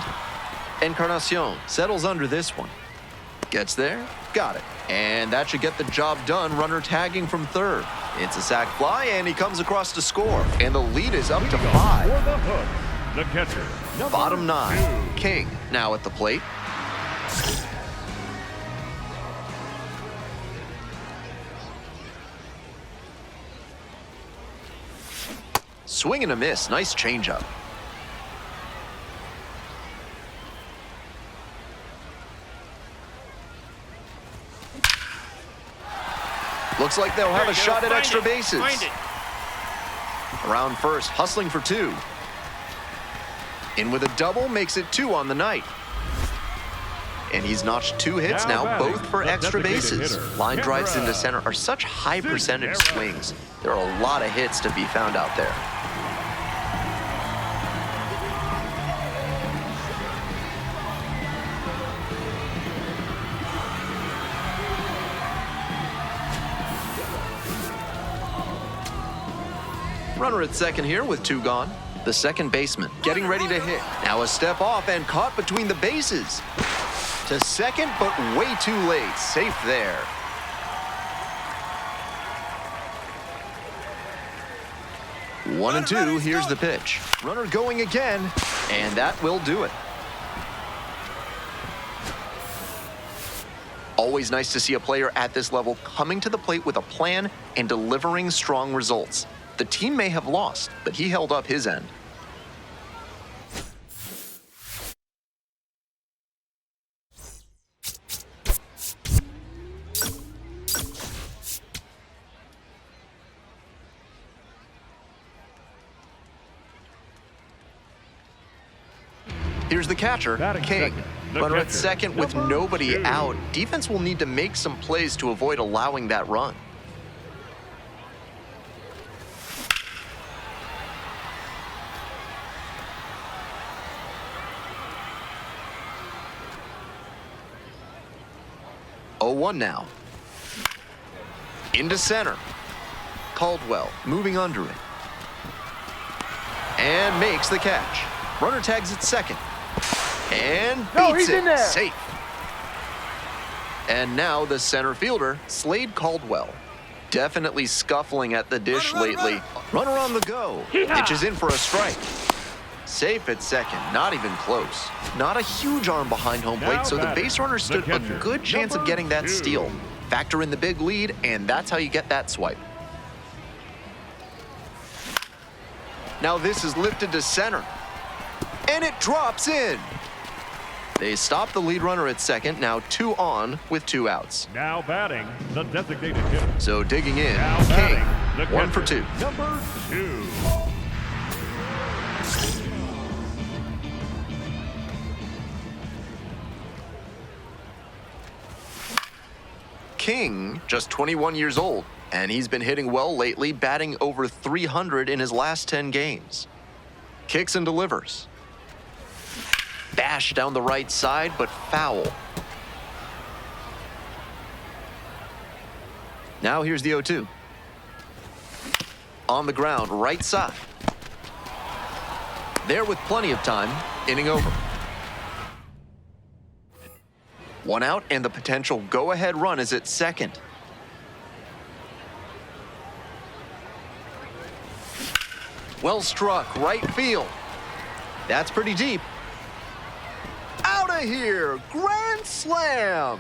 Encarnacion settles under this one. Gets there, got it. And that should get the job done. Runner tagging from third. It's a sac fly, and he comes across to score. And the lead is up to 5. for the Hooks, the catcher, number Bottom 9, 2. King now at the plate. Swing and a miss. Nice changeup. Looks like they'll have a shot at Find extra it. bases. Find it. Around first, hustling for 2. In with a double, makes it 2 on the night. And he's notched 2 hits Now now, batting, both for the extra designated bases. hitter, Line drives Kimbrel. into center are such high percentage Kimbrel. swings. There are a lot of hits to be found out there. Runner at second here with 2 gone. The second baseman getting ready to hit. Now a step off and caught between the bases. To second, but way too late. Safe there. One and 2, here's the pitch. Runner going again, and that will do it. Always nice to see a player at this level coming to the plate with a plan and delivering strong results. The team may have lost, but he held up his end. Here's the catcher, Batting King. second, the Runner at catcher, second with number nobody 2. out. Defense will need to make some plays to avoid allowing that run. Oh, 1 now. Into center. Caldwell moving under it. And makes the catch. Runner tags at second. And beats it. Safe. And now the center fielder, Slade Caldwell. Definitely scuffling at the dish lately. Runner on the go. Pitches in for a strike. Safe at second, not even close. Not a huge arm behind home plate, Now so the batting, base runner stood the a catcher, good chance of number getting that 2. steal. Factor in the big lead, and that's how you get that swipe. Now this is lifted to center. And it drops in. They stop the lead runner at second, now 2 on with 2 outs. Now batting, the designated hitter. So digging in, Now King, batting, the 1 for catcher, 2. Number 2. King, just 21 years old, and he's been hitting well lately, batting over 300 in his last 10 games. Kicks and delivers. Bash down the right side, but foul. Now here's the 0-2. On the ground, right side. There with plenty of time, inning over. 1 out, and the potential go-ahead run is at second. Well struck, right field. That's pretty deep. Out of here, grand slam.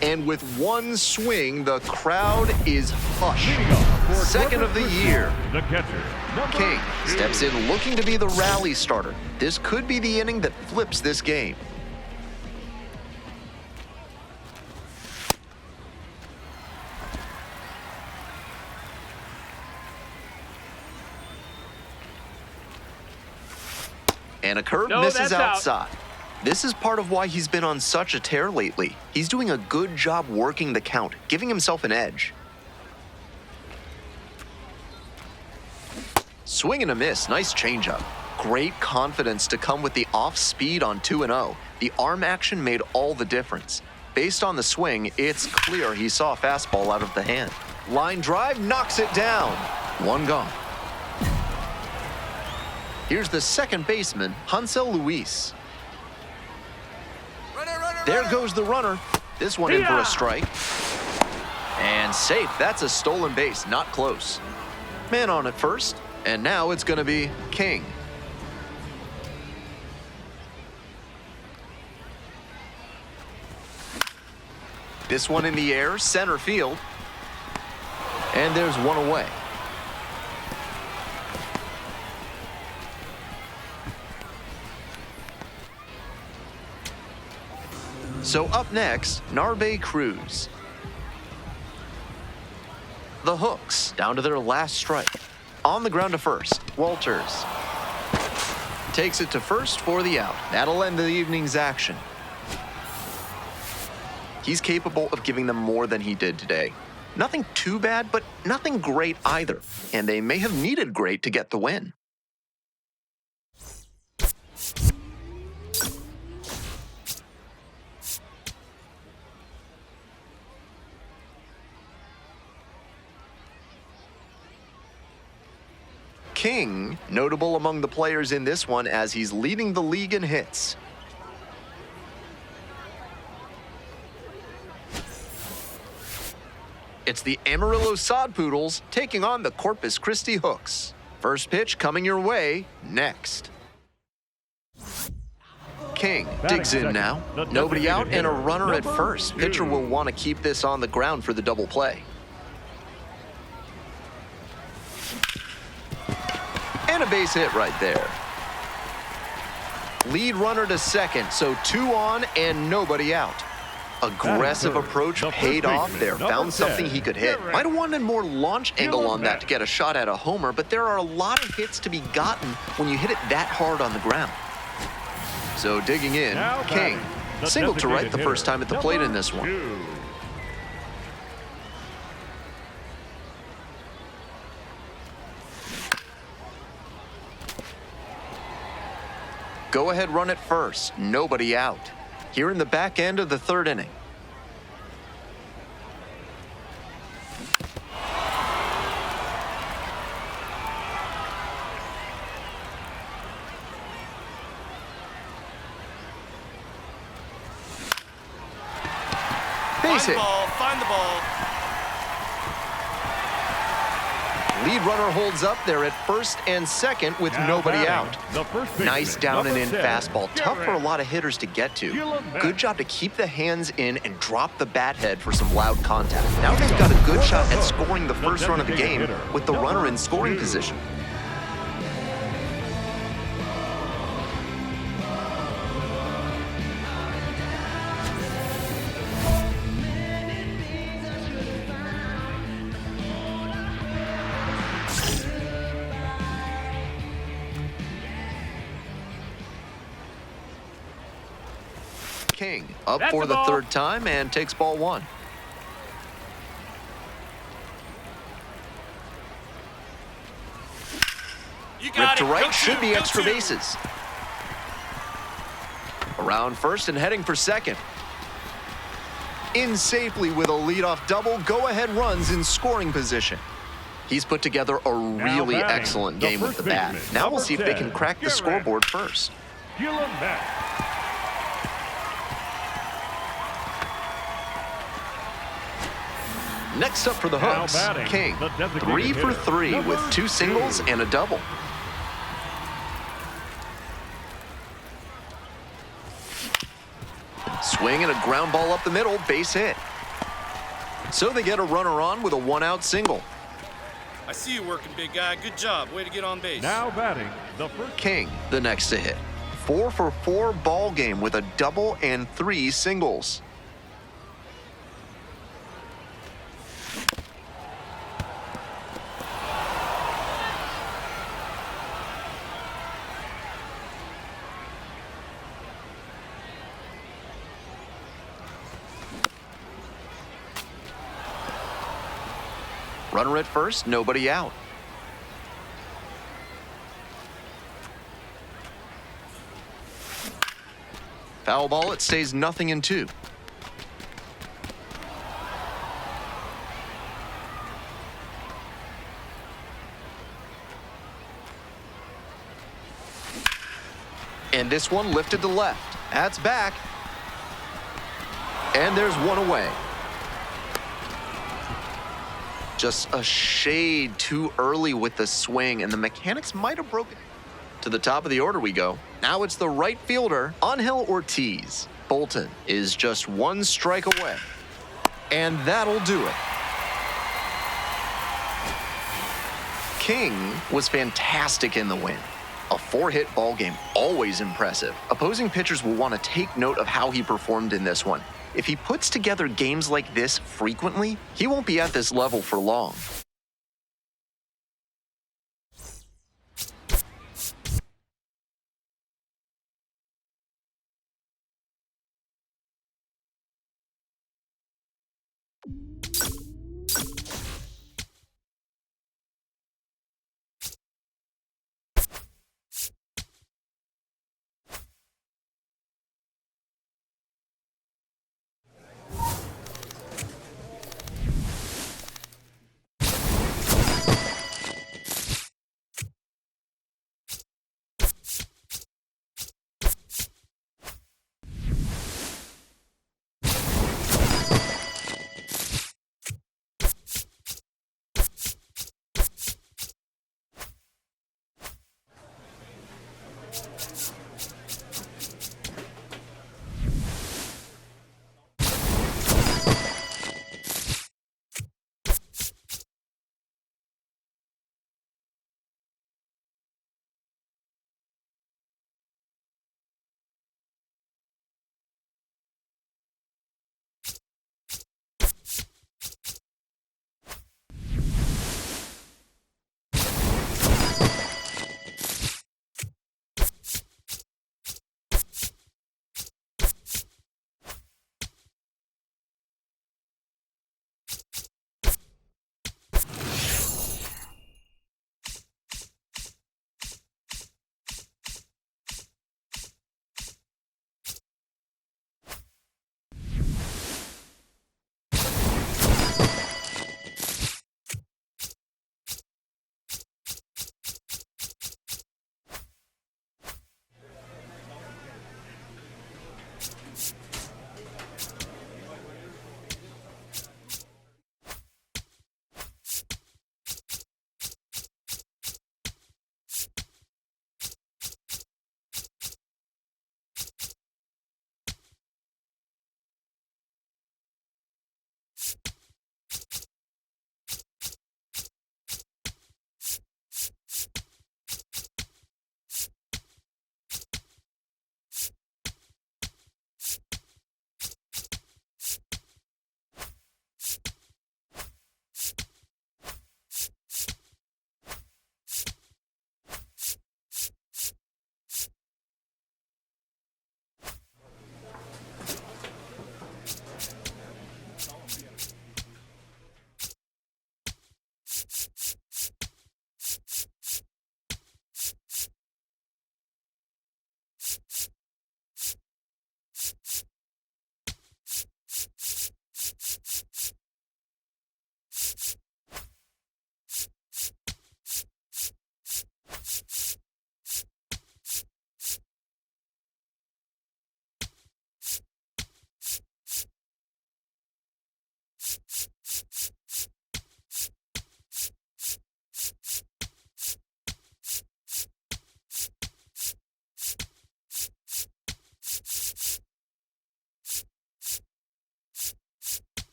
And with 1 swing, the crowd is hushed. Leading off for Second of the Corpus year. Christi, the catcher, number King 2. steps in looking to be the rally starter. This could be the inning that flips this game. And a curve No, misses that's out. outside. This is part of why he's been on such a tear lately. He's doing a good job working the count, giving himself an edge. Swing and a miss, nice changeup. Great confidence to come with the off speed on 2-0. The arm action made all the difference. Based on the swing, it's clear he saw a fastball out of the hand. Line drive knocks it down. 1 gone. Here's the second baseman, Hansel Luis. There goes the runner. This one in for a strike. And safe. That's a stolen base, not close. Man on at first, and now it's going to be King. This one in the air, center field. And there's 1 away. So up next, Narbe Cruz. The Hooks, down to their last strike. On the ground to first, Walters takes it to first for the out. That'll end the evening's action. He's capable of giving them more than he did today. Nothing too bad, but nothing great either. And they may have needed great to get the win. King, notable among the players in this one as he's leading the league in hits. It's the Amarillo Sod Poodles taking on the Corpus Christi Hooks. First pitch coming your way next. King digs in now. Nobody out and a runner at first. Pitcher will want to keep this on the ground for the double play. And a base hit right there. Lead runner to second, so 2 on and nobody out. Aggressive approach paid off there. Found something he could hit. Might have wanted more launch angle on that to get a shot at a homer, but there are a lot of hits to be gotten when you hit it that hard on the ground. So digging in, King. Single to right the first time at the plate in this one. Go ahead run at first, nobody out. Here in the back end of the third inning. Base hit. Find the ball. Lead runner holds up there at first and second with nobody out. Nice down and in fastball. Tough for a lot of hitters to get to. Good job to keep the hands in and drop the bat head for some loud contact. Now they've got a good shot at scoring the first run of the game with the runner in scoring position. King up for the third time and takes ball 1. Rip to right, should be extra bases. Around first and heading for second. In safely with a leadoff double, go-ahead runs in scoring position. He's put together a really excellent game with the bat. Now we'll see if they can crack the scoreboard first. Next up for the Hooks, King. 3 for 3 with 2 singles and a double. Swing and a ground ball up the middle, base hit. So they get a runner on with a 1-out single. I see you working, big guy. Good job. Way to get on base. Now batting the first. King, the next to hit. 4 for 4 ball game with a double and 3 singles. Runner at first, nobody out. Foul ball, it stays 0-2. And this one lifted to left. That's back. And there's one away. Just a shade too early with the swing, and the mechanics might have broken. To the top of the order we go. Now it's the right fielder, Angel Ortiz. Bolton is just 1 strike away. And that'll do it. King was fantastic in the win. A 4-hit ball game, always impressive. Opposing pitchers will want to take note of how he performed in this one. If he puts together games like this frequently, he won't be at this level for long.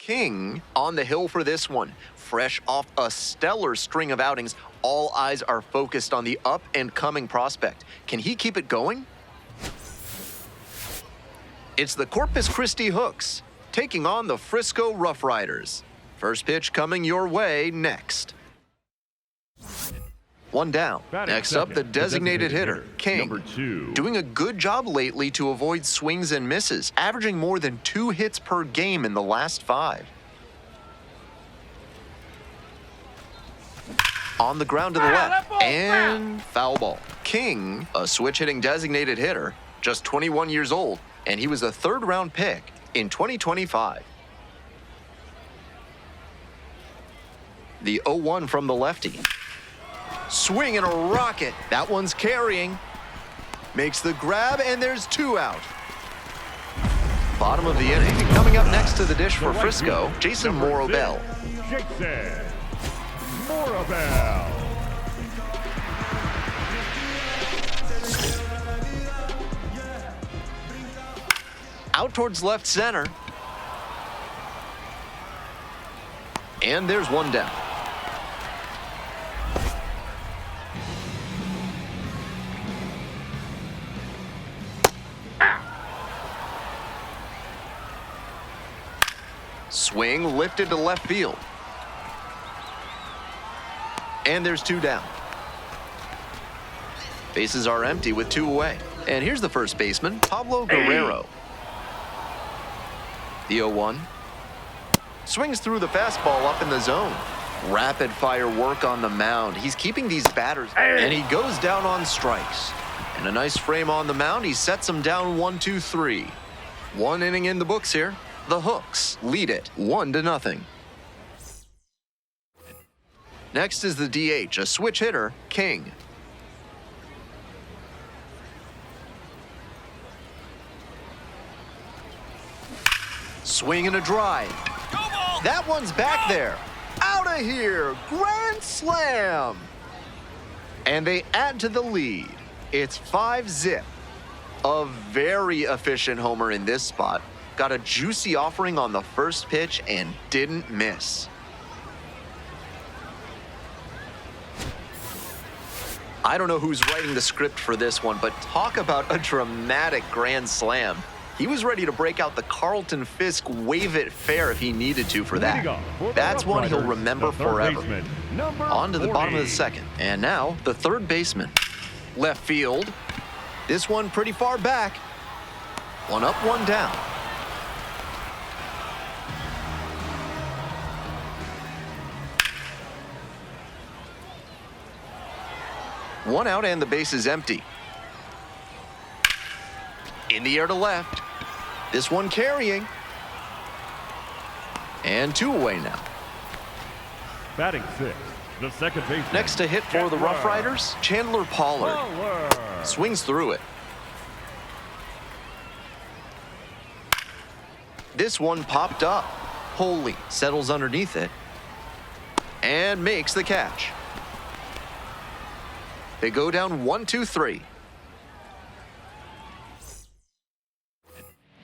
King on the hill for this one. Fresh off a stellar string of outings, all eyes are focused on the up-and-coming prospect. Can he keep it going? It's the Corpus Christi Hooks taking on the Frisco Rough Riders. First pitch coming your way next. One down. Next up, the designated hitter, King. Number 2. Doing a good job lately to avoid swings and misses, averaging more than 2 hits per game in the last 5. On the ground to the left, and foul ball. King, a switch-hitting designated hitter, just 21 years old, and he was a third-round pick in 2025. The 0-1 from the lefty. Swing and a rocket. That one's carrying. Makes the grab, and there's 2 out. Bottom of the inning. Coming up next to the dish for Frisco, Jason Morobel. Jason Morobel. Out towards left center. And there's 1 down. Swing lifted to left field. And there's 2 down. Bases are empty with 2 away. And here's the first baseman, Pablo Guerrero. The 0-1. Swings through the fastball up in the zone. Rapid fire work on the mound. He's keeping these batters. And he goes down on strikes. And a nice frame on the mound. He sets them down 1-2-3. 1 inning in the books here. The Hooks lead it 1-0. Next is the DH, a switch hitter, King. Swing and a drive. That one's back there. Out of here. Grand slam. And they add to the lead. It's 5-zip. A very efficient homer in this spot. Got a juicy offering on the first pitch and didn't miss. I don't know who's writing the script for this one, but talk about a dramatic grand slam. He was ready to break out the Carlton Fisk wave it fair if he needed to for that. That's one he'll remember forever. On to the bottom of the second. And now, the third baseman. Left field. This one pretty far back. 1 up, 1 down. One out and the base is empty. In the air to left. This one carrying. And 2 away now. Batting 6, the second baseman. Next to hit for the Rough Riders, Chandler Pollard. Swings through it. This one popped up. Holy settles underneath it. And makes the catch. They go down 1-2-3.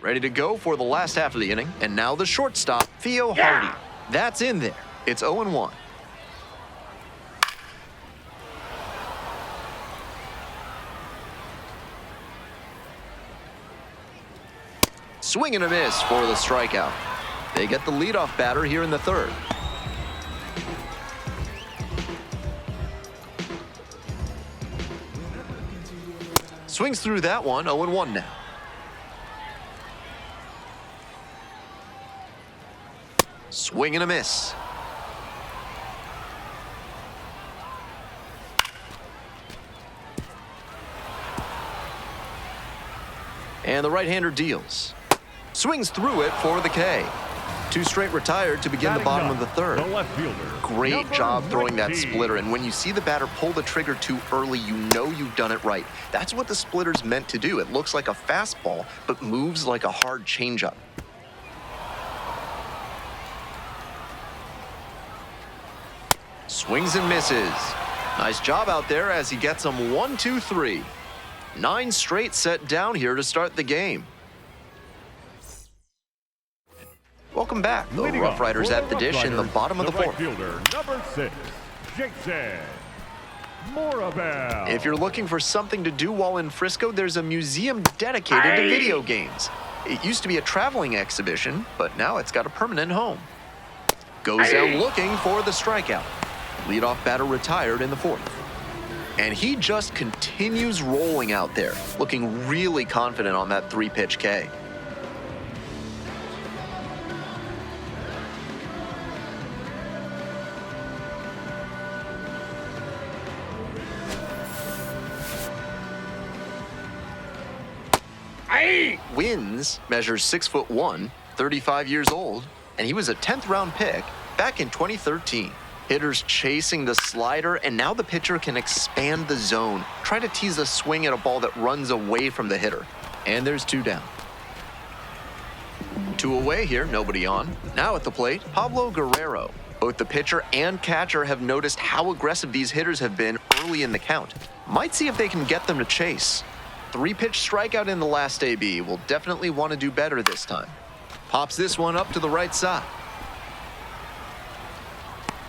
Ready to go for the last half of the inning. And now the shortstop, Theo Hardy. That's in there. It's 0-1. Swing and a miss for the strikeout. They get the leadoff batter here in the third. Swings through that one, 0-1 now. Swing and a miss. And the right-hander deals. Swings through it for the K. 2 straight retired to begin the bottom of the third. The left fielder. Great job throwing that 19. splitter, and when you see the batter pull the trigger too early, you know you've done it right. That's what the splitter's meant to do. It looks like a fastball, but moves like a hard changeup. Swings and misses. Nice job out there as he gets them 1-2-3. 9 straight set down here to start the game. Welcome welcome back the Leading Rough off Riders for at the Rough dish in the Riders, bottom of the right fourth. fielder, number 6, Jason Morabel. If you're looking for something to do while in Frisco, there's a museum dedicated to video games. It used to be a traveling exhibition, but now it's got a permanent home. Goes down looking for the strikeout. Leadoff batter retired in the fourth. And he just continues rolling out there, looking really confident on that 3-pitch K. Wins measures 6'1", 35 years old, and he was a 10th round pick back in 2013. Hitters chasing the slider, and now the pitcher can expand the zone, try to tease a swing at a ball that runs away from the hitter. And there's 2 down. 2 away here, nobody on. Now at the plate, Pablo Guerrero. Both the pitcher and catcher have noticed how aggressive these hitters have been early in the count. Might see if they can get them to chase. 3-pitch strikeout in the last AB. Will definitely want to do better this time. Pops this one up to the right side.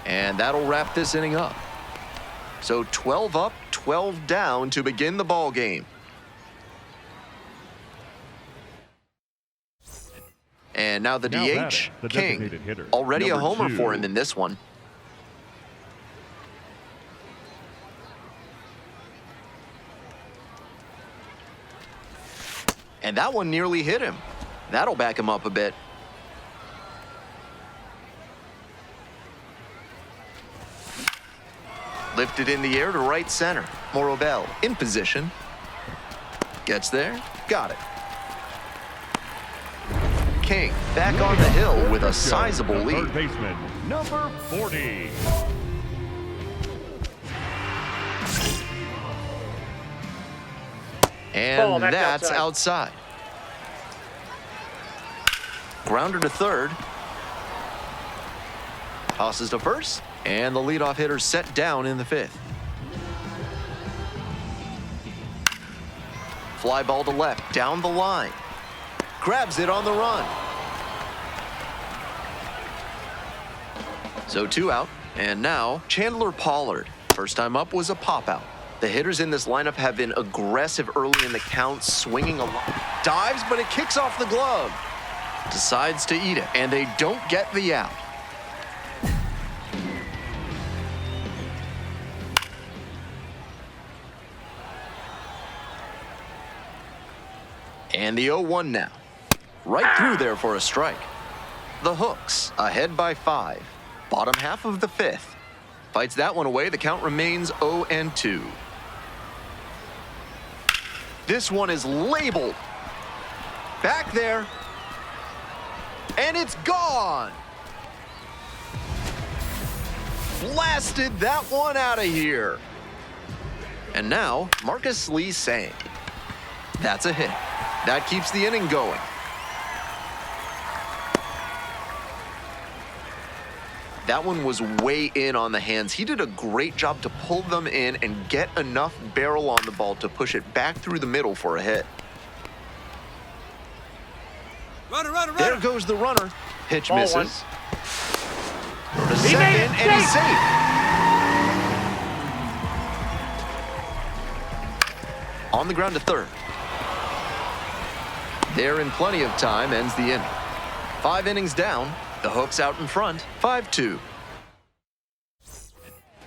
And that'll wrap this inning up. So 12 up, 12 down to begin the ball game. And now the Now DH, batting, the King. designated hitter, Already a number homer 2. for him in this one. And that one nearly hit him. That'll back him up a bit. Lifted in the air to right center. Morabel in position. Gets there. Got it. King back on the hill with a sizable The lead. third baseman, number 40. And That's that's outside. Grounder to third. Tosses to first. And the leadoff hitter set down in the 5th. Fly ball to left, down the line. Grabs it on the run. So 2 out. And now Chandler Pollard. First time up was a pop out. The hitters in this lineup have been aggressive early in the count, swinging a lot. Dives, but it kicks off the glove. Decides to eat it, and they don't get the out. And the 0-1 now. Right through there for a strike. The Hooks ahead by 5. Bottom half of the 5th. Fights that one away. The count remains 0-2. This one is labeled. Back there. And it's gone. Blasted that one out of here. And now, Marcus Lee Sang. That's a hit. That keeps the inning going. That one was way in on the hands. He did a great job to pull them in and get enough barrel on the ball to push it back through the middle for a hit. Runner. There goes the runner. Pitch Ball misses. one. To second, and he's safe. On the ground to third. There in plenty of time, ends the inning. 5 innings down. The Hooks out in front, 5-2.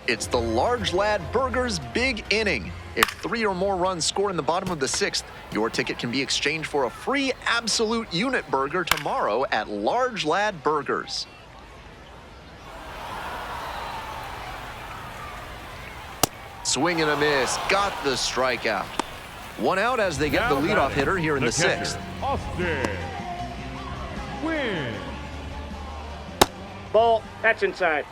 It's the Large Lad Burgers big inning. If 3 or more runs score in the bottom of the 6th, your ticket can be exchanged for a free absolute unit burger tomorrow at Large Lad Burgers. Swing and a miss, got the strikeout. 1 out as they get Now the leadoff batting, hitter here in the catcher, 6th. Austin Wynn. Ball. That's inside.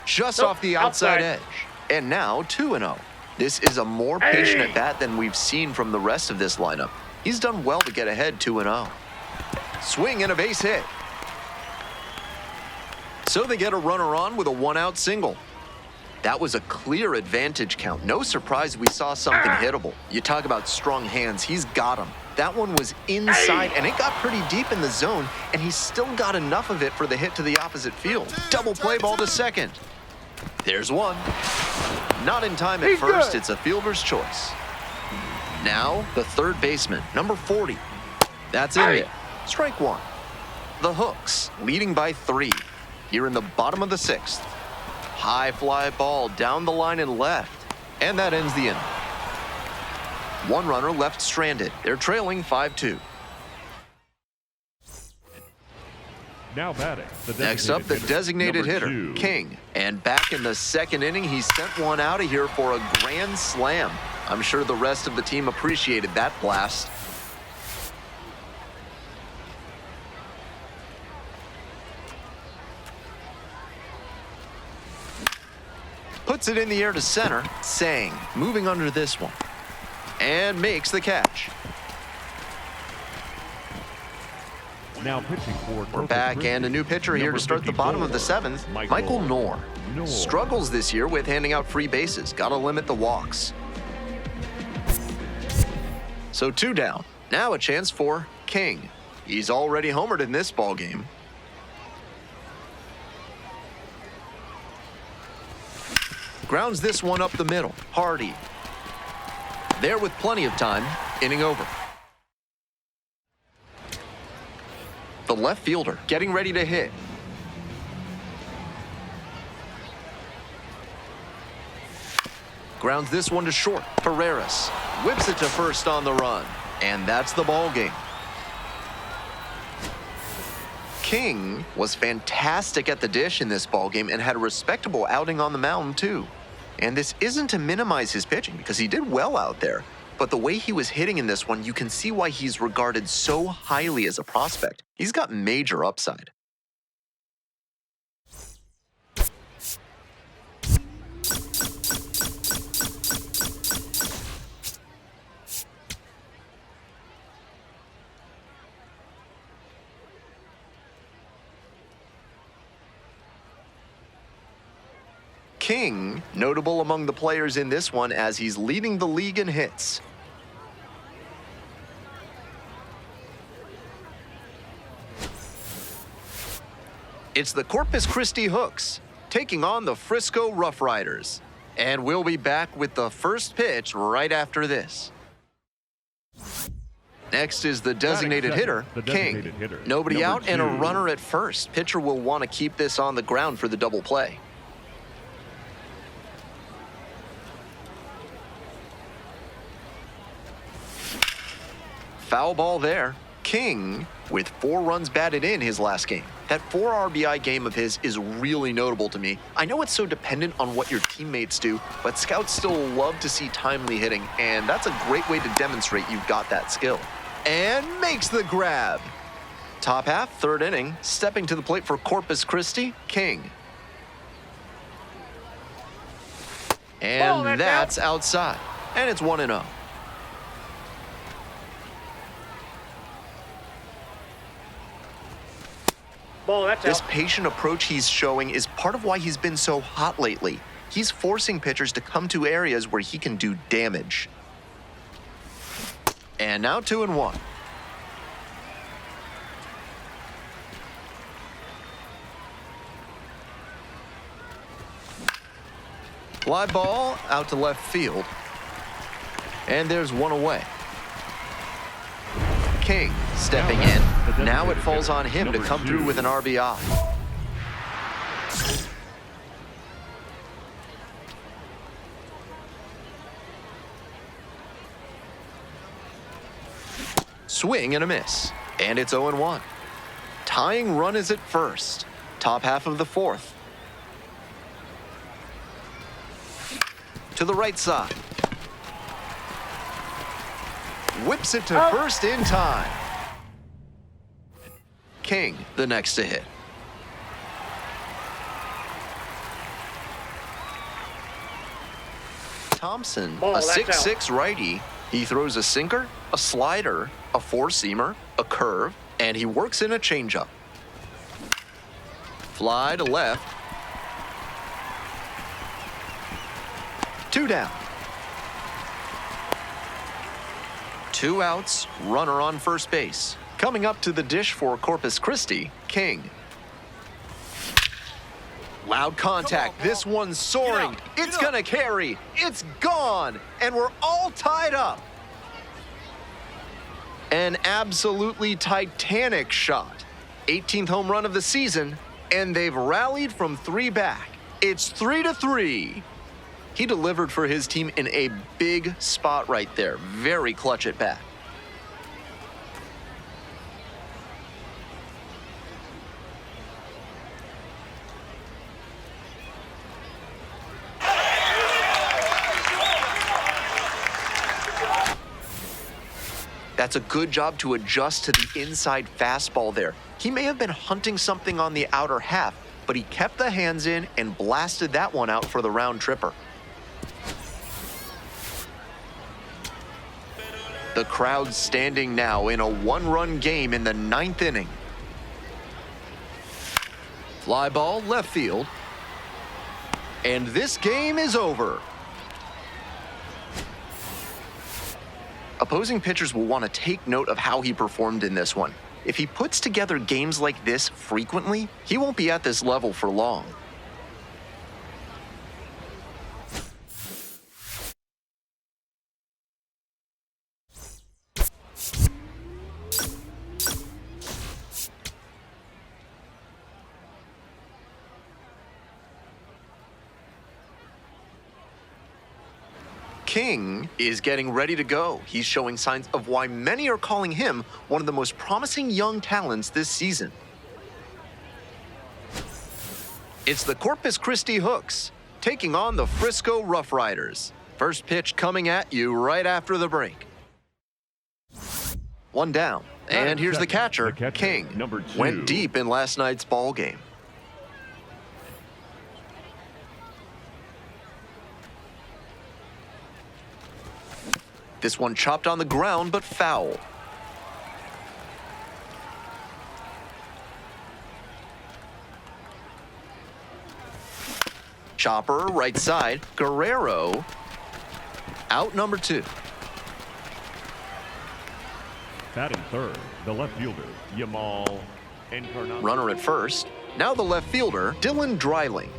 Just Nope, off the outside outside. edge. And now 2-0. This is a more patient at bat than we've seen from the rest of this lineup. He's done well to get ahead 2-0. Swing and a base hit. So they get a runner on with a 1-out single. That was a clear advantage count. No surprise we saw something hittable. You talk about strong hands, he's got them. That one was inside, and it got pretty deep in the zone, and he still got enough of it for the hit to the opposite field. Double play ball to second. There's one. Not in time at first. It's a fielder's choice. Now, the third baseman, number 40. That's it. Strike one. The Hooks, leading by 3. Here in the bottom of the 6th. High fly ball down the line and left. And that ends the inning. One runner left stranded. They're trailing 5-2. Now batting. Next up, the designated hitter, King. And back in the second inning, he sent one out of here for a grand slam. I'm sure the rest of the team appreciated that blast. Puts it in the air to center. Sang, moving under this one. And makes the catch. Now pitching for We're back, and a new pitcher here to start the bottom of the 7th, Michael Knorr. Struggles this year with handing out free bases. Got to limit the walks. So 2 down. Now a chance for King. He's already homered in this ball game. Grounds this one up the middle. Hardy. There with plenty of time. Inning over. The left fielder getting ready to hit. Grounds this one to short. Ferreras whips it to first on the run. And that's the ball game. King was fantastic at the dish in this ball game and had a respectable outing on the mound too. And this isn't to minimize his pitching because he did well out there. But the way he was hitting in this one, you can see why he's regarded so highly as a prospect. He's got major upside. King, notable among the players in this one as he's leading the league in hits. It's the Corpus Christi Hooks taking on the Frisco Rough Riders. And we'll be back with the first pitch right after this. Next is the designated hitter, King. Nobody out and a runner at first. Pitcher will want to keep this on the ground for the double play. Foul ball there. King with 4 runs batted in his last game. That 4 RBI game of his is really notable to me. I know it's so dependent on what your teammates do, but scouts still love to see timely hitting, and that's a great way to demonstrate you've got that skill. And makes the grab. Top half, 3rd inning, stepping to the plate for Corpus Christi, King. And that's outside. And it's 1-0. This patient approach he's showing is part of why he's been so hot lately. He's forcing pitchers to come to areas where he can do damage. And now 2-1. Fly ball out to left field. And there's one away. King stepping in. Now it falls on him to come through with an RBI. Swing and a miss. And it's 0-1. Tying run is at first. Top half of the 4th. To the right side. Whips it to first in time. King, the next to hit. Thompson, a 6'6" righty. He throws a sinker, a slider, a 4-seamer, a curve, and he works in a changeup. Fly to left. 2 down. 2 outs, runner on first base. Coming up to the dish for Corpus Christi, King. Loud contact. This one's soaring. It's gonna carry. It's gone. And we're all tied up. An absolutely titanic shot. 18th home run of the season, and they've rallied from 3 back. It's 3-3. He delivered for his team in a big spot right there. Very clutch at bat. That's a good job to adjust to the inside fastball there. He may have been hunting something on the outer half, but he kept the hands in and blasted that one out for the round tripper. The crowd's standing now in a 1-run game in the 9th inning. Fly ball left field. And this game is over. Opposing pitchers will want to take note of how he performed in this one. If he puts together games like this frequently, he won't be at this level for long. King is getting ready to go. He's showing signs of why many are calling him one of the most promising young talents this season. It's the Corpus Christi Hooks taking on the Frisco Rough Riders. First pitch coming at you right after the break. 1 down. And here's the catcher, King. number 2. Went deep in last night's ball game. This one chopped on the ground, but foul. Chopper, right side. Guerrero, out number 2. Batting third, the left fielder, Yamal Encarnacion. Runner at first. Now the left fielder, Dylan Dreiling.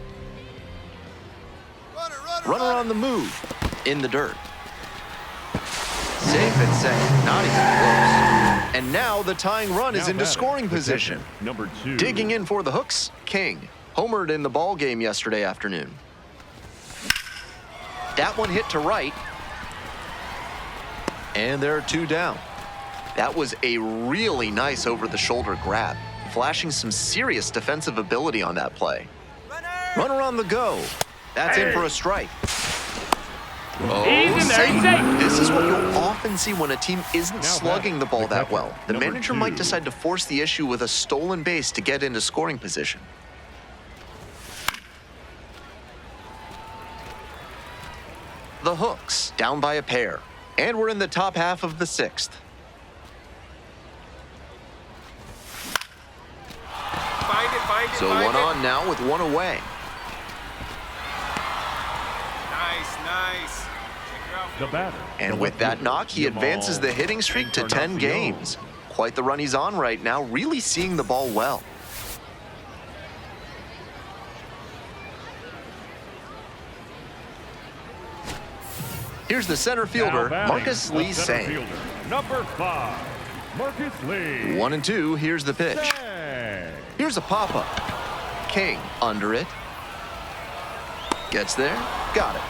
Runner on the move, in the dirt. Safe at second, not even close. And now the tying run is into scoring position. Number 2. Digging in for the Hooks, King. Homered in the ball game yesterday afternoon. That one hit to right. And there are 2 down. That was a really nice over-the-shoulder grab, flashing some serious defensive ability on that play. Runner on the go. That's in for a strike. Oh, safe. This is what you'll often see when a team isn't slugging the ball that well. The manager might decide to force the issue with a stolen base to get into scoring position. The Hooks, down by a pair. And we're in the top half of the 6th. So 1 on now with 1 away. Nice. The batter. And with that knock, he advances the hitting streak to 10 games. Quite the run he's on right now, really seeing the ball well. Here's the center fielder, Marcus Lee Sang. Number 5, Marcus Lee. 1-2, here's the pitch. Sang. Here's a pop-up. King under it. Gets there, got it.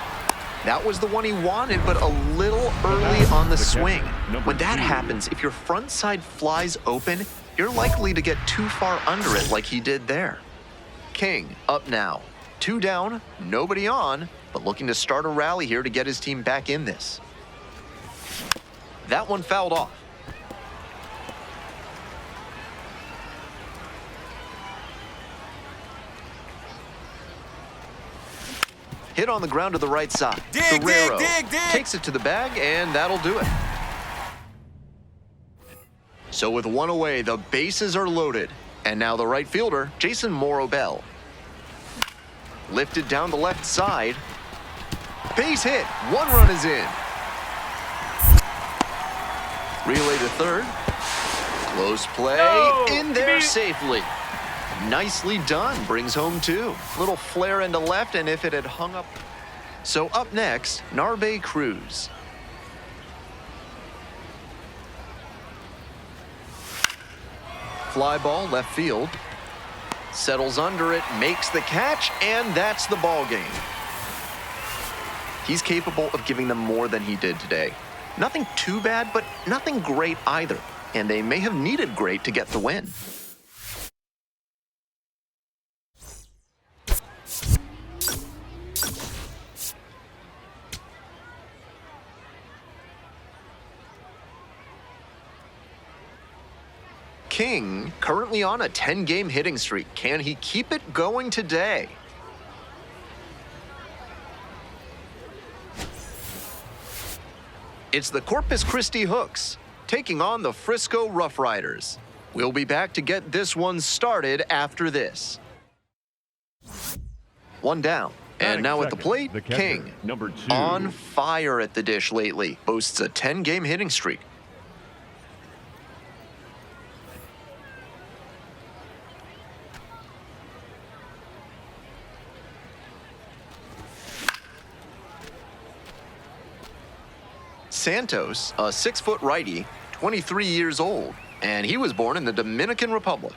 That was the one he wanted, but a little early on the swing. When that happens, if your front side flies open, you're likely to get too far under it like he did there. King up now. 2 down, nobody on, but looking to start a rally here to get his team back in this. That one fouled off. Hit on the ground to the right side. Guerrero takes it to the bag, and that'll do it. So with 1 away, the bases are loaded. And now the right fielder, Jason Morobel. Lifted down the left side. Base hit. 1 run is in. Relay to third. Close play. No! In there Give me- safely. Nicely done. Brings home 2. Little flare into left, and if it had hung up. So up next, Narbe Cruz. Fly ball left field. Settles under it, makes the catch, and that's the ball game. He's capable of giving them more than he did today. Nothing too bad, but nothing great either. And they may have needed great to get the win. King, currently on a 10-game hitting streak. Can he keep it going today? It's the Corpus Christi Hooks taking on the Frisco Rough Riders. We'll be back to get this one started after this. One down. And now at the plate, the catcher, King. number 2. On fire at the dish lately. Boasts a 10-game hitting streak. Santos, a 6-foot righty, 23 years old, and he was born in the Dominican Republic.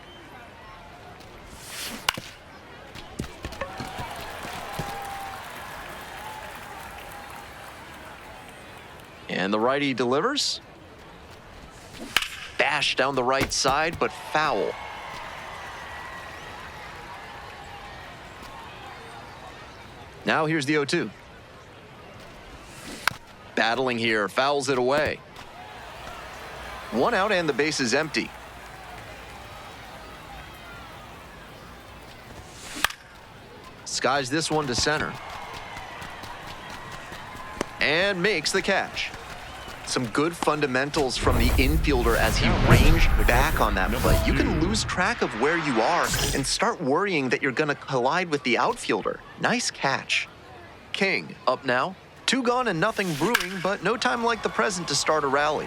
And the righty delivers. Bash down the right side, but foul. Now here's the 0-2. Battling here, fouls it away. 1 out and the base is empty. Skies this one to center. And makes the catch. Some good fundamentals from the infielder as he ranged back on that play. You can lose track of where you are and start worrying that you're going to collide with the outfielder. Nice catch. King up now. 2 gone and nothing brewing, but no time like the present to start a rally.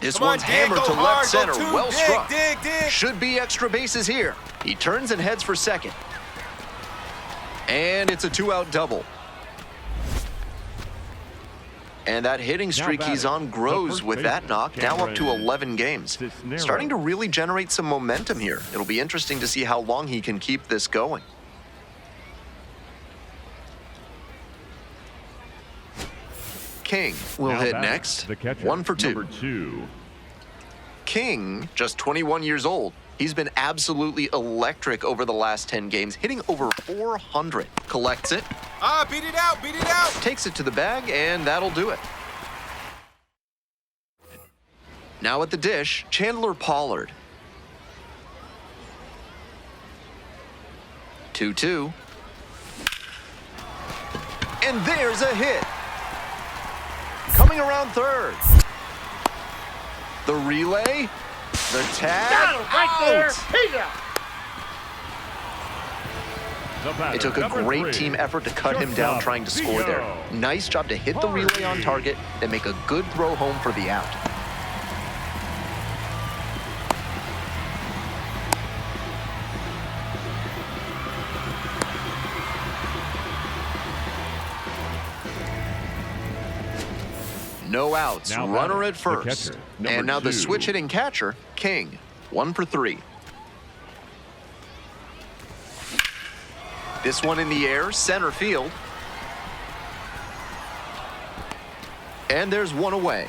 This Come on, one's dig, hammered go to hard, left center. go 2, Well struck. dig. Should be extra bases here. He turns and heads for second. And it's a 2-out double. And that hitting streak he's on grows with that knock, now up to 11 games. Starting to really generate some momentum here. It'll be interesting to see how long he can keep this going. King will Now hit batting, next. the catcher, 1 for 2. Number 2. King, just 21 years old. He's been absolutely electric over the last 10 games, hitting over 400. Collects it, Beat it out. takes it to the bag, and that'll do it. Now at the dish, Chandler Pollard. 2-2. And there's a hit. Coming around third. The relay. The tag. Got him right there. Out. He's out. The batter, It took a number great 3. team effort to cut him down Shortstop, trying to score there. Theo Nice job to hit the relay on target and make a good throw home for the out. No outs, Now runner batting, at the first. catcher, number And now the 2. switch hitting catcher, King, 1 for 3. This one in the air, center field. And there's one away.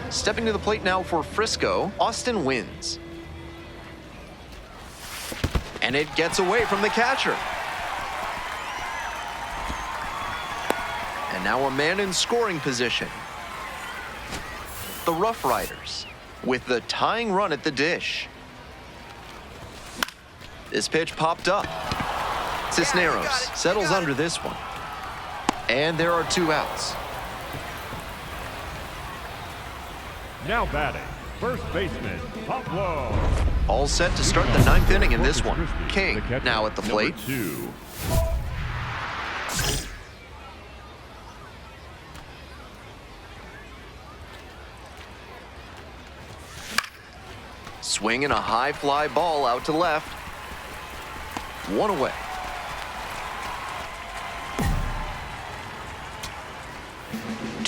Stepping to the plate now for Frisco, Austin Wins. And it gets away from the catcher. And now a man in scoring position. The Rough Riders with the tying run at the dish. This pitch popped up. Cisneros settles under this one. And there are 2 outs. Now batting, first baseman, Pablo. All set to start the ninth inning in this one. Christie, King the catcher, now at the plate. number 2. Swinging a high fly ball out to left. One away.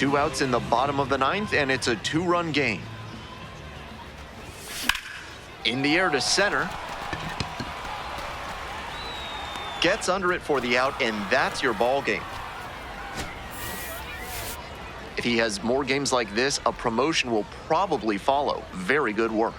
Two outs in the bottom of the ninth, and it's a 2-run game. In the air to center. Gets under it for the out, and that's your ball game. If he has more games like this, a promotion will probably follow. Very good work.